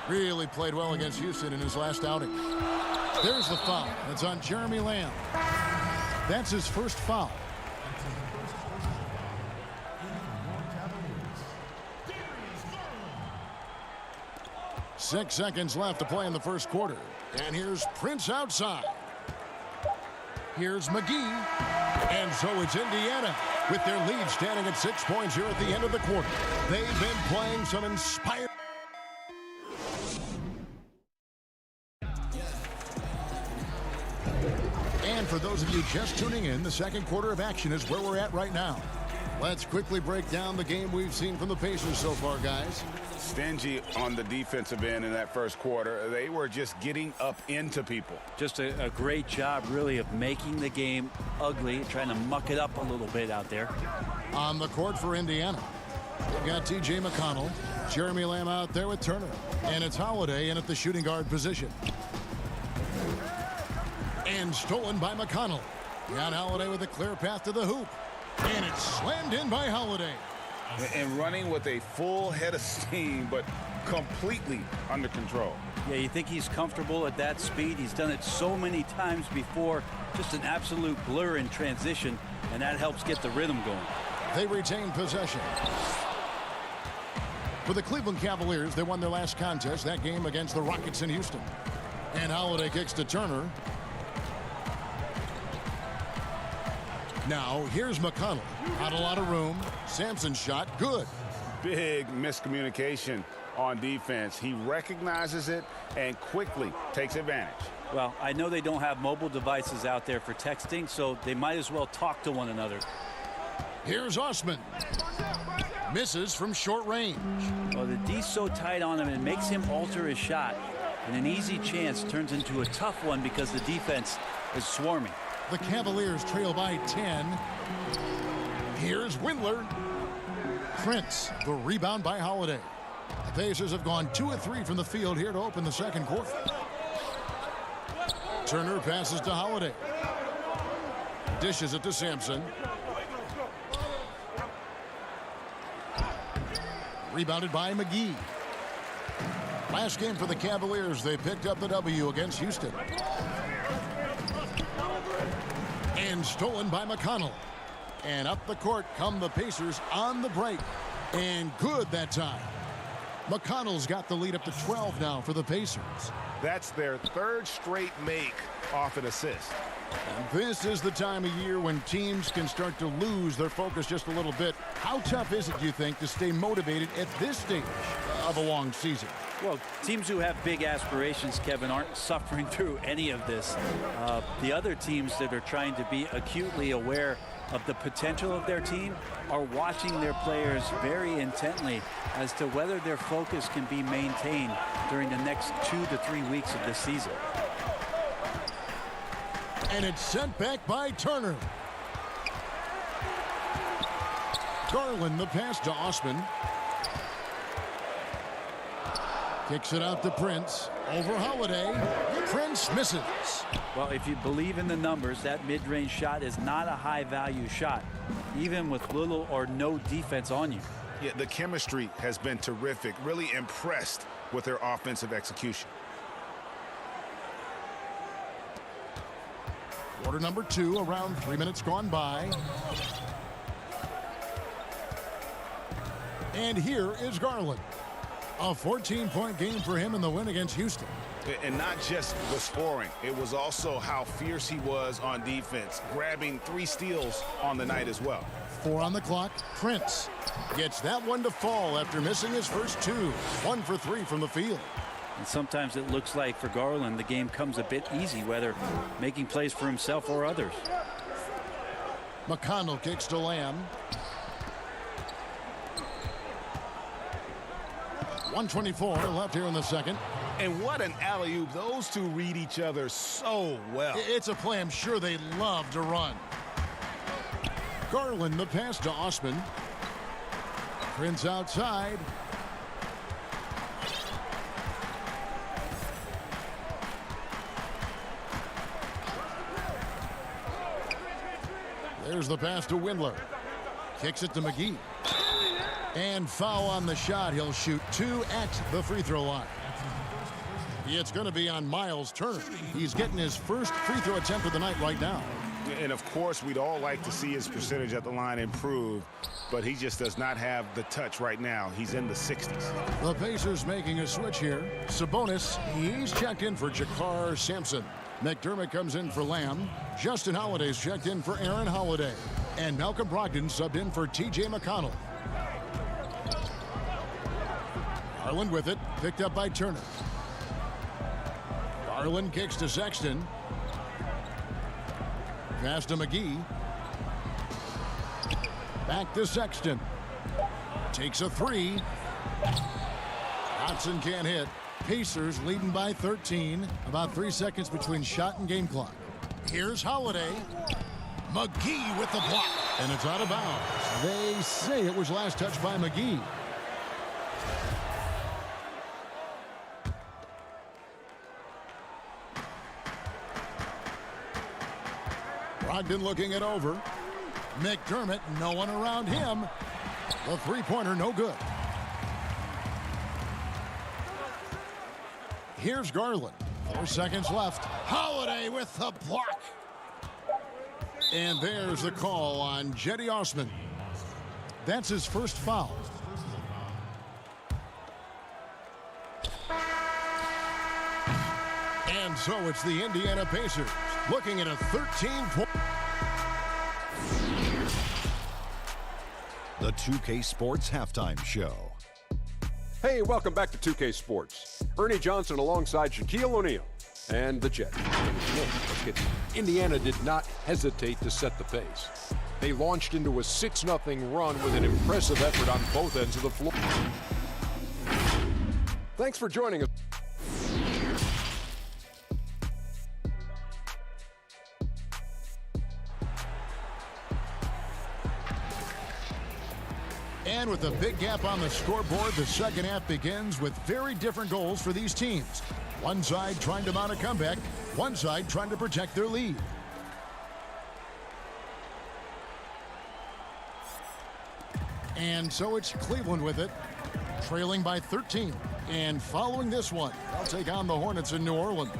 Really played well against Houston in his last outing. There's the foul. It's on Jeremy Lamb. That's his first foul. 6 seconds left to play in the first quarter. And here's Prince outside. Here's McGee. And so it's Indiana with their lead standing at 6 points here at the end of the quarter. They've been playing some inspired. And for those of you just tuning in, the second quarter of action is where we're at right now. Let's quickly break down the game we've seen from the Pacers so far, guys. Stingy on the defensive end in that first quarter. They were just getting up into people. Just a great job, really, of making the game ugly, trying to muck it up a little bit out there. On the court for Indiana, we've got T.J. McConnell, Jeremy Lamb out there with Turner, and it's Holiday in at the shooting guard position. And stolen by McConnell. Got Holiday with a clear path to the hoop. And it's slammed in by Holiday. And running with a full head of steam, but completely under control. Yeah, you think he's comfortable at that speed. He's done it so many times before. Just an absolute blur in transition, and that helps get the rhythm going. They retain possession. For the Cleveland Cavaliers, they won their last contest, that game against the Rockets in Houston. And Holiday kicks to Turner. Now, here's McConnell. Not a lot of room. Sampson's shot, good. Big miscommunication on defense. He recognizes it and quickly takes advantage. Well, I know they don't have mobile devices out there for texting, so they might as well talk to one another. Here's Osman. Misses from short range. Well, the D's so tight on him, it makes him alter his shot. And an easy chance turns into a tough one because the defense is swarming. The Cavaliers trail by 10. Here's Windler. Prince, the rebound by Holiday. The Pacers have gone 2 of 3 from the field here to open the second quarter. Turner passes to Holiday. Dishes it to Sampson. Rebounded by McGee. Last game for the Cavaliers, they picked up the W against Houston. And stolen by McConnell. And up the court come the Pacers on the break. And good that time. McConnell's got the lead up to 12 now for the Pacers. That's their 3rd straight make off an assist. And this is the time of year when teams can start to lose their focus just a little bit. How tough is it, do you think, to stay motivated at this stage of a long season? Well, teams who have big aspirations, Kevin, aren't suffering through any of this. The other teams that are trying to be acutely aware of the potential of their team are watching their players very intently as to whether their focus can be maintained during the next 2 to 3 weeks of this season. And it's sent back by Turner. Garland the pass to Osman. Kicks it out to Prince. Over Holiday. Prince misses. Well, if you believe in the numbers, that mid-range shot is not a high-value shot, even with little or no defense on you. Yeah, the chemistry has been terrific. Really impressed with their offensive execution. Quarter number 2, around 3 minutes gone by. And here is Garland. A 14-point game for him in the win against Houston. And not just the scoring. It was also how fierce he was on defense, grabbing 3 steals on the night as well. 4 on the clock. Prince gets that one to fall after missing his first 2. 1 for 3 from the field. And sometimes it looks like for Garland the game comes a bit easy, whether making plays for himself or others. McConnell kicks to Lamb. 1:24 left here in the second. And what an alley-oop. Those two read each other so well. It's a play I'm sure they love to run. Garland the pass to Osman. Prince outside. There's the pass to Windler. Kicks it to McGee. And foul on the shot. He'll shoot 2 at the free throw line. It's going to be on Miles Turner. He's getting his first free throw attempt of the night right now. And of course, we'd all like to see his percentage at the line improve, but he just does not have the touch right now. He's in the 60s. The Pacers making a switch here. Sabonis, he's checked in for Jakar Sampson. McDermott comes in for Lamb. Justin Holiday's checked in for Aaron Holiday. And Malcolm Brogdon subbed in for T.J. McConnell. Garland with it, picked up by Turner. Garland kicks to Sexton. Pass to McGee. Back to Sexton. Takes a 3. Johnson can't hit. Pacers leading by 13. About 3 seconds between shot and game clock. Here's Holiday. McGee with the block. And it's out of bounds. They say it was last touched by McGee. Brogdon looking it over. McDermott, no one around him. The three-pointer, no good. Here's Garland. 4 seconds left. Holiday with the block. And there's the call on Cedi Osman. That's his first foul. And so it's the Indiana Pacers looking at a 13-point. The 2K Sports Halftime Show. Hey, welcome back to 2K Sports. Ernie Johnson alongside Shaquille O'Neal and the Jets. Indiana did not hesitate to set the pace. They launched into a 6-0 run with an impressive effort on both ends of the floor. Thanks for joining us. And with a big gap on the scoreboard, the second half begins with very different goals for these teams. One side trying to mount a comeback, one side trying to protect their lead. And so it's Cleveland with it, trailing by 13. And following this one, they'll take on the Hornets in New Orleans.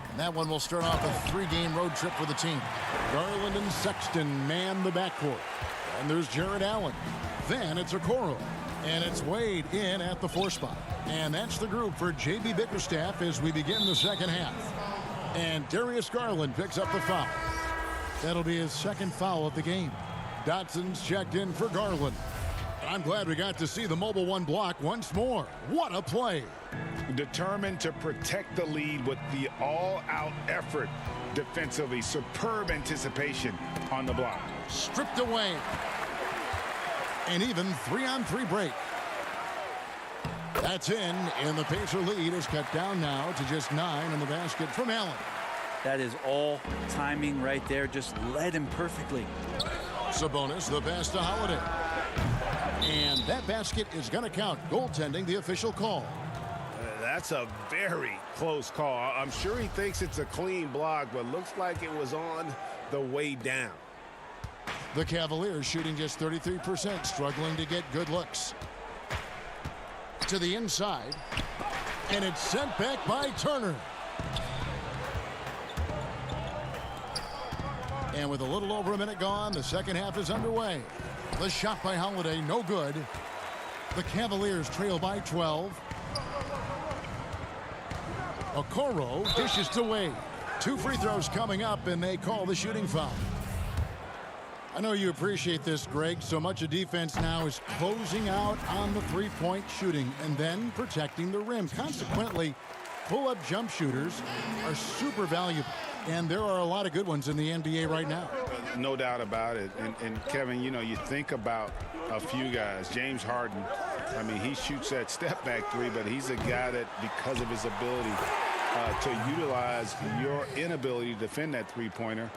And that one will start off a 3-game road trip for the team. Garland and Sexton man the backcourt. And there's Jared Allen. Then it's Okoro. And it's Wade in at the 4 spot. And that's the group for J.B. Bickerstaff as we begin the second half. And Darius Garland picks up the foul. That'll be his second foul of the game. Dotson's checked in for Garland. I'm glad we got to see the mobile one block once more. What a play. Determined to protect the lead with the all-out effort defensively. Superb anticipation on the block. Stripped away. An even 3-on-3 break. That's in, and the Pacer lead is cut down now to just 9 in the basket from Allen. That is all timing right there. Just led him perfectly. Sabonis, the pass to Holiday. And that basket is going to count. Goaltending, the official call. That's a very close call. I'm sure he thinks it's a clean block, but looks like it was on the way down. The Cavaliers shooting just 33%, struggling to get good looks. To the inside, and it's sent back by Turner. And with a little over a minute gone, the second half is underway. The shot by Holiday, no good. The Cavaliers trail by 12. Okoro dishes to Wade. 2 free throws coming up, and they call the shooting foul. I know you appreciate this, Greg. So much of defense now is closing out on the three-point shooting and then protecting the rim. Consequently, pull-up jump shooters are super valuable, and there are a lot of good ones in the NBA right now. No doubt about it. And Kevin, you know, you think about a few guys. James Harden, I mean, he shoots that step-back three, but he's a guy that, because of his ability to utilize your inability to defend that three-pointer,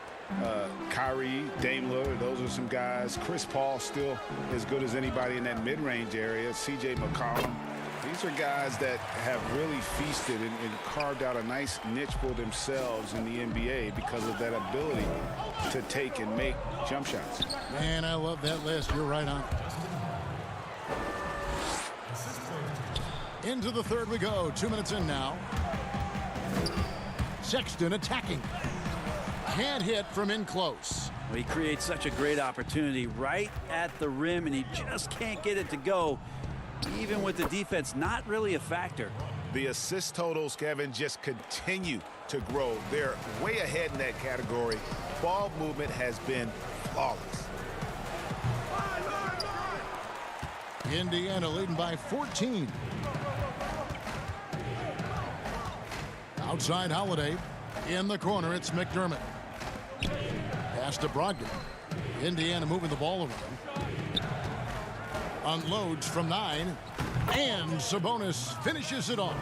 Kyrie, Dame Lillard, those are some guys. Chris Paul still as good as anybody in that mid-range area. CJ McCollum. These are guys that have really feasted and carved out a nice niche for themselves in the NBA because of that ability to take and make jump shots. Man, I love that list. You're right on. Into the third we go. 2 minutes in now. Sexton attacking. Can't hit from in close. Well, he creates such a great opportunity right at the rim, and he just can't get it to go, even with the defense not really a factor. The assist totals, Kevin, just continue to grow. They're way ahead in that category. Ball movement has been flawless. Indiana leading by 14. Outside Holiday. In the corner, it's McDermott. Pass to Brogdon. Indiana moving the ball around. Unloads from 9. And Sabonis finishes it off.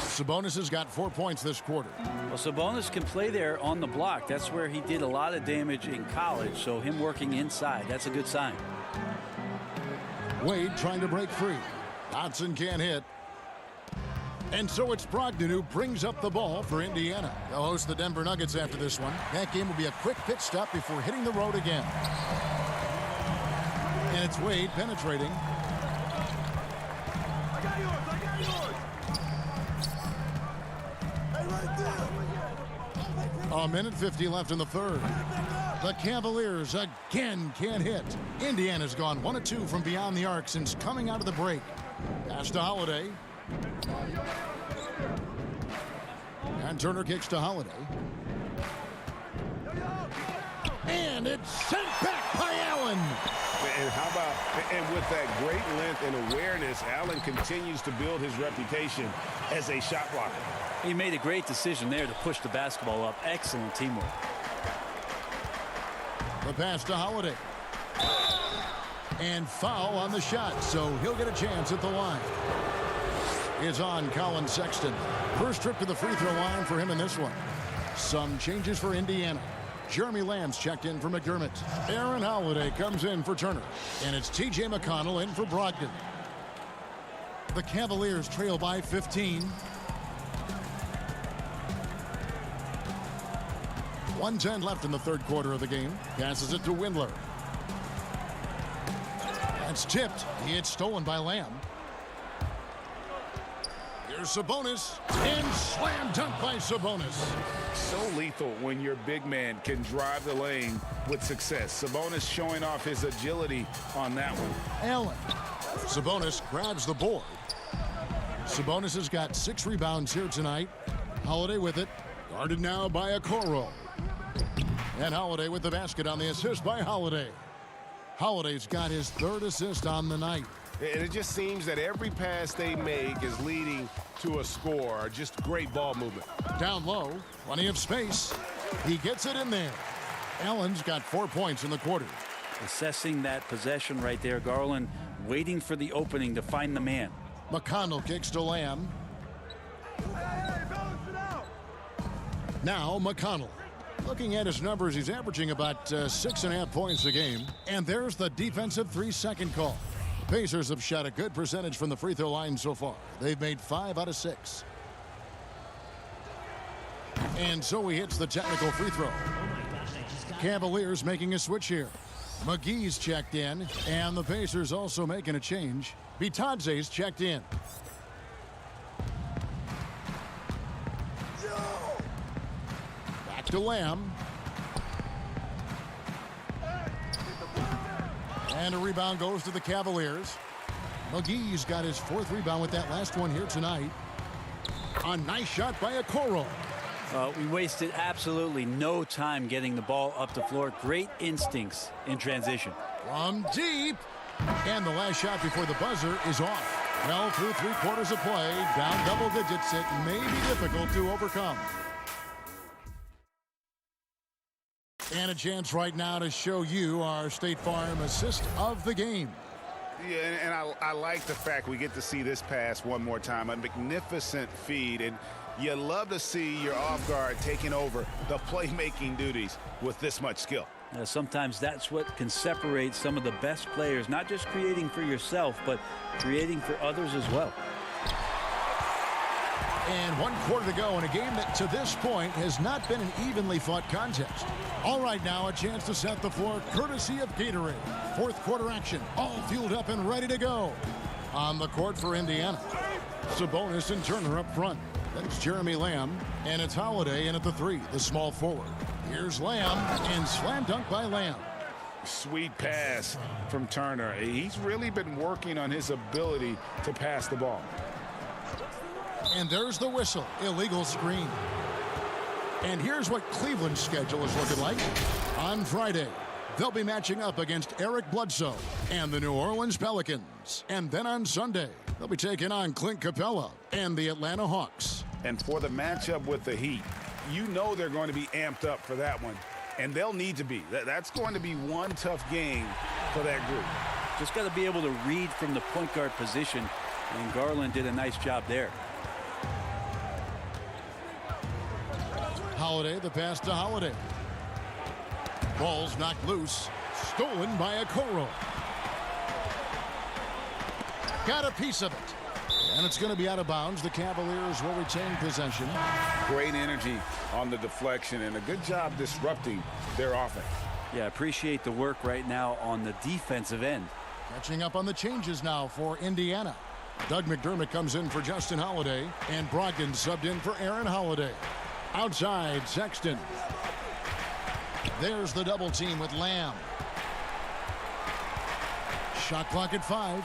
Sabonis has got 4 points this quarter. Well, Sabonis can play there on the block. That's where he did a lot of damage in college. So him working inside, that's a good sign. Wade trying to break free. Dotson can't hit. And so it's Brogdon who brings up the ball for Indiana. They'll host the Denver Nuggets after this one. That game will be a quick pit stop before hitting the road again. And it's Wade penetrating. A minute 50 left in the third. The Cavaliers again can't hit. Indiana's gone 1 of 2 from beyond the arc since coming out of the break. Pass to Holiday. And Turner kicks to Holiday. And it's sent back by Allen. And how about, and with that great length and awareness, Allen continues to build his reputation as a shot blocker. He made a great decision there to push the basketball up. Excellent teamwork. The pass to Holiday. And foul on the shot, so he'll get a chance at the line. Is on Colin Sexton. First trip to the free throw line for him in this one. Some changes for Indiana. Jeremy Lamb's checked in for McDermott. Aaron Holiday comes in for Turner. And it's T.J. McConnell in for Brogdon. The Cavaliers trail by 15. 1:10 left in the third quarter of the game. Passes it to Windler. That's tipped. It's stolen by Lamb. Here's Sabonis. And slam dunk by Sabonis. So lethal when your big man can drive the lane with success. Sabonis showing off his agility on that one. Allen. Sabonis grabs the board. Sabonis has got 6 rebounds here tonight. Holiday with it. Guarded now by Okoro. And Holiday with the basket on the assist by Holiday. Holiday's got his 3rd assist on the night. And it just seems that every pass they make is leading to a score. Just great ball movement. Down low, plenty of space. He gets it in there. Allen's got 4 points in the quarter. Assessing that possession right there. Garland waiting for the opening to find the man. McConnell kicks to Lamb. Now McConnell. Looking at his numbers, he's averaging about 6.5 points a game. And there's the defensive 3-second call. The Pacers have shot a good percentage from the free throw line so far. They've made 5 out of 6. And so he hits the technical free throw. Cavaliers making a switch here. McGee's checked in, and the Pacers also making a change. Bitadze's checked in. Back to Lamb. And a rebound goes to the Cavaliers. McGee's got his 4th rebound with that last one here tonight. A nice shot by Okoro. We wasted absolutely no time getting the ball up the floor. Great instincts in transition. From deep. And the last shot before the buzzer is off. Well, through 3 quarters of play, down double digits, it may be difficult to overcome. And a chance right now to show you our State Farm assist of the game. Yeah, and I like the fact we get to see this pass one more time. A magnificent feed, and you love to see your off guard taking over the playmaking duties with this much skill. Sometimes that's what can separate some of the best players, not just creating for yourself, but creating for others as well. And 1 quarter to go in a game that to this point has not been an evenly fought contest. All right, now a chance to set the floor courtesy of Gatorade. 4th quarter action, all fueled up and ready to go. On the court for Indiana, Sabonis and Turner up front. That's Jeremy Lamb, and it's Holiday in at the 3, the small forward. Here's Lamb, and slam dunk by Lamb. Sweet pass from Turner. He's really been working on his ability to pass the ball. And there's the whistle. Illegal screen. And here's what Cleveland's schedule is looking like. On Friday, they'll be matching up against Eric Bledsoe and the New Orleans Pelicans. And then on Sunday, they'll be taking on Clint Capella and the Atlanta Hawks. And for the matchup with the Heat, you know they're going to be amped up for that one. And they'll need to be. That's going to be one tough game for that group. Just got to be able to read from the point guard position. And Garland did a nice job there. Holiday, the pass to Holiday. Ball's knocked loose. Stolen by Okoro. Got a piece of it. And it's going to be out of bounds. The Cavaliers will retain possession. Great energy on the deflection and a good job disrupting their offense. Yeah, appreciate the work right now on the defensive end. Catching up on the changes now for Indiana. Doug McDermott comes in for Justin Holiday, and Brogdon subbed in for Aaron Holiday. Outside, Sexton. There's the double team with Lamb. Shot clock at 5.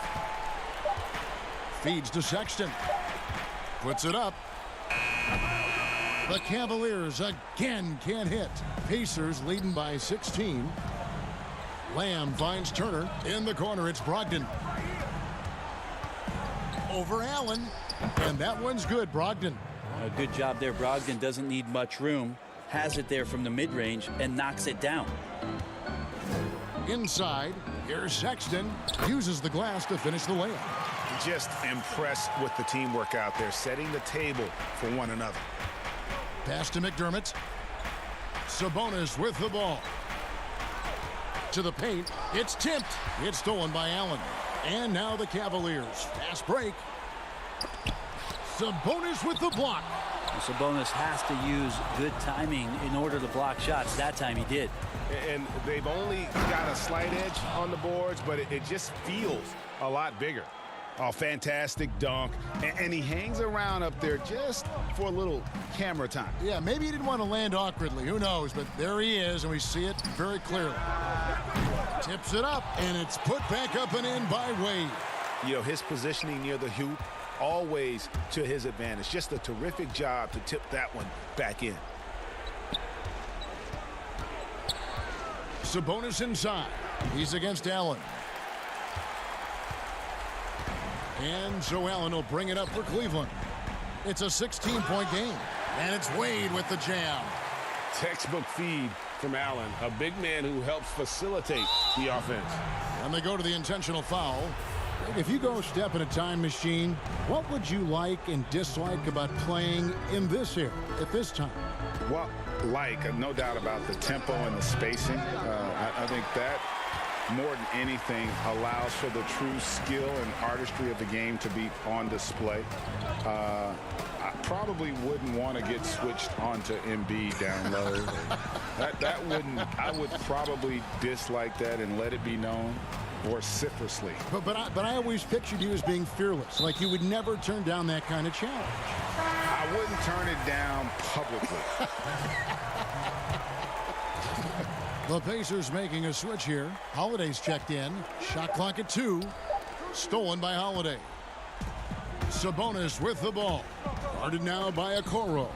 Feeds to Sexton. Puts it up. The Cavaliers again can't hit. Pacers leading by 16. Lamb finds Turner. In the corner, it's Brogdon. Over Allen. And that one's good, Brogdon. A good job there. Brogdon doesn't need much room. Has it there from the mid-range and knocks it down. Inside, here's Sexton. Uses the glass to finish the layup. Just impressed with the teamwork out there, setting the table for one another. Pass to McDermott. Sabonis with the ball. To the paint. It's tipped. It's stolen by Allen. And now the Cavaliers. Fast break. Sabonis with the block. Sabonis has to use good timing in order to block shots. That time he did. And they've only got a slight edge on the boards, but it just feels a lot bigger. Oh, fantastic dunk. And he hangs around up there just for a little camera time. Yeah, maybe he didn't want to land awkwardly. Who knows? But there he is, and we see it very clearly. Tips it up, and it's put back up and in by Wade. You know, his positioning near the hoop, always to his advantage. Just a terrific job to tip that one back in. Sabonis inside. He's against Allen. And so Allen will bring it up for Cleveland. It's a 16-point game. And it's Wade with the jam. Textbook feed from Allen, a big man who helps facilitate the offense. And they go to the intentional foul. If you go step in a time machine, what would you like and dislike about playing in this era at this time? Well, no doubt about the tempo and the spacing. I think that more than anything allows for the true skill and artistry of the game to be on display. I probably wouldn't want to get switched onto Embiid down low. I would probably dislike that and let it be known vociferously. But I always pictured you as being fearless, like you would never turn down that kind of challenge. I wouldn't turn it down publicly. The Pacers making a switch here. Holiday's checked in. Shot clock at 2. Stolen by Holiday. Sabonis with the ball. Guarded now by Okoro.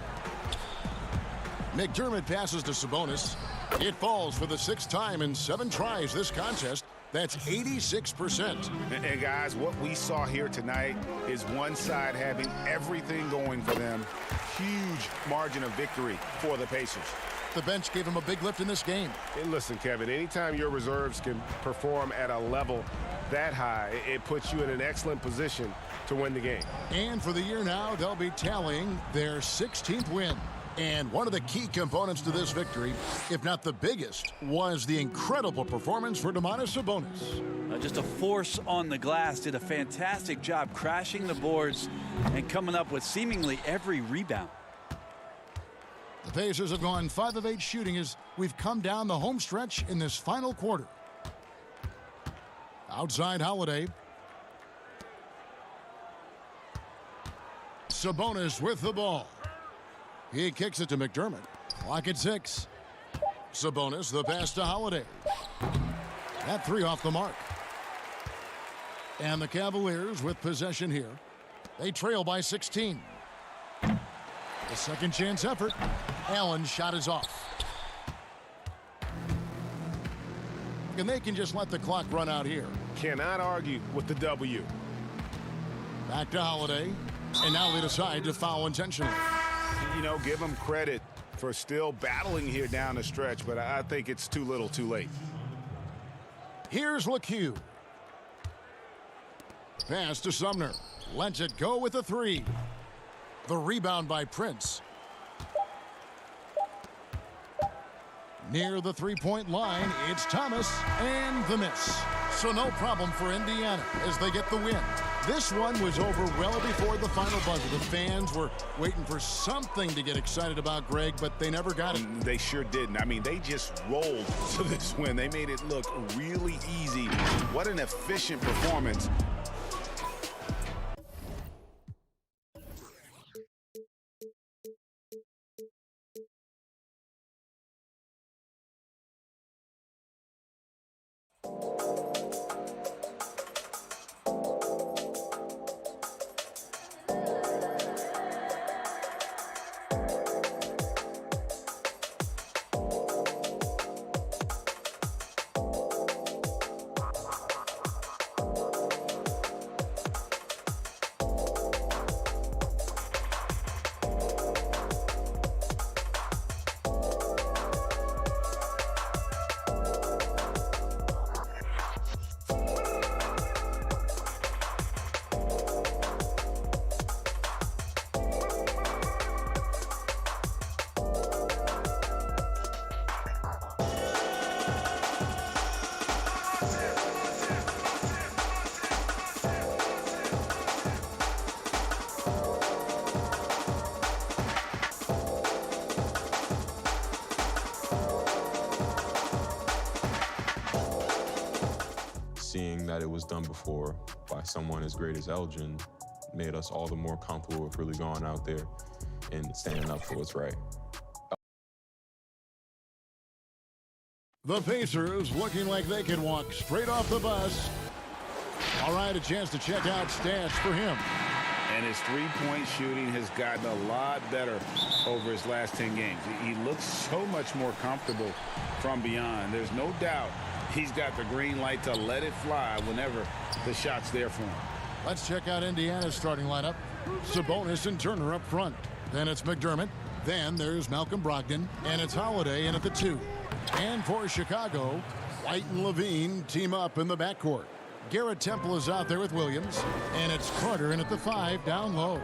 McDermott passes to Sabonis. It falls for the 6th time in 7 tries this contest. That's 86%. And guys, what we saw here tonight is one side having everything going for them. Huge margin of victory for the Pacers. The bench gave him a big lift in this game. And listen, Kevin, anytime your reserves can perform at a level that high, it puts you in an excellent position to win the game. And for the year now, they'll be tallying their 16th win. And one of the key components to this victory, if not the biggest, was the incredible performance for Domantas Sabonis. Just a force on the glass. Did a fantastic job crashing the boards and coming up with seemingly every rebound. The Pacers have gone 5 of 8 shooting as we've come down the home stretch in this final quarter. Outside Holiday. Sabonis with the ball. He kicks it to McDermott. Clock at 6. Sabonis, the pass to Holiday. That 3 off the mark. And the Cavaliers with possession here. They trail by 16. The second chance effort. Allen's shot is off. And they can just let the clock run out here. Cannot argue with the W. Back to Holiday. And now they decide to foul intentionally. You know, give them credit for still battling here down the stretch, but I think it's too little too late. Here's LeCue. Pass to Sumner. Lets it go with a 3. The rebound by Prince. Near the 3-point line, it's Thomas, and the miss. So no problem for Indiana as they get the win. This one was over well before the final buzzer. The fans were waiting for something to get excited about, Greg, but they never got it. They sure didn't. I mean, they just rolled to this win. They made it look really easy. What an efficient performance. Seeing that it was done before by someone as great as Elgin made us all the more comfortable with really going out there and standing up for what's right. The Pacers looking like they can walk straight off the bus. All right, a chance to check out stats for him. And his three-point shooting has gotten a lot better over his last 10 games. He looks so much more comfortable from beyond. There's no doubt He's got the green light to let it fly whenever the shot's there for him. Let's check out Indiana's starting lineup. Sabonis and Turner up front. Then it's McDermott. Then there's Malcolm Brogdon. And it's Holiday in at the 2. And for Chicago, White and Levine team up in the backcourt. Garrett Temple is out there with Williams. And it's Carter in at the 5 down low.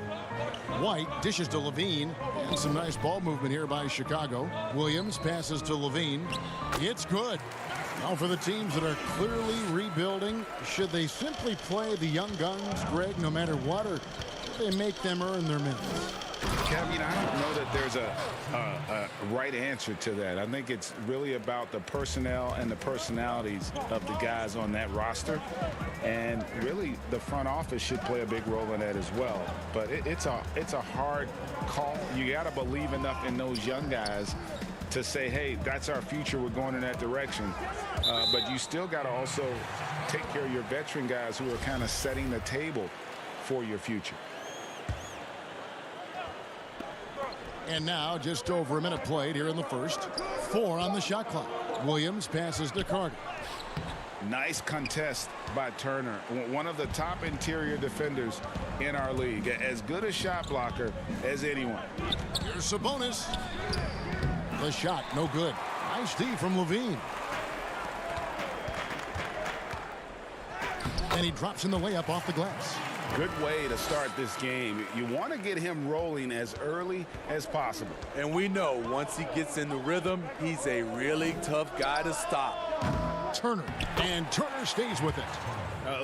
White dishes to Levine. And some nice ball movement here by Chicago. Williams passes to Levine. It's good. Now for the teams that are clearly rebuilding, should they simply play the young guns, Greg, no matter what, or should they make them earn their minutes? Kevin, I don't know that there's a right answer to that. I think it's really about the personnel and the personalities of the guys on that roster. And really, the front office should play a big role in that as well. But it's a hard call. You got to believe enough in those young guys to say, hey, that's our future. We're going in that direction. But you still got to also take care of your veteran guys who are kind of setting the table for your future. And now just over a minute played here in the first. 4 on the shot clock. Williams passes to Carter. Nice contest by Turner, one of the top interior defenders in our league. As good a shot blocker as anyone. Here's Sabonis. The shot, no good. Nice D from Levine. And he drops in the layup off the glass. Good way to start this game. You want to get him rolling as early as possible. And we know once he gets in the rhythm, he's a really tough guy to stop. Turner, and Turner stays with it.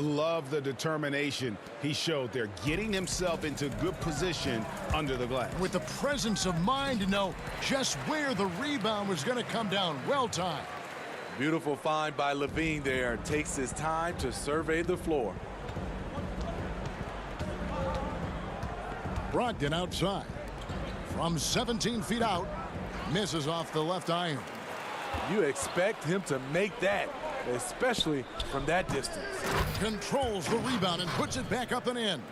Love the determination he showed there, getting himself into good position under the glass. With the presence of mind to know just where the rebound was going to come down. Well timed. Beautiful find by Levine there. Takes his time to survey the floor. Brogdon outside. From 17 feet out. Misses off the left iron. You expect him to make that, especially from that distance. Controls the rebound and puts it back up and in.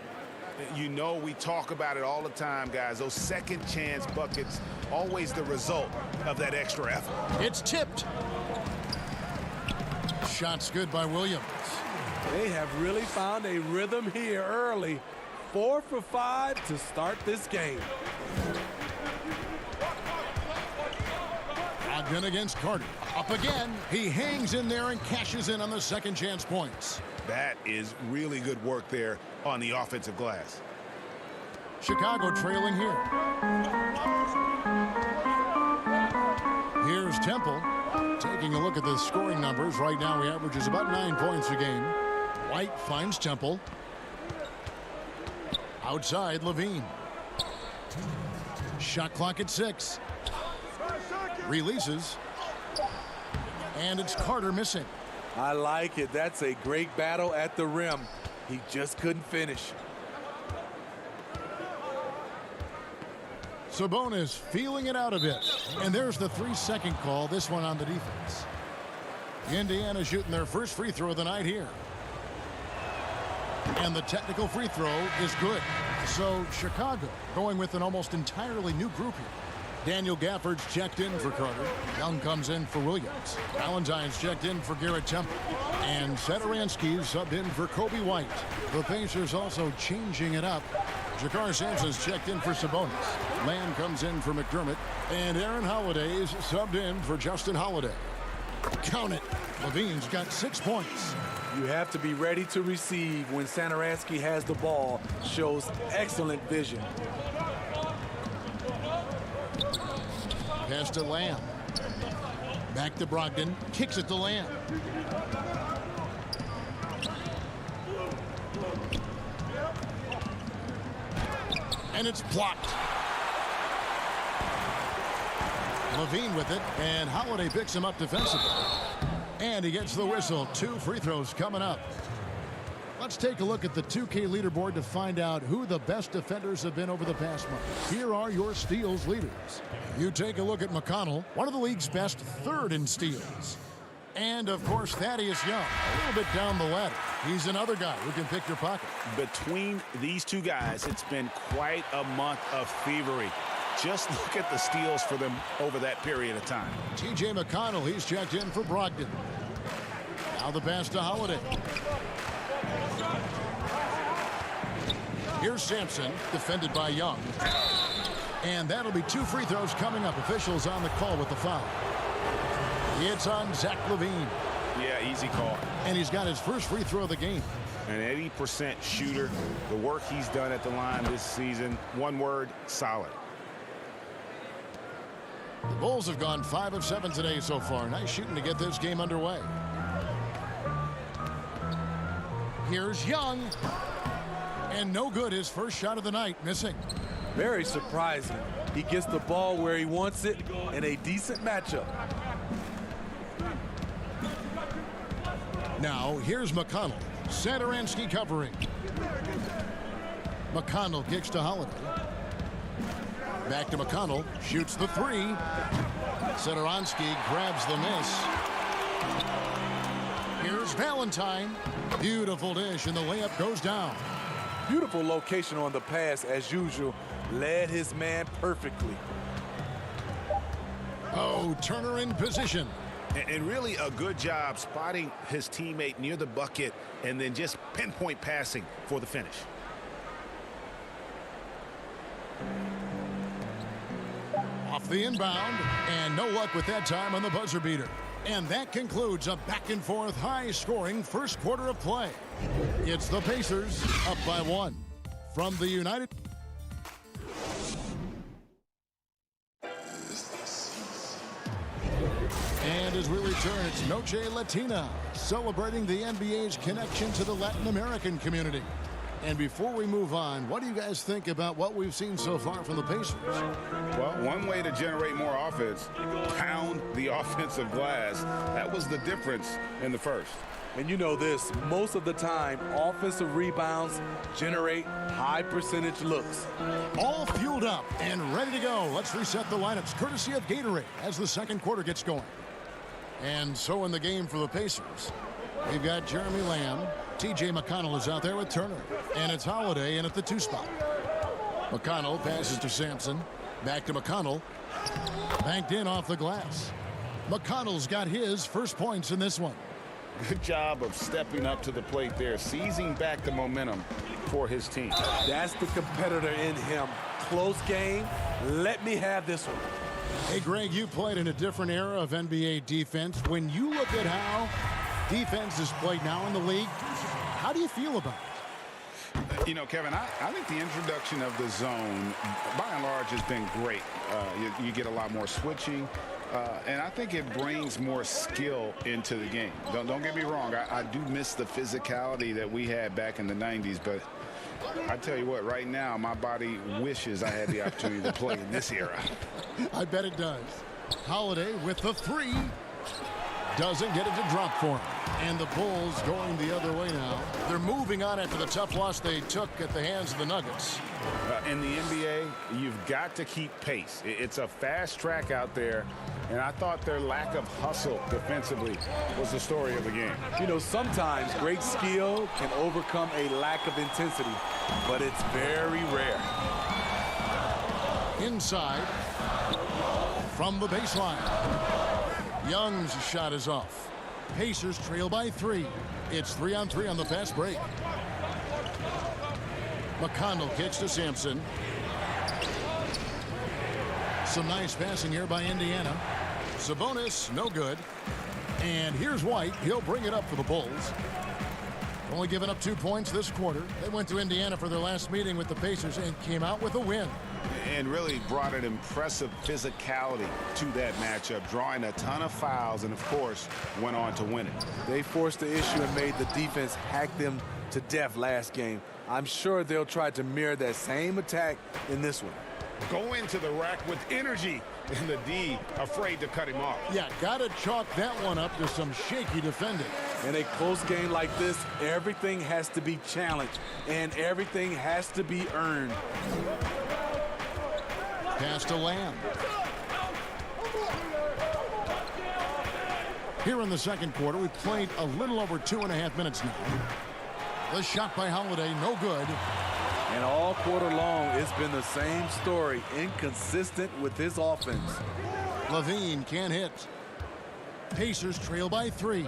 You know, we talk about it all the time, guys. Those second chance buckets, always the result of that extra effort. It's tipped. Shot's good by Williams. They have really found a rhythm here early. 4 for 5 to start this game. Brogdon against Carter. Up again. He hangs in there and cashes in on the second chance points. That is really good work there on the offensive glass. Chicago trailing here. Here's Temple. Taking a look at the scoring numbers. Right now he averages about 9 points a game. White finds Temple. Outside Levine. Shot clock at 6. Releases. And it's Carter missing. I like it. That's a great battle at the rim. He just couldn't finish. Sabonis feeling it out a bit. And there's the 3-second call, this one on the defense. Indiana shooting their first free throw of the night here. And the technical free throw is good. So Chicago going with an almost entirely new group here. Daniel Gafford's checked in for Carter. Young comes in for Williams. Valentine's checked in for Garrett Temple. And Satoransky's subbed in for Kobe White. The Pacers also changing it up. Jakar Sampson's checked in for Sabonis. Lamb comes in for McDermott. And Aaron Holiday's subbed in for Justin Holiday. Count it. Levine's got 6 points. You have to be ready to receive when Satoransky has the ball. Shows excellent vision. Pass to Lamb. Back to Brogdon. Kicks it to Lamb. And it's blocked. Levine with it, and Holiday picks him up defensively. And he gets the whistle. 2 free throws coming up. Let's take a look at the 2K leaderboard to find out who the best defenders have been over the past month. Here are your steals leaders. You take a look at McConnell, one of the league's best, 3rd in steals. And, of course, Thaddeus Young, a little bit down the ladder. He's another guy who can pick your pocket. Between these two guys, it's been quite a month of thievery. Just look at the steals for them over that period of time. T.J. McConnell, he's checked in for Brogdon. Now the pass to Holiday. Here's Sampson, defended by Young. And that'll be 2 free throws coming up. Officials on the call with the foul. It's on Zach LaVine. Yeah, easy call. And he's got his first free throw of the game. An 80% shooter. The work he's done at the line this season, one word, solid. The Bulls have gone 5 of 7 today so far. Nice shooting to get this game underway. Here's Young. And no good, his first shot of the night, missing. Very surprising. He gets the ball where he wants it in a decent matchup. Now, here's McConnell. Satoransky covering. McConnell kicks to Holiday. Back to McConnell. Shoots the 3. Satoransky grabs the miss. Here's Valentine. Beautiful dish, and the layup goes down. Beautiful location on the pass, as usual. Led his man perfectly. Oh, Turner in position. And really a good job spotting his teammate near the bucket and then just pinpoint passing for the finish. Off the inbound, and no luck with that time on the buzzer beater. And that concludes a back-and-forth, high-scoring first quarter of play. It's the Pacers up by 1. From the United... And as we return, it's Noche Latina, celebrating the NBA's connection to the Latin American community. And before we move on, what do you guys think about what we've seen so far from the Pacers? Well, one way to generate more offense, pound the offensive glass. That was the difference in the first. And you know this, most of the time, offensive rebounds generate high percentage looks. All fueled up and ready to go. Let's reset the lineups, courtesy of Gatorade, as the second quarter gets going. And so in the game for the Pacers, we've got Jeremy Lamb. T.J. McConnell is out there with Turner. And it's Holiday in at the 2 spot. McConnell passes to Sampson. Back to McConnell. Banked in off the glass. McConnell's got his first points in this one. Good job of stepping up to the plate there, seizing back the momentum for his team. That's the competitor in him. Close game. Let me have this one. Hey, Greg, you played in a different era of NBA defense. When you look at how defense is played now in the league, how do you feel about it? You know, Kevin, I think the introduction of the zone, by and large, has been great. You get a lot more switching, and I think it brings more skill into the game. Don't get me wrong. I do miss the physicality that we had back in the 90s, but I tell you what, right now, my body wishes I had the opportunity to play in this era. I bet it does. Holiday with the 3. Doesn't get it to drop for him. And the Bulls going the other way now. They're moving on after the tough loss they took at the hands of the Nuggets. In the NBA, you've got to keep pace. It's a fast track out there, and I thought their lack of hustle defensively was the story of the game. You know, sometimes great skill can overcome a lack of intensity, but it's very rare. Inside from the baseline. Young's shot is off. Pacers trail by 3. It's 3-on-3 on the fast break. McConnell kicks to Sampson. Some nice passing here by Indiana. Sabonis, no good. And here's White. He'll bring it up for the Bulls. Only giving up 2 points this quarter. They went to Indiana for their last meeting with the Pacers and came out with a win. And really brought an impressive physicality to that matchup, drawing a ton of fouls, and of course went on to win it. They forced the issue and made the defense hack them to death last game. I'm sure they'll try to mirror that same attack in this one. Go into the rack with energy, and the D afraid to cut him off. Yeah, gotta chalk that one up to some shaky defending. In a close game like this, everything has to be challenged and everything has to be earned. Pass to Lamb. Here in the second quarter, we've played a little over 2.5 minutes now. The shot by Holiday, no good. And all quarter long, it's been the same story, inconsistent with his offense. LaVine can't hit. Pacers trail by 3.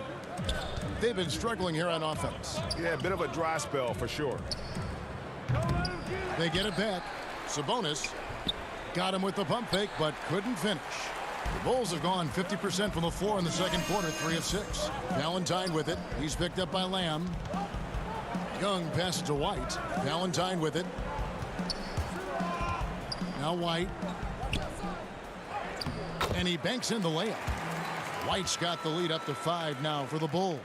They've been struggling here on offense. Yeah, a bit of a dry spell for sure. They get it back. Sabonis got him with the pump fake, but couldn't finish. The Bulls have gone 50% from the floor in the second quarter, 3 of 6. Valentine with it. He's picked up by Lamb. Young passes to White. Valentine with it. Now White. And he banks in the layup. White's got the lead up to 5 now for the Bulls.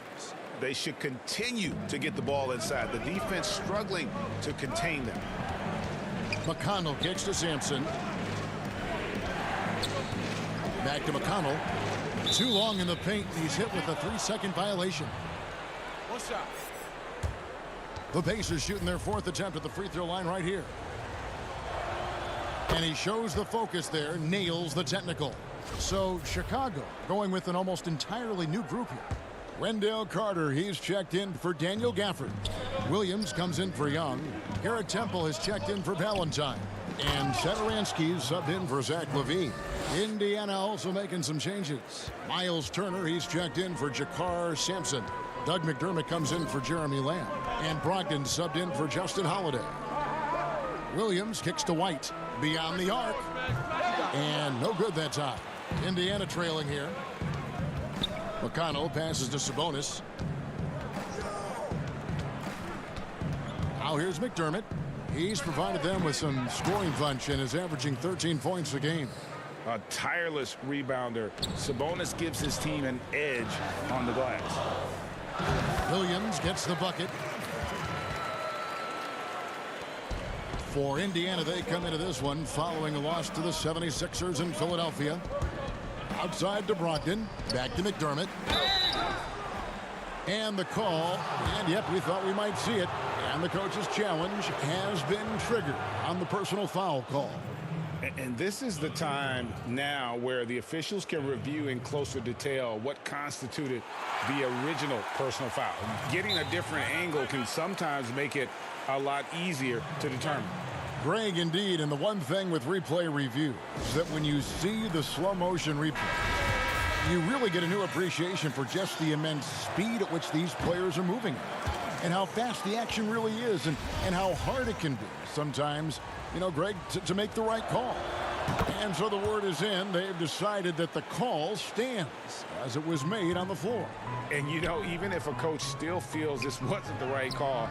They should continue to get the ball inside. The defense struggling to contain them. McConnell kicks to Sampson. Back to McConnell. Too long in the paint. He's hit with a 3-second violation. One shot. The Pacers shooting their 4th attempt at the free throw line right here. And he shows the focus there, nails the technical. So Chicago going with an almost entirely new group here. Wendell Carter, he's checked in for Daniel Gafford. Williams comes in for Young. Garrett Temple has checked in for Valentine. And Satoransky's subbed in for Zach LaVine. Indiana also making some changes. Miles Turner, he's checked in for Jakar Sampson. Doug McDermott comes in for Jeremy Lamb. And Brogdon subbed in for Justin Holiday. Williams kicks to White. Beyond the arc. And no good that time. Indiana trailing here. McConnell passes to Sabonis. Now here's McDermott. He's provided them with some scoring punch and is averaging 13 points a game. A tireless rebounder. Sabonis gives his team an edge on the glass. Williams gets the bucket. For Indiana, they come into this one following a loss to the 76ers in Philadelphia. Outside to Brogdon. Back to McDermott. And the call. And yep, we thought we might see it. And the coach's challenge has been triggered on the personal foul call. And this is the time now where the officials can review in closer detail what constituted the original personal foul. Getting a different angle can sometimes make it a lot easier to determine. Greg, indeed, and the one thing with replay review is that when you see the slow motion replay, you really get a new appreciation for just the immense speed at which these players are moving and how fast the action really is and how hard it can be sometimes, you know, Greg, to make the right call. And so the word is in. They've decided that the call stands as it was made on the floor. And, you know, even if a coach still feels this wasn't the right call,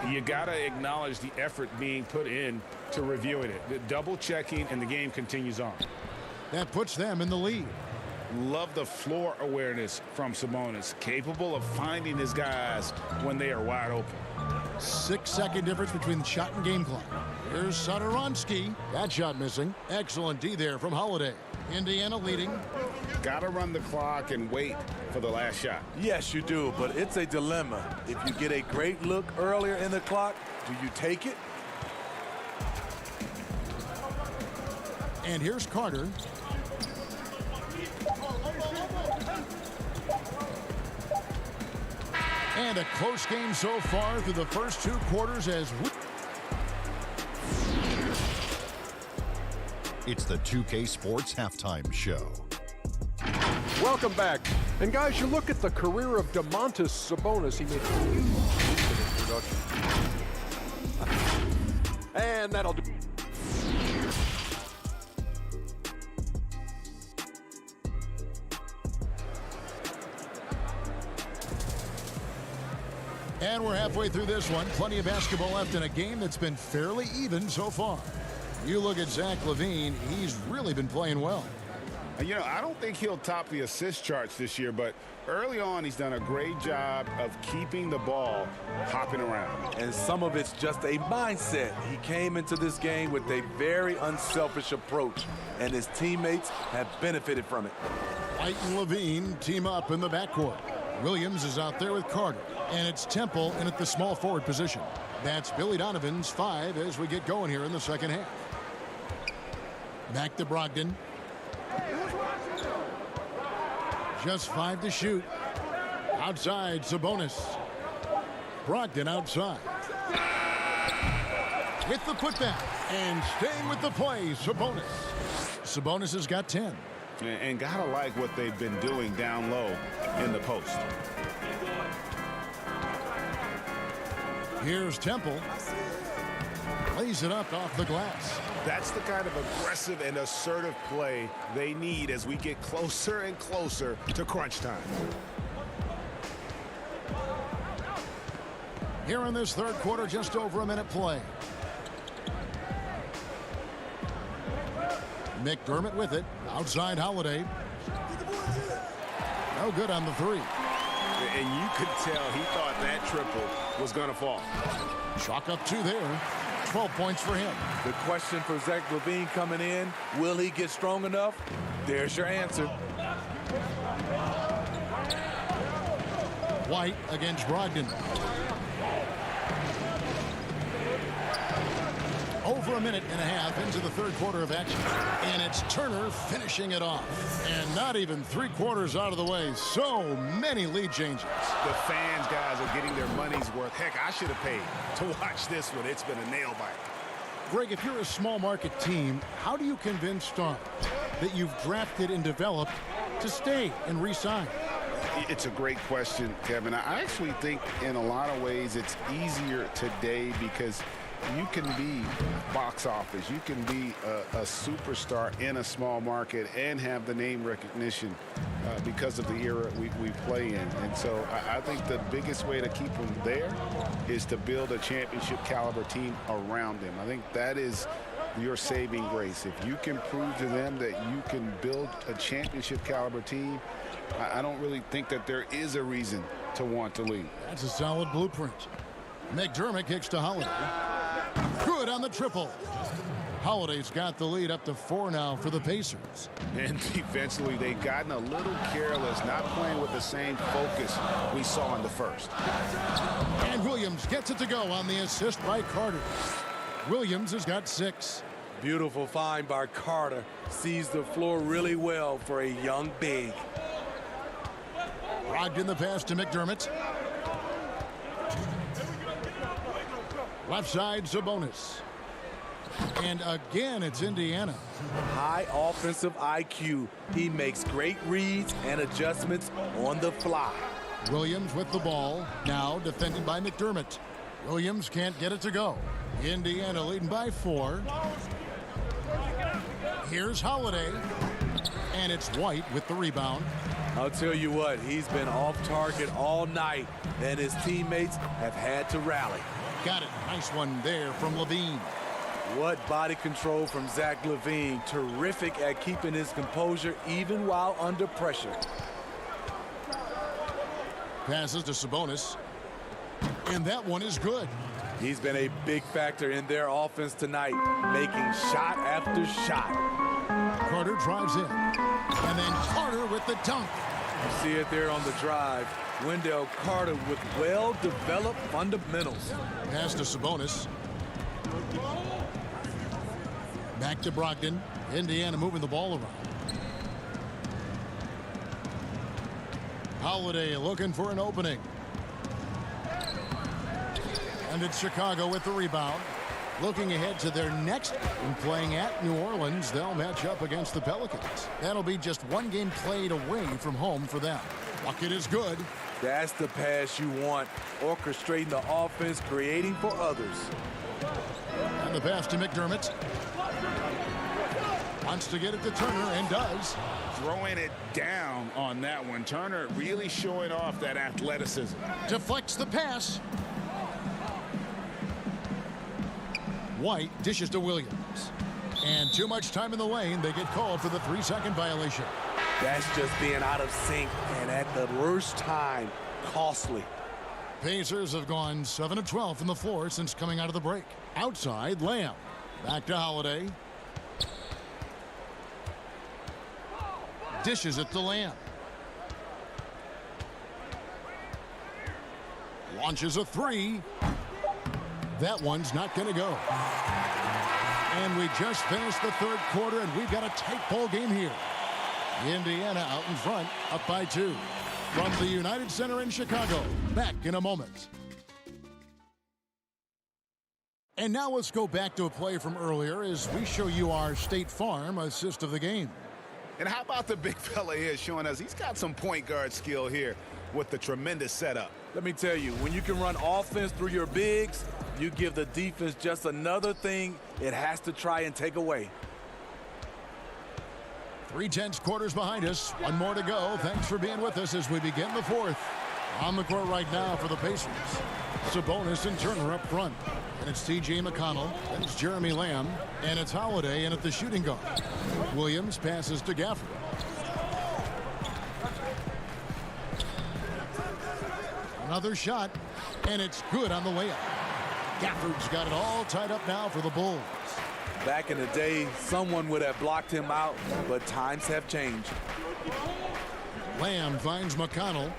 you got to acknowledge the effort being put in to reviewing it. The double checking, and the game continues on. That puts them in the lead. Love the floor awareness from Sabonis, capable of finding his guys when they are wide open. 6-second difference between the shot and game clock. Here's Satoransky. That shot missing. Excellent D there from Holiday. Indiana leading. Got to run the clock and wait for the last shot. Yes, you do, but it's a dilemma. If you get a great look earlier in the clock, do you take it? And here's Carter. And a close game so far through the first 2 quarters as we... It's the 2K Sports Halftime Show. Welcome back. And guys, you look at the career of Domantas Sabonis. He made a huge introduction. And that'll do. And we're halfway through this one. Plenty of basketball left in a game that's been fairly even so far. You look at Zach LaVine, he's really been playing well. You know, I don't think he'll top the assist charts this year, but early on he's done a great job of keeping the ball hopping around. And some of it's just a mindset. He came into this game with a very unselfish approach, and his teammates have benefited from it. White and LaVine team up in the backcourt. Williams is out there with Carter, and it's Temple in at the small forward position. That's Billy Donovan's 5 as we get going here in the second half. Back to Brogdon. Just 5 to shoot. Outside, Sabonis. Brogdon outside. With the putback. And staying with the play, Sabonis. Sabonis has got 10. And gotta like what they've been doing down low in the post. Here's Temple. Lays it up off the glass. That's the kind of aggressive and assertive play they need as we get closer and closer to crunch time. Here in this third quarter, just over a minute play. McDermott with it. Outside Holiday. No good on the three. And you could tell he thought that triple was going to fall. Chalk up two there. 12 points for him. The question for Zach LaVine coming in, will he get strong enough? There's your answer. White against Brogdon. Over a minute and a half into the third quarter of action. And it's Turner finishing it off. And not even 3/4 out of the way. So many lead changes. The fans, guys, are getting their money's worth. Heck, I should have paid to watch this one. It's been a nail biter. Greg, if you're a small market team, how do you convince stars that you've drafted and developed to stay and re-sign? It's a great question, Kevin. I actually think in a lot of ways it's easier today because you can be box office. You can be a superstar in a small market and have the name recognition because of the era we play in. And so I think the biggest way to keep them there is to build a championship caliber team around them. I think that is your saving grace. If you can prove to them that you can build a championship caliber team, I don't really think that there is a reason to want to leave. That's a solid blueprint. McDermott kicks to Holiday. Good on the triple. Holiday's got the lead up to 4 now for the Pacers. And defensively, they've gotten a little careless, not playing with the same focus we saw in the first. And Williams gets it to go on the assist by Carter. Williams has got 6. Beautiful find by Carter. Sees the floor really well for a young big. Brogdon the pass to McDermott. Left side, Sabonis. And again, it's Indiana. High offensive IQ. He makes great reads and adjustments on the fly. Williams with the ball. Now defended by McDermott. Williams can't get it to go. Indiana leading by 4. Here's Holiday. And it's White with the rebound. I'll tell you what, he's been off target all night, and his teammates have had to rally. Got it. Nice one there from LaVine. What body control from Zach LaVine. Terrific at keeping his composure even while under pressure. Passes to Sabonis. And that one is good. He's been a big factor in their offense tonight, making shot after shot. Carter drives in. And then Carter with the dunk. You see it there on the drive. Wendell Carter with well-developed fundamentals. Pass to Sabonis. Back to Brogdon. Indiana moving the ball around. Holiday looking for an opening. And it's Chicago with the rebound. Looking ahead to their next and playing at New Orleans, they'll match up against the Pelicans. That'll be just one game played away from home for them. Bucket is good. That's the pass you want. Orchestrating the offense, creating for others. And the pass to McDermott. Wants to get it to Turner and does. Throwing it down on that one. Turner really showing off that athleticism. Deflects the pass. White dishes to Williams. And too much time in the lane. They get called for the 3-second violation. That's just being out of sync and at the worst time. Costly. Pacers have gone 7 of 12 from the floor since coming out of the break. Outside, Lamb. Back to Holiday. Dishes it to Lamb. Launches a 3. That one's not going to go. And we just finished the third quarter, and we've got a tight ball game here. Indiana out in front, up by 2. From the United Center in Chicago. Back in a moment. And now let's go back to a play from earlier as we show you our State Farm assist of the game. And how about the big fella here showing us he's got some point guard skill here with the tremendous setup. Let me tell you, when you can run offense through your bigs, you give the defense just another thing it has to try and take away. 3/10 quarters behind us. One more to go. Thanks for being with us as we begin the fourth. On the court right now for the Pacers. Sabonis and Turner up front. And it's T.J. McConnell. And it's Jeremy Lamb. And it's Holiday in at the shooting guard. Williams passes to Gafford. Another shot. And it's good on the layup. Gafford's got it all tied up now for the Bulls. Back in the day, someone would have blocked him out, but times have changed. Lamb finds McConnell.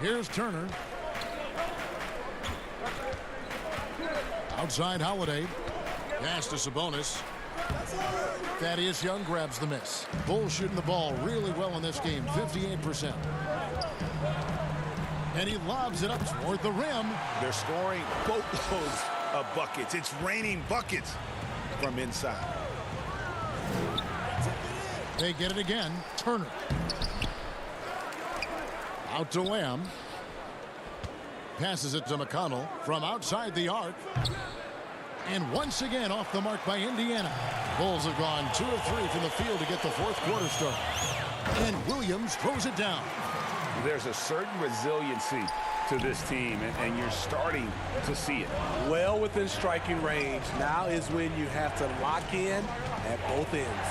Here's Turner. Outside Holiday. Pass to Sabonis. Thaddeus Young grabs the miss. Bulls shooting the ball really well in this game, 58%. And he lobs it up toward the rim. They're scoring boatloads of buckets. It's raining buckets from inside. They get it again. Turner. Out to Lamb. Passes it to McConnell from outside the arc. And once again off the mark by Indiana. Bulls have gone 2 of 3 from the field to get the fourth quarter started. And Williams throws it down. There's a certain resiliency to this team, and you're starting to see it. Well within striking range. Now is when you have to lock in at both ends.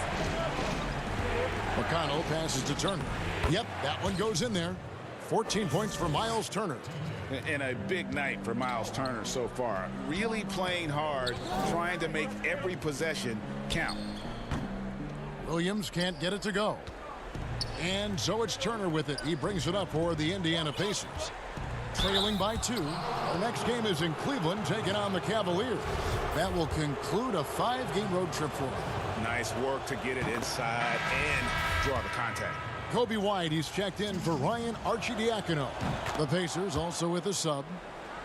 McConnell passes to Turner. Yep, that one goes in there. 14 points for Miles Turner. And a big night for Miles Turner so far. Really playing hard, trying to make every possession count. Williams can't get it to go. And so it's Turner with it. He brings it up for the Indiana Pacers. Trailing by 2. The next game is in Cleveland, taking on the Cavaliers. That will conclude a 5-game road trip for them. Nice work to get it inside and draw the contact. Kobe White, he's checked in for Ryan Arcidiacono. The Pacers also with a sub.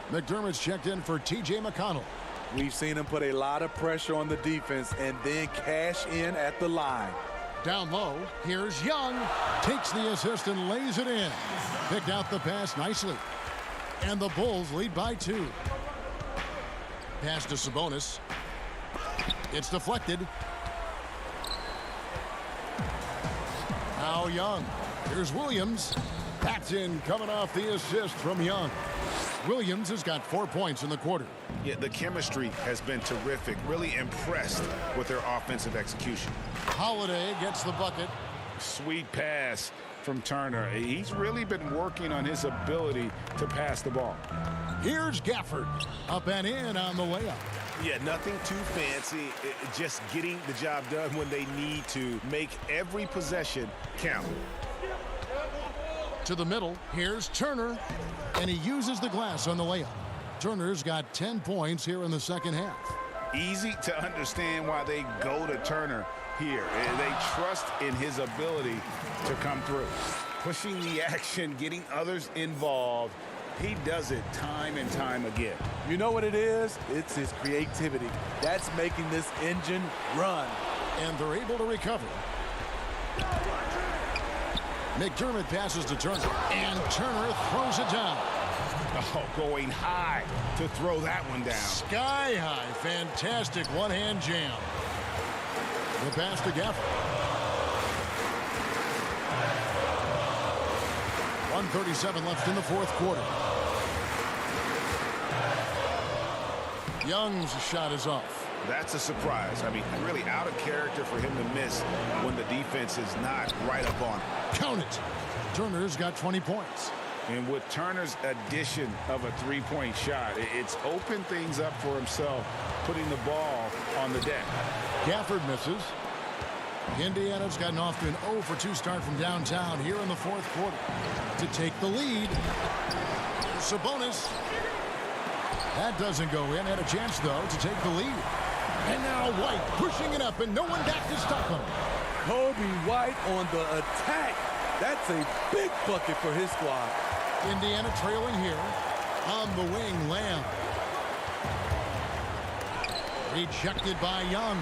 McDermott's checked in for T.J. McConnell. We've seen him put a lot of pressure on the defense and then cash in at the line. Down low, here's Young. Takes the assist and lays it in. Picked out the pass nicely. And the Bulls lead by 2. Pass to Sabonis. It's deflected. Now Young. Here's Williams. That's in, coming off the assist from Young. Williams has got 4 points in the quarter. Yeah, the chemistry has been terrific. Really impressed with their offensive execution. Holiday gets the bucket. Sweet pass from Turner. He's really been working on his ability to pass the ball. Here's Gafford. Up and in on the layup. Yeah, nothing too fancy. Just getting the job done when they need to. Make every possession count. To the middle, here's Turner. And he uses the glass on the layup. Turner's got 10 points here in the second half. Easy to understand why they go to Turner here. They trust in his ability to come through. Pushing the action, getting others involved. He does it time and time again. You know what it is? It's his creativity. That's making this engine run. And they're able to recover. McDermott passes to Turner. And Turner throws it down. Oh, going high to throw that one down. Sky high. Fantastic one-hand jam. The pass to Gafford. 1:37 left in the fourth quarter. Young's shot is off. That's a surprise. I mean, really out of character for him to miss when the defense is not right up on him. Count it. Turner's got 20 points. And with Turner's addition of a three-point shot, it's opened things up for himself, putting the ball on the deck. Gafford misses. Indiana's gotten off to an 0-for-2 start from downtown here in the fourth quarter to take the lead. Sabonis. That doesn't go in. Had a chance, though, to take the lead. And now White pushing it up, and no one back to stop him. Kobe White on the attack. That's a big bucket for his squad. Indiana trailing here. On the wing, Lamb. Rejected by Young.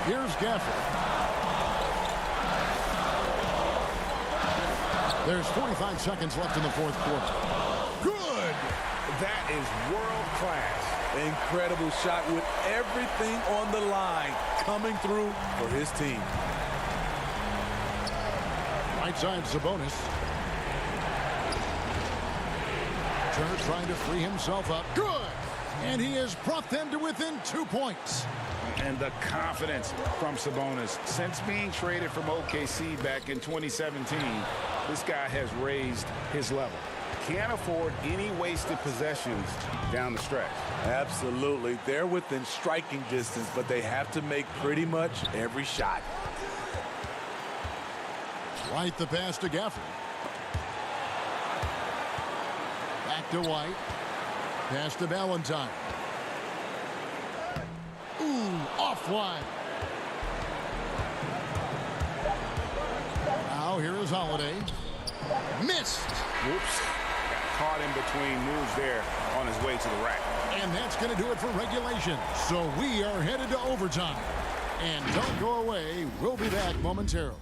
Here's Gafford. There's 45 seconds left in the fourth quarter. Good. That is world class. Incredible shot with everything on the line coming through for his team. Right side, Sabonis. Turner trying to free himself up. Good. And he has brought them to within 2 points. And the confidence from Sabonis. Since being traded from OKC back in 2017, this guy has raised his level. Can't afford any wasted possessions down the stretch. Absolutely. They're within striking distance, but they have to make pretty much every shot. White the pass to Gafford. Back to White. Pass to Valentine. Ooh, offline. Now here is Holiday. Missed. Whoops. Got caught in between moves there on his way to the rack. And that's going to do it for regulation. So we are headed to overtime. And don't go away. We'll be back momentarily.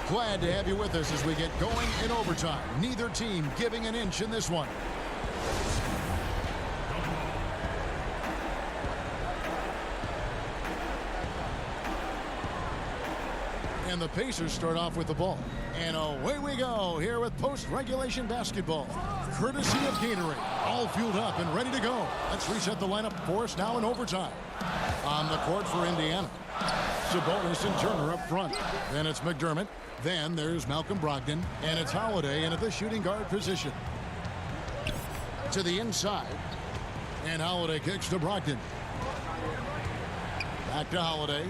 Glad to have you with us as we get going in overtime. Neither team giving an inch in this one. And the Pacers start off with the ball. And away we go here with post-regulation basketball. Courtesy of Gatorade. All fueled up and ready to go. Let's reset the lineup for us now in overtime. On the court for Indiana. Sabonis and Turner up front. Then it's McDermott. Then there's Malcolm Brogdon. And it's Holiday in at the shooting guard position. To the inside. And Holiday kicks to Brogdon. Back to Holiday.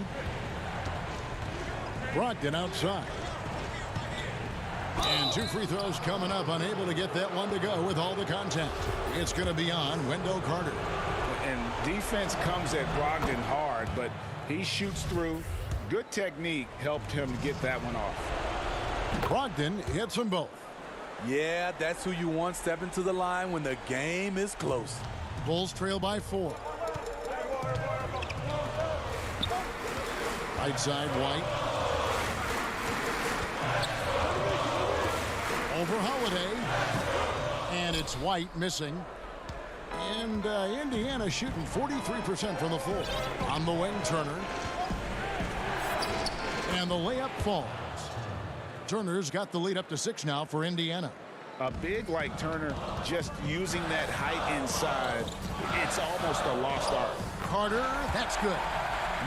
Brogdon outside. And 2 free throws coming up. Unable to get that one to go with all the contact. It's going to be on Wendell Carter. And defense comes at Brogdon hard, but he shoots through. Good technique helped him get that one off. Brogdon hits them both. Yeah, that's who you want stepping to the line when the game is close. Bulls trail by 4. Right side, White. Over Holiday. And it's White missing. And Indiana shooting 43% from the floor. On the wing, Turner. And the layup falls. Turner's got the lead up to 6 now for Indiana. A big like Turner just using that height inside. It's almost a lost art. Carter, that's good.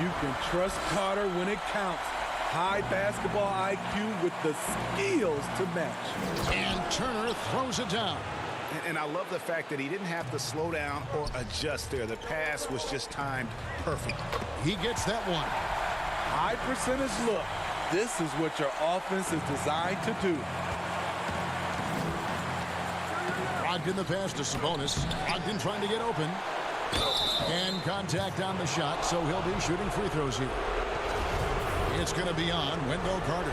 You can trust Carter when it counts. High basketball IQ with the skills to match. And Turner throws it down. And I love the fact that he didn't have to slow down or adjust there. The pass was just timed perfect. He gets that one. High percentage look. This is what your offense is designed to do. Brogdon the pass to Sabonis. Brogdon trying to get open. And contact on the shot, so he'll be shooting free throws here. It's going to be on Wendell Carter.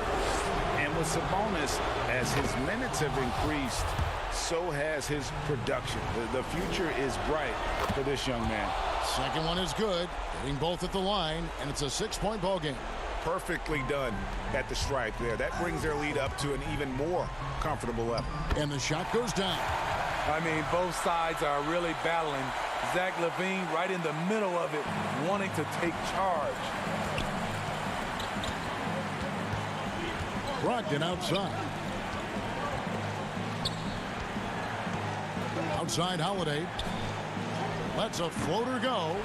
And with Sabonis, as his minutes have increased, so has his production. The future is bright for this young man. Second one is good. Hitting both at the line, and it's a 6-point ball game. Perfectly done at the stripe there. That brings their lead up to an even more comfortable level. And the shot goes down. I mean, both sides are really battling. Zach LaVine right in the middle of it, wanting to take charge. Brogdon outside. Outside Holiday. Lets a floater go.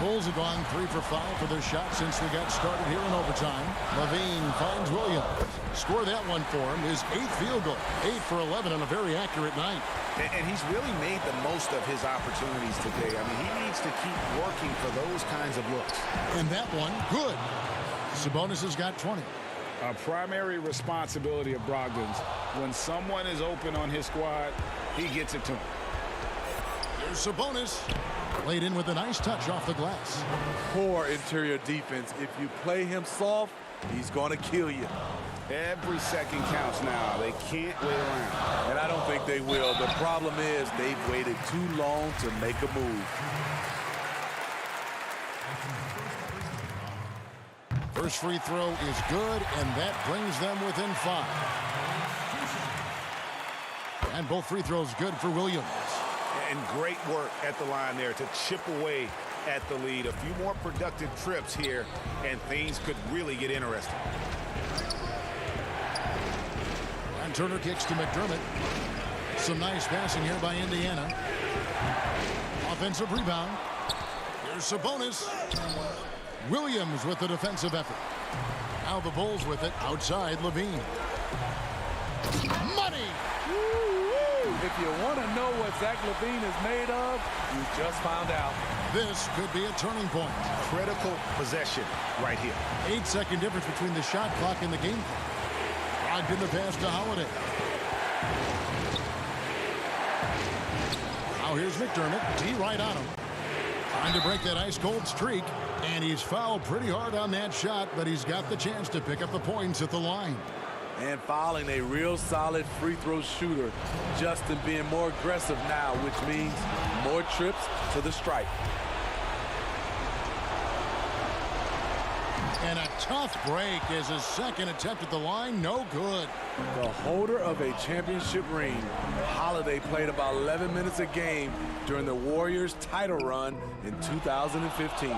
Bulls have gone 3 for 5 for their shot since they got started here in overtime. LaVine finds Williams. Score that one for him. His 8th field goal. 8 for 11 on a very accurate night. And he's really made the most of his opportunities today. I mean, he needs to keep working for those kinds of looks. And that one, good. Sabonis has got 20. A primary responsibility of Brogdon's. When someone is open on his squad, he gets it to him. Here's Sabonis. Laid in with a nice touch off the glass. Poor interior defense. If you play him soft, he's going to kill you. Every second counts now. They can't wait around. And I don't think they will. The problem is they've waited too long to make a move. First free throw is good, and that brings them within 5. And both free throws good for Williams. And great work at the line there to chip away at the lead. A few more productive trips here, and things could really get interesting. And Turner kicks to McDermott. Some nice passing here by Indiana. Offensive rebound. Here's Sabonis. Williams with the defensive effort. Now the Bulls with it outside Levine. Money! If you want to know what Zach LaVine is made of, you just found out. This could be a turning point. Critical possession right here. 8-second difference between the shot clock and the game clock. Logged in the pass to Holiday. Now here's McDermott. D right on him. Trying to break that ice-cold streak. And he's fouled pretty hard on that shot, but he's got the chance to pick up the points at the line. And fouling a real solid free throw shooter. Justin being more aggressive now, which means more trips to the stripe. And a tough break is his second attempt at the line. No good. The holder of a championship ring, Holiday played about 11 minutes a game during the Warriors' title run in 2015.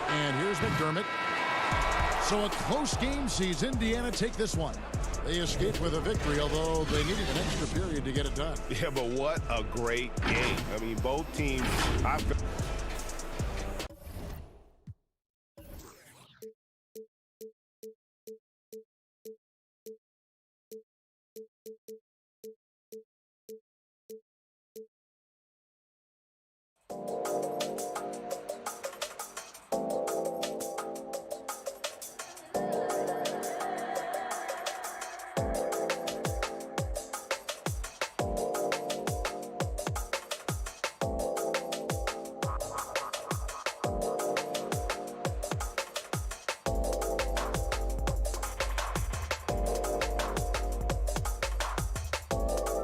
And here's McDermott. So a close game sees Indiana take this one. They escaped with a victory, although they needed an extra period to get it done. Yeah, but what a great game. I mean, both teams,